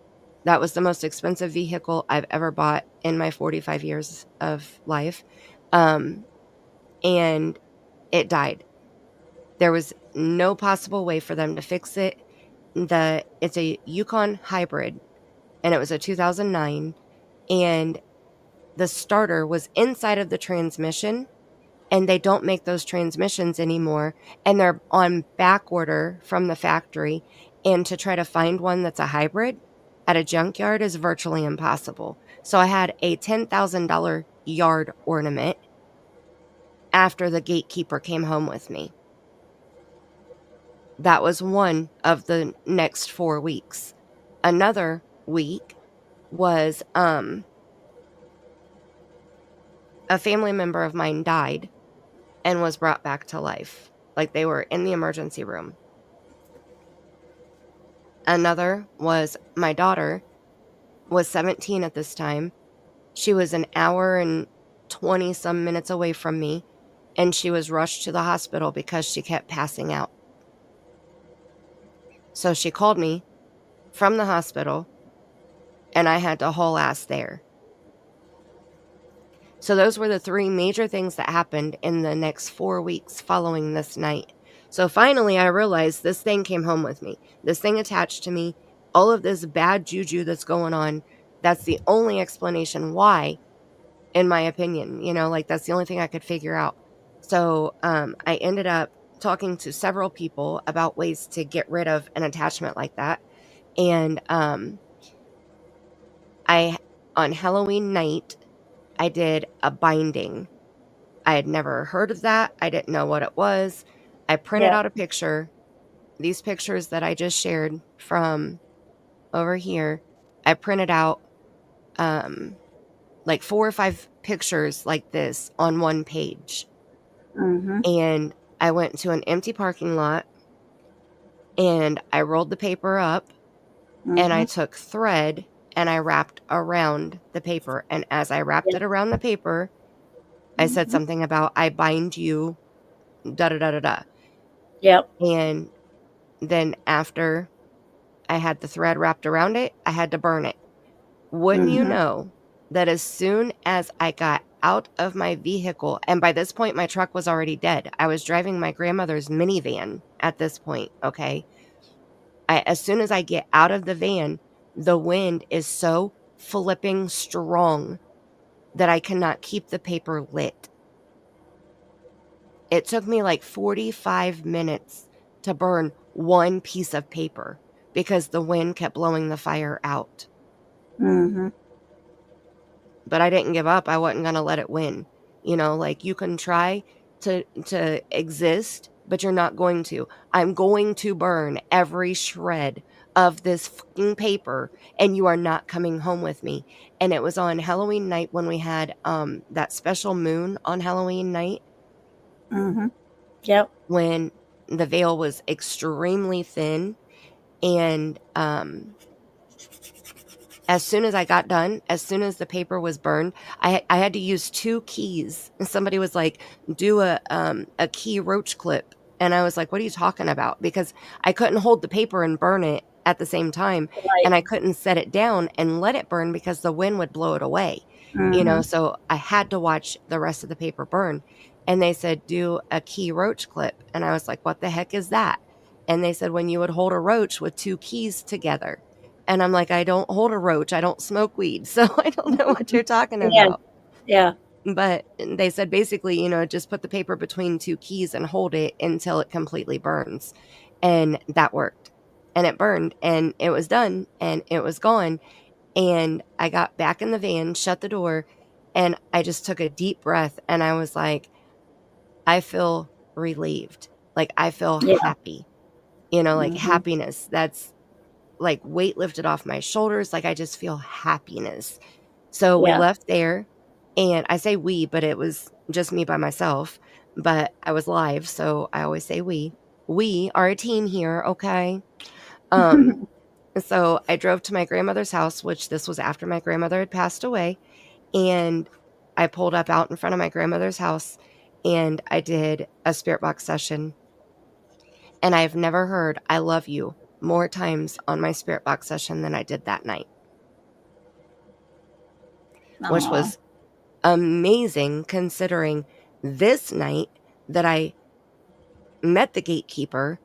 That was the most expensive vehicle I've ever bought in my 45 years of life. And it died. There was no possible way for them to fix it. It's a Yukon hybrid, and it was a 2009, and the starter was inside of the transmission, and they don't make those transmissions anymore, and they're on back order from the factory, and to try to find one that's a hybrid at a junkyard is virtually impossible. So I had a $10,000 yard ornament after the gatekeeper came home with me. That was one of the next 4 weeks. Another week was a family member of mine died and was brought back to life. Like, they were in the emergency room. Another was my daughter was 17 at this time. She was an hour and 20 some minutes away from me, and she was rushed to the hospital because she kept passing out. So she called me from the hospital, and I had to haul ass there. So those were the 3 major things that happened in the next 4 weeks following this night. So finally, I realized this thing came home with me. This thing attached to me. All of this bad juju that's going on, that's the only explanation why, in my opinion. That's the only thing I could figure out. So I ended up talking to several people about ways to get rid of an attachment like that. And on Halloween night, I did a binding. I had never heard of that. I didn't know what it was. I printed out a picture. These pictures that I just shared from over here, I printed out like 4 or 5 pictures like this on one page. Mm-hmm. And I went to an empty parking lot, and I rolled the paper up, and I took thread and I wrapped around the paper. And as I wrapped it around the paper, I said something about, I bind you, da-da-da-da-da. Yep. And then after I had the thread wrapped around it, I had to burn it. Wouldn't you know that as soon as I got out of my vehicle, and by this point, my truck was already dead. I was driving my grandmother's minivan at this point, okay? As soon as I get out of the van, the wind is so flipping strong that I cannot keep the paper lit. It took me like 45 minutes to burn one piece of paper because the wind kept blowing the fire out. Mm-hmm. But I didn't give up. I wasn't going to let it win. Like, you can try to exist, but you're not going to. I'm going to burn every shred of this fucking paper, and you are not coming home with me. And it was on Halloween night when we had that special moon on Halloween night, Mm-hmm. Yep. when the veil was extremely thin. And as soon as I got done, as soon as the paper was burned, I had to use 2 keys. And somebody was like, do a key roach clip. And I was like, what are you talking about? Because I couldn't hold the paper and burn it at the same time. And Right. I couldn't set it down and let it burn because the wind would blow it away. Mm-hmm. So I had to watch the rest of the paper burn. And they said, do a key roach clip. And I was like, what the heck is that? And they said, when you would hold a roach with 2 keys together. And I'm like, I don't hold a roach. I don't smoke weed. So I don't know what you're talking Yeah. about. Yeah. But they said, basically, just put the paper between 2 keys and hold it until it completely burns. And that worked. And it burned, and it was done, and it was gone. And I got back in the van, shut the door, and I just took a deep breath. And I was like, I feel relieved. Like, I feel Yeah. happy, like Mm-hmm. happiness. That's like weight lifted off my shoulders. Like, I just feel happiness. So we Yeah. left there, and I say we, but it was just me by myself, but I was live. So I always say we are a team here. Okay. So I drove to my grandmother's house, which this was after my grandmother had passed away. And I pulled up out in front of my grandmother's house, and I did a spirit box session. And I've never heard I love you more times on my spirit box session than I did that night, which Aw. was amazing, considering this night that I met the gatekeeper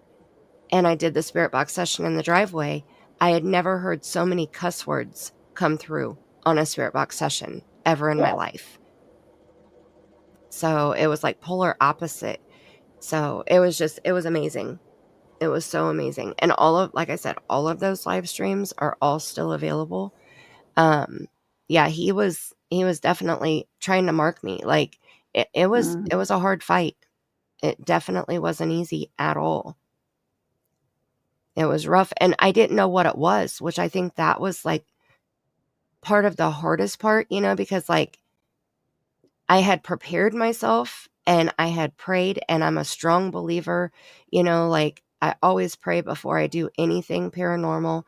and I did the spirit box session in the driveway, I had never heard so many cuss words come through on a spirit box session ever in my Yeah. life. So it was like polar opposite. So it was amazing. It was so amazing. And like I said, all of those live streams are all still available. Yeah, he was definitely trying to mark me. Like, it was a hard fight. It definitely wasn't easy at all. It was rough, and I didn't know what it was, which I think that was like part of the hardest part, because like I had prepared myself and I had prayed, and I'm a strong believer, like I always pray before I do anything paranormal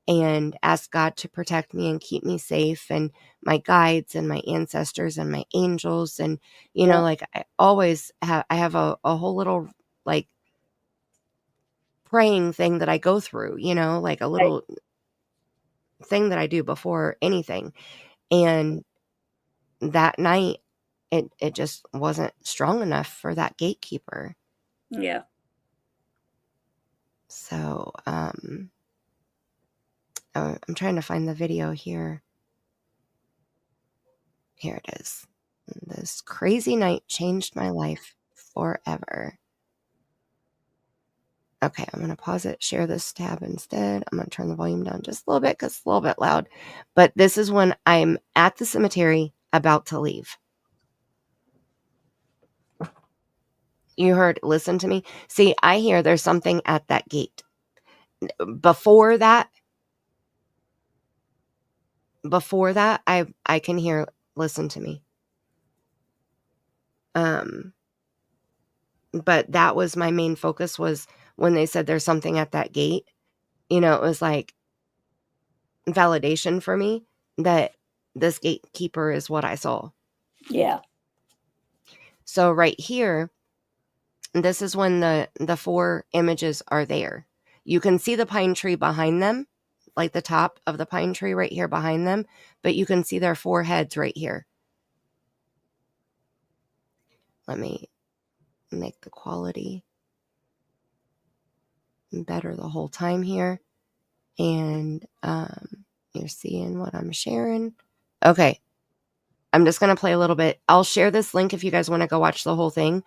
and ask God to protect me and keep me safe, and my guides and my ancestors and my angels. And, Yeah. like I always have a whole little like praying thing that I go through, like a Right. little thing that I do before anything. And that night, it just wasn't strong enough for that gatekeeper. Yeah. So, I'm trying to find the video here. Here it is. This crazy night changed my life forever. Okay, I'm going to pause it, share this tab instead. I'm going to turn the volume down just a little bit because it's a little bit loud. But this is when I'm at the cemetery about to leave. You heard, listen to me. See, I hear there's something at that gate. Before that, I can hear, listen to me. But that was my main focus, was when they said there's something at that gate. It was like validation for me that this gatekeeper is what I saw. Yeah. So right here, this is when the 4 images are there. You can see the pine tree behind them, like the top of the pine tree right here behind them, but you can see their 4 heads right here. Let me make the quality better the whole time here. And you're seeing what I'm sharing. Okay. I'm just going to play a little bit. I'll share this link if you guys want to go watch the whole thing.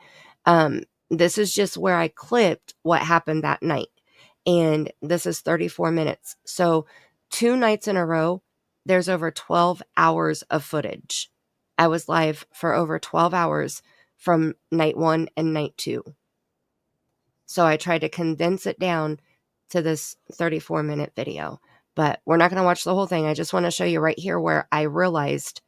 This is just where I clipped what happened that night. And this is 34 minutes. So 2 nights in a row, there's over 12 hours of footage I was live for over 12 hours from night 1 and night 2. So I tried to condense it down to this 34-minute video. But we're not going to watch the whole thing. I just want to show you right here where I realized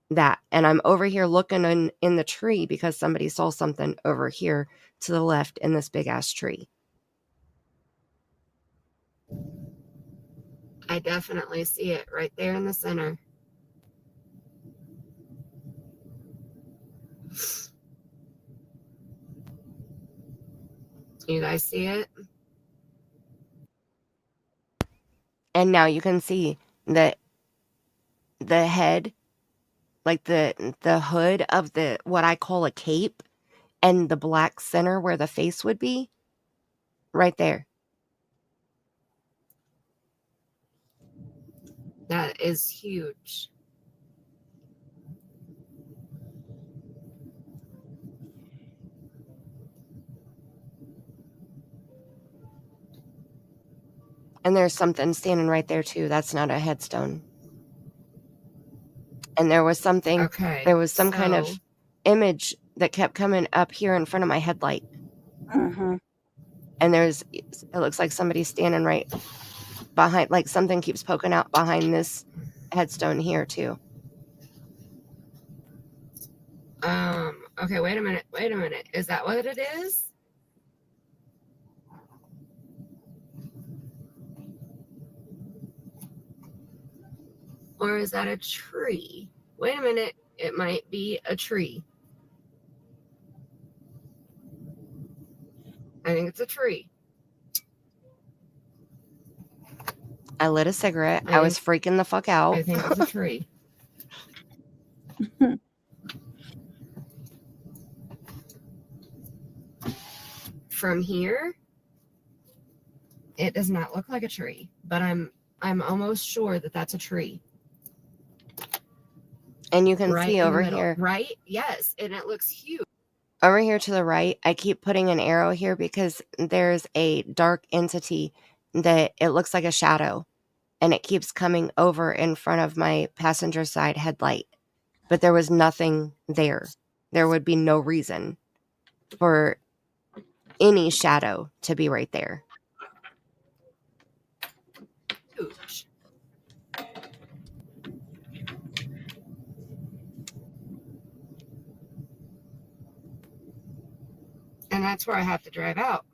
that. And I'm over here looking in the tree because somebody saw something over here to the left in this big-ass tree. I definitely see it right there in the center. You guys see it? And now you can see that the head, like the hood of the what I call a cape, and the black center where the face would be, right there. That is huge. And there's something standing right there too. That's not a headstone. And there was something, there was some kind of image that kept coming up here in front of my headlight. Mm-hmm. And it looks like somebody's standing right behind, like something keeps poking out behind this headstone here too. Okay, wait a minute. Is that what it is? Or is that a tree? Wait a minute. It might be a tree. I think it's a tree. I lit a cigarette. I was freaking the fuck out. I think it's a tree. From here, it does not look like a tree, but I'm almost sure that that's a tree. And you can see over here, right? Yes, and it looks huge. Over here to the right, I keep putting an arrow here because there's a dark entity that it looks like a shadow, and it keeps coming over in front of my passenger side headlight. But there was nothing there. There would be no reason for any shadow to be right there. Huge. And that's where I have to drive out.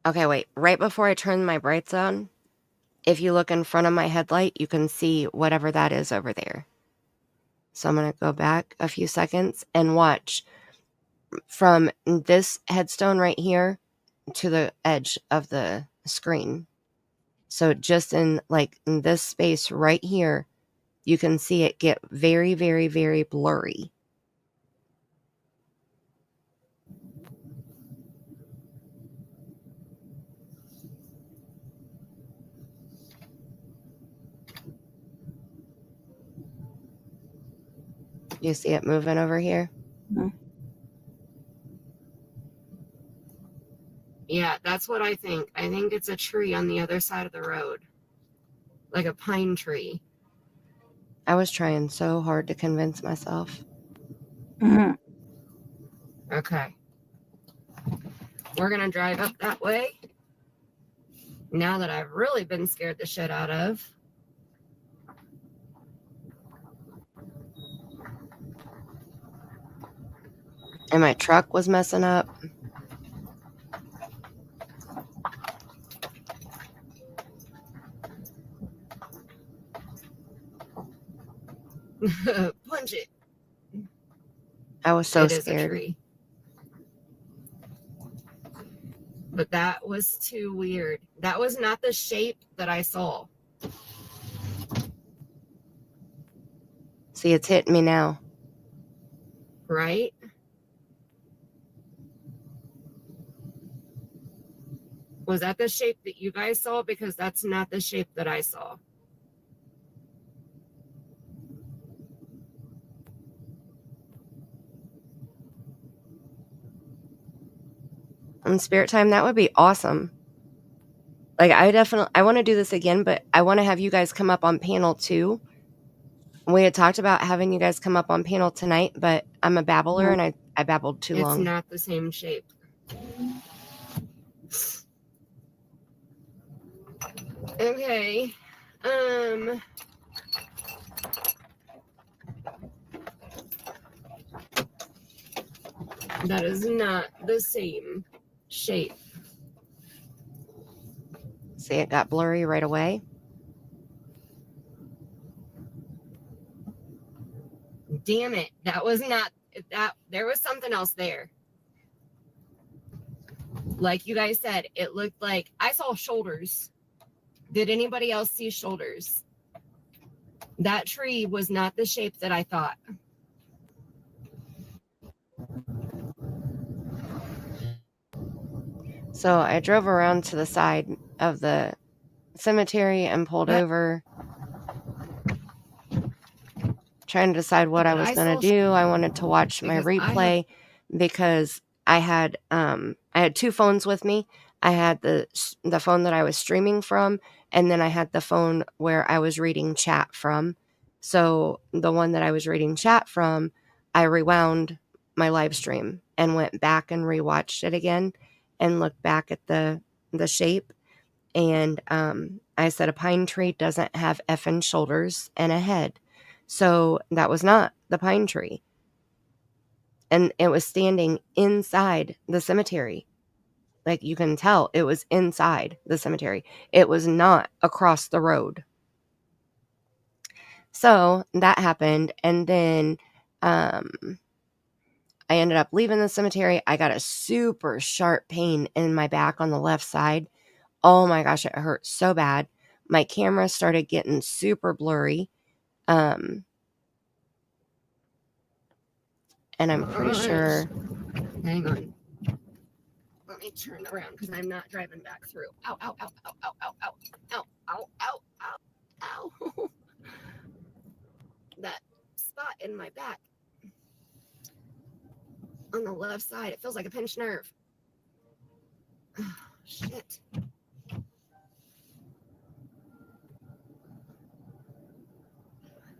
Okay, wait. Right before I turn my brights on, if you look in front of my headlight, you can see whatever that is over there. So I'm going to go back a few seconds and watch from this headstone right here to the edge of the screen. So just in this space right here, you can see it get very, very, very blurry. You see it moving over here? Mm-hmm. Yeah, that's what I think. I think it's a tree on the other side of the road. Like a pine tree. I was trying so hard to convince myself. Mm-hmm. Okay. We're going to drive up that way. Now that I've really been scared the shit out of. And my truck was messing up. Punch it. I was so scared. But that was too weird. That was not the shape that I saw. See, it's hitting me now. Right? Was that the shape that you guys saw? Because that's not the shape that I saw. In spirit time, that would be awesome. Like, I want to do this again, but I want to have you guys come up on panel 2. We had talked about having you guys come up on panel tonight, but I'm a babbler and I babbled too long. It's not the same shape. Okay. That is not the same shape. See, it got blurry right away. Damn it. That was not that. There was something else there. Like you guys said, it looked like I saw shoulders. Did anybody else see shoulders? That tree was not the shape that I thought. So I drove around to the side of the cemetery and pulled over, trying to decide what I was going to do. I wanted to watch my replay because I had 2 phones with me. I had the phone that I was streaming from, and then I had the phone where I was reading chat from. So the one that I was reading chat from, I rewound my live stream and went back and rewatched it again and looked back at the shape. And I said a pine tree doesn't have effing shoulders and a head. So that was not the pine tree. And it was standing inside the cemetery. Like, you can tell it was inside the cemetery. It was not across the road. So that happened. And then I ended up leaving the cemetery. I got a super sharp pain in my back on the left side. Oh my gosh, it hurt so bad. My camera started getting super blurry. And I'm pretty sure, hang on. Let me turn around because I'm not driving back through. Ow, ow, ow, ow, ow, ow, ow, ow, ow, ow, ow, ow. That spot in my back on the left side, it feels like a pinched nerve. Oh, shit.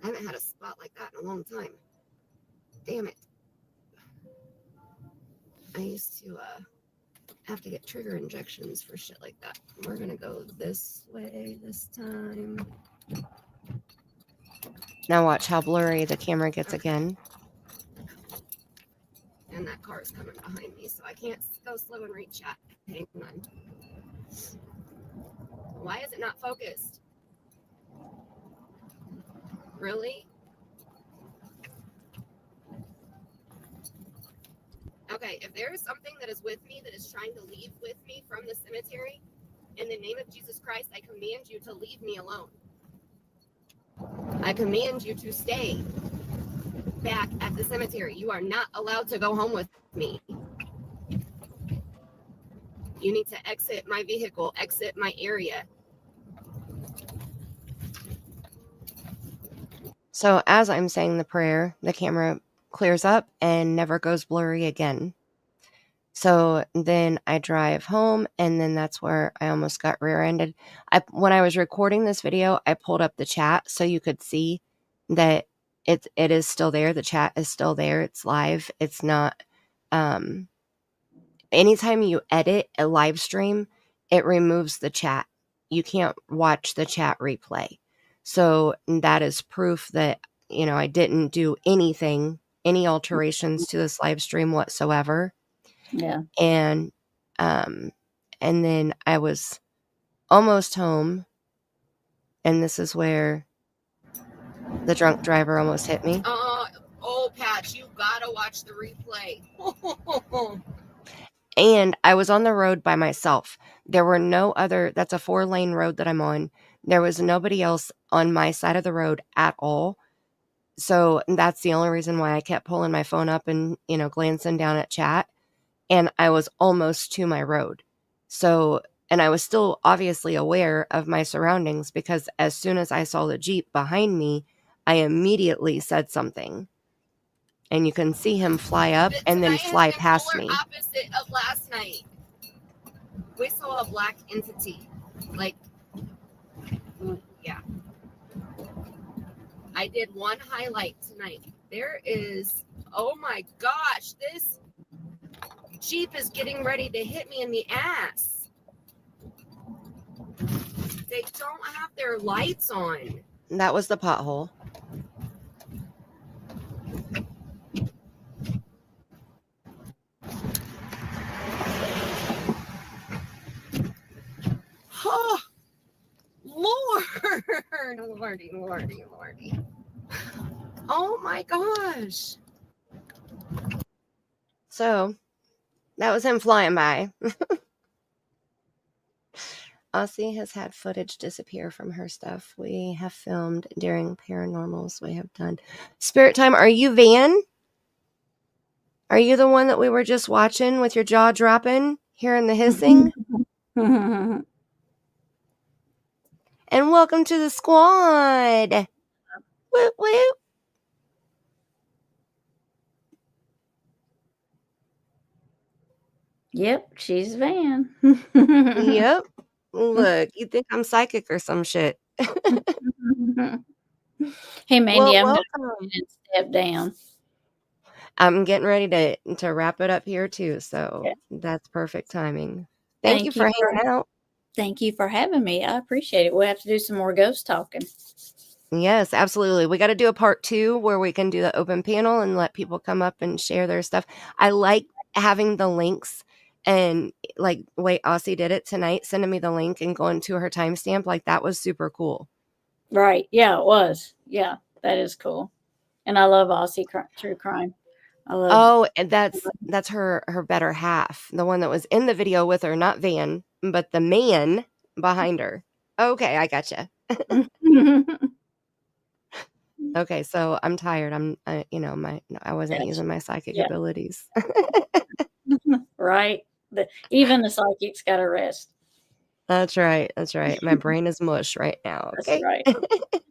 I haven't had a spot like that in a long time. Damn it. I used to have to get trigger injections for shit like that. We're gonna go this way this time. Now watch how blurry the camera gets again. And that car is coming behind me, so I can't go slow and read chat. Hang on. Why is it not focused? Really? Okay, if there is something that is with me that is trying to leave with me from the cemetery, in the name of Jesus Christ, I command you to leave me alone. I command you to stay back at the cemetery. You are not allowed to go home with me. You need to exit my vehicle, exit my area. So as I'm saying the prayer, the camera clears up and never goes blurry again. So then I drive home, and then that's where I almost got rear-ended. When I was recording this video, I pulled up the chat so you could see that it is still there. The chat is still there. It's live. It's not. Anytime you edit a live stream, it removes the chat. You can't watch the chat replay. So that is proof that, I didn't do any alterations to this live stream whatsoever. Yeah. And then I was almost home, and this is where the drunk driver almost hit me. Oh, Pat, you gotta watch the replay. And I was on the road by myself. There were no other, that's a 4-lane road that I'm on. There was nobody else on my side of the road at all. So that's the only reason why I kept pulling my phone up and, glancing down at chat. And I was almost to my road. So And I was still obviously aware of my surroundings because as soon as I saw the Jeep behind me, I immediately said something. And you can see him fly up But and then tonight has fly been past polar me. opposite of last night. We saw a black entity. Like, yeah. I did one highlight tonight. There is, oh my gosh, this Jeep is getting ready to hit me in the ass. They don't have their lights on. That was the pothole. Oh, Lord. Lordy, Lordy, Lordy. Oh my gosh. So that was him flying by. Aussie has had footage disappear from her stuff. We have filmed during paranormals. We have done spirit time. Are you Van? Are you the one that we were just watching with your jaw dropping, hearing the hissing? And welcome to the squad. Whoop whoop. Yep, she's Van. Yep. Look, you think I'm psychic or some shit. Hey, Mandy, Well, I'm going welcome. to step down. I'm getting ready to wrap it up here too, so Okay. that's perfect timing. Thank you for hanging out. Thank you for having me. I appreciate it. We'll have to do some more ghost talking. Yes, absolutely. We got to do a part 2 where we can do the open panel and let people come up and share their stuff. I like having the links and like the way Aussie did it tonight, sending me the link and going to her timestamp. Like that was super cool. Right. Yeah, it was. Yeah, that is cool. And I love Aussie true crime. I love. Oh, and that's her better half. The one that was in the video with her, not Van, but the man behind her. Okay, I gotcha. Okay, so I'm tired. I wasn't Gotcha. using my psychic Yeah. abilities. Right. Even the psychic's got to rest. That's right. That's right. My brain is mush right now. Okay. That's right.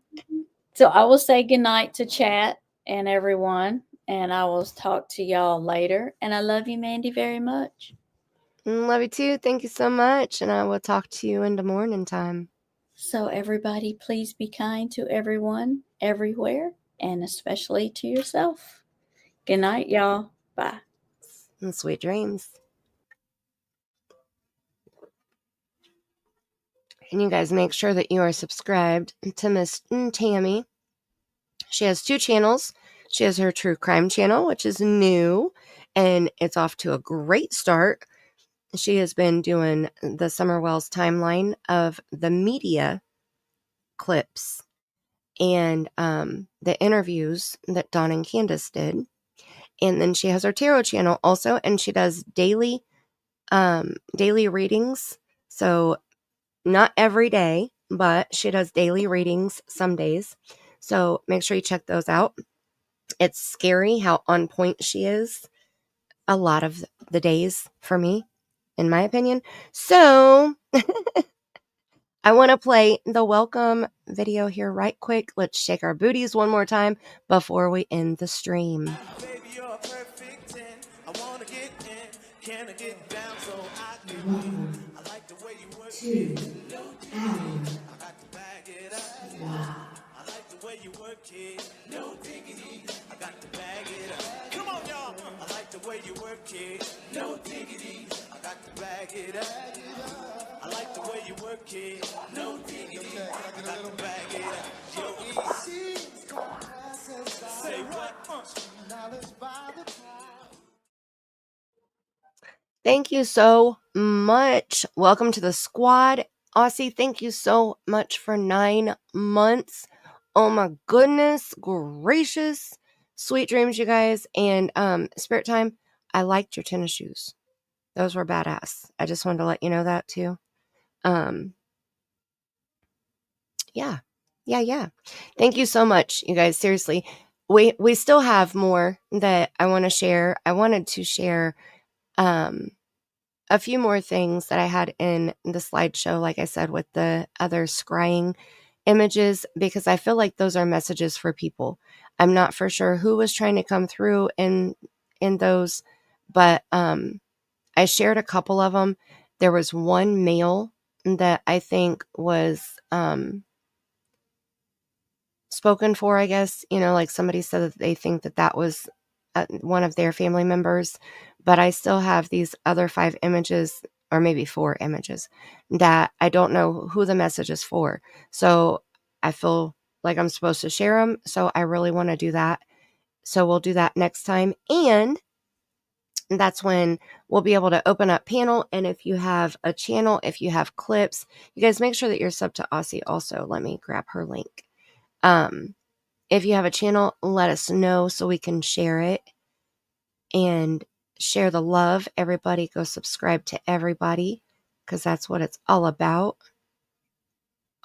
So I will say goodnight to chat and everyone, and I will talk to y'all later. And I love you, Mandy, very much. Love you too. Thank you so much. And I will talk to you in the morning time. So everybody, please be kind to everyone, everywhere, and especially to yourself. Good night, y'all. Bye. And sweet dreams. And you guys make sure that you are subscribed to Miss Tammie. She has 2 channels. She has her true crime channel, which is new, and it's off to a great start. She has been doing the Summer Wells timeline of the media clips and the interviews that Dawn and Candace did. And then she has her tarot channel also, and she does daily readings. So not every day, but she does daily readings some days. So make sure you check those out. It's scary how on point she is a lot of the days for me, in my opinion. So I want to play the welcome video here right quick. Let's shake our booties one more time before we end the stream. Baby, you're a perfect 10. I wanna get in. Can I get down so I can? I like the way you work. 2. I got to bag it up. I like the way you work it. No diggity. I got to bag it up. Come on, y'all. I like the way you work it. No diggity. I got to bag it up. I like the way you work it. No diggity. I got to bag it up. Yo, easy. Say what? Thank you so much. Welcome to the squad. Aussie, thank you so much for 9 months. Oh my goodness gracious. Sweet dreams, you guys. And Spirit Time, I liked your tennis shoes. Those were badass. I just wanted to let you know that too. Yeah. Thank you so much, you guys. Seriously. We still have more that I want to share. I wanted to share a few more things that I had in the slideshow, like I said, with the other scrying images, because I feel like those are messages for people. I'm not for sure who was trying to come through in those, but I shared a couple of them. There was one male that I think was spoken for, I guess, like somebody said that they think that that was one of their family members, but I still have these other 5 images, or maybe 4 images, that I don't know who the message is for. So I feel like I'm supposed to share them. So I really want to do that. So we'll do that next time. And that's when we'll be able to open up panel. And if you have a channel, if you have clips, you guys make sure that you're subbed to Aussie also. Let me grab her link. If you have a channel, let us know so we can share it and share the love. Everybody go subscribe to everybody, because that's what it's all about.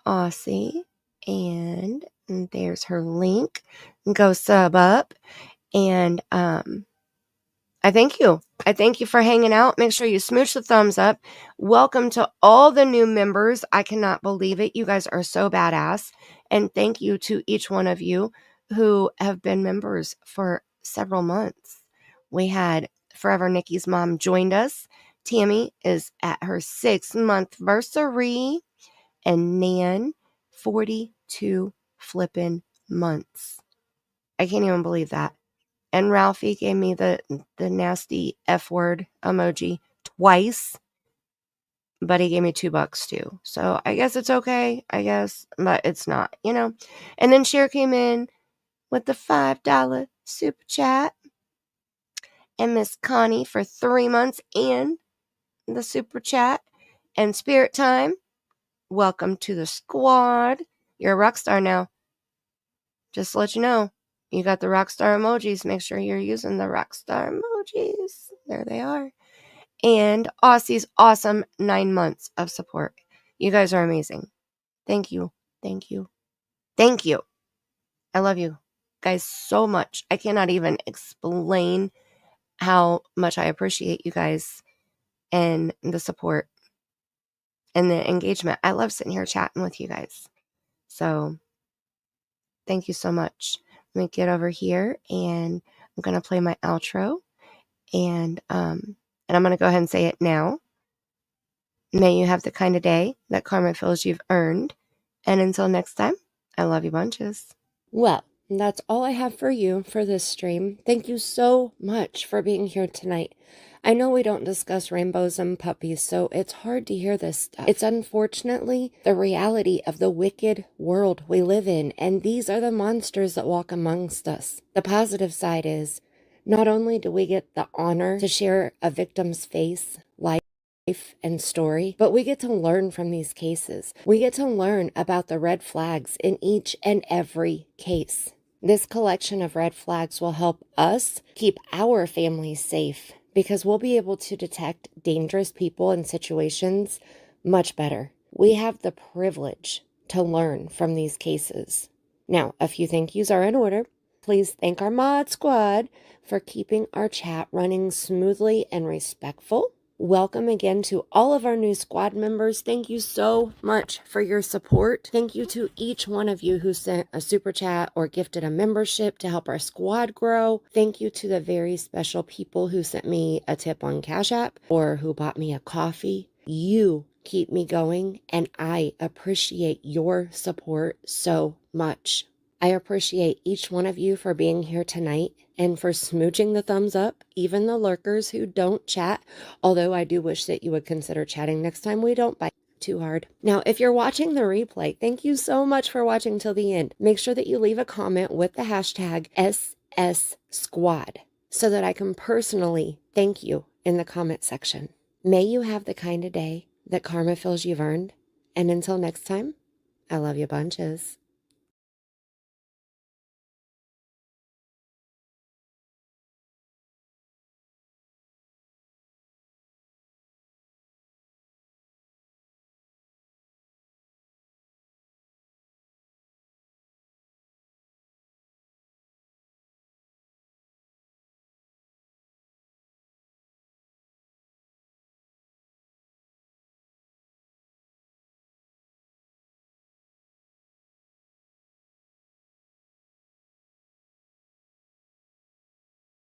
Aussie. And there's her link. Go sub up. And I thank you. I thank you for hanging out. Make sure you smooch the thumbs up. Welcome to all the new members. I cannot believe it. You guys are so badass. And thank you to each one of you who have been members for several months. We had Forever Nikki's mom joined us. Tammie is at her 6-month anniversary. And Nan, 42 flippin' months. I can't even believe that. And Ralphie gave me the nasty F word emoji twice, but he gave me $2 too. So I guess it's okay, but it's not, And then Cher came in with the $5 super chat, and Miss Connie for 3 months and the super chat. And Spirit Time, welcome to the squad. You're a rock star now. Just to let you know. You got the rockstar emojis. Make sure you're using the rockstar emojis. There they are. And Aussie's awesome 9 months of support. You guys are amazing. Thank you. Thank you. Thank you. I love you guys so much. I cannot even explain how much I appreciate you guys and the support and the engagement. I love sitting here chatting with you guys. So thank you so much. Let me get over here, and I'm going to play my outro, and I'm going to go ahead and say it now. May you have the kind of day that karma feels you've earned. And until next time, I love you bunches. Well, that's all I have for you for this stream. Thank you so much for being here tonight. I know we don't discuss rainbows and puppies, so it's hard to hear this stuff. It's unfortunately the reality of the wicked world we live in, and these are the monsters that walk amongst us. The positive side is, not only do we get the honor to share a victim's face, life, and story, but we get to learn from these cases. We get to learn about the red flags in each and every case. This collection of red flags will help us keep our families safe, because we'll be able to detect dangerous people and situations much better. We have the privilege to learn from these cases. Now, a few thank yous are in order. Please thank our mod squad for keeping our chat running smoothly and respectful. Welcome again to all of our new squad members. Thank you so much for your support. Thank you to each one of you who sent a super chat or gifted a membership to help our squad grow. Thank you to the very special people who sent me a tip on Cash App or who bought me a coffee. You keep me going, and I appreciate your support so much. I appreciate each one of you for being here tonight and for smooching the thumbs up, even the lurkers who don't chat, although I do wish that you would consider chatting next time we don't bite too hard. Now, if you're watching the replay, thank you so much for watching till the end. Make sure that you leave a comment with the hashtag SSSquad so that I can personally thank you in the comment section. May you have the kind of day that karma feels you've earned. And until next time, I love you bunches.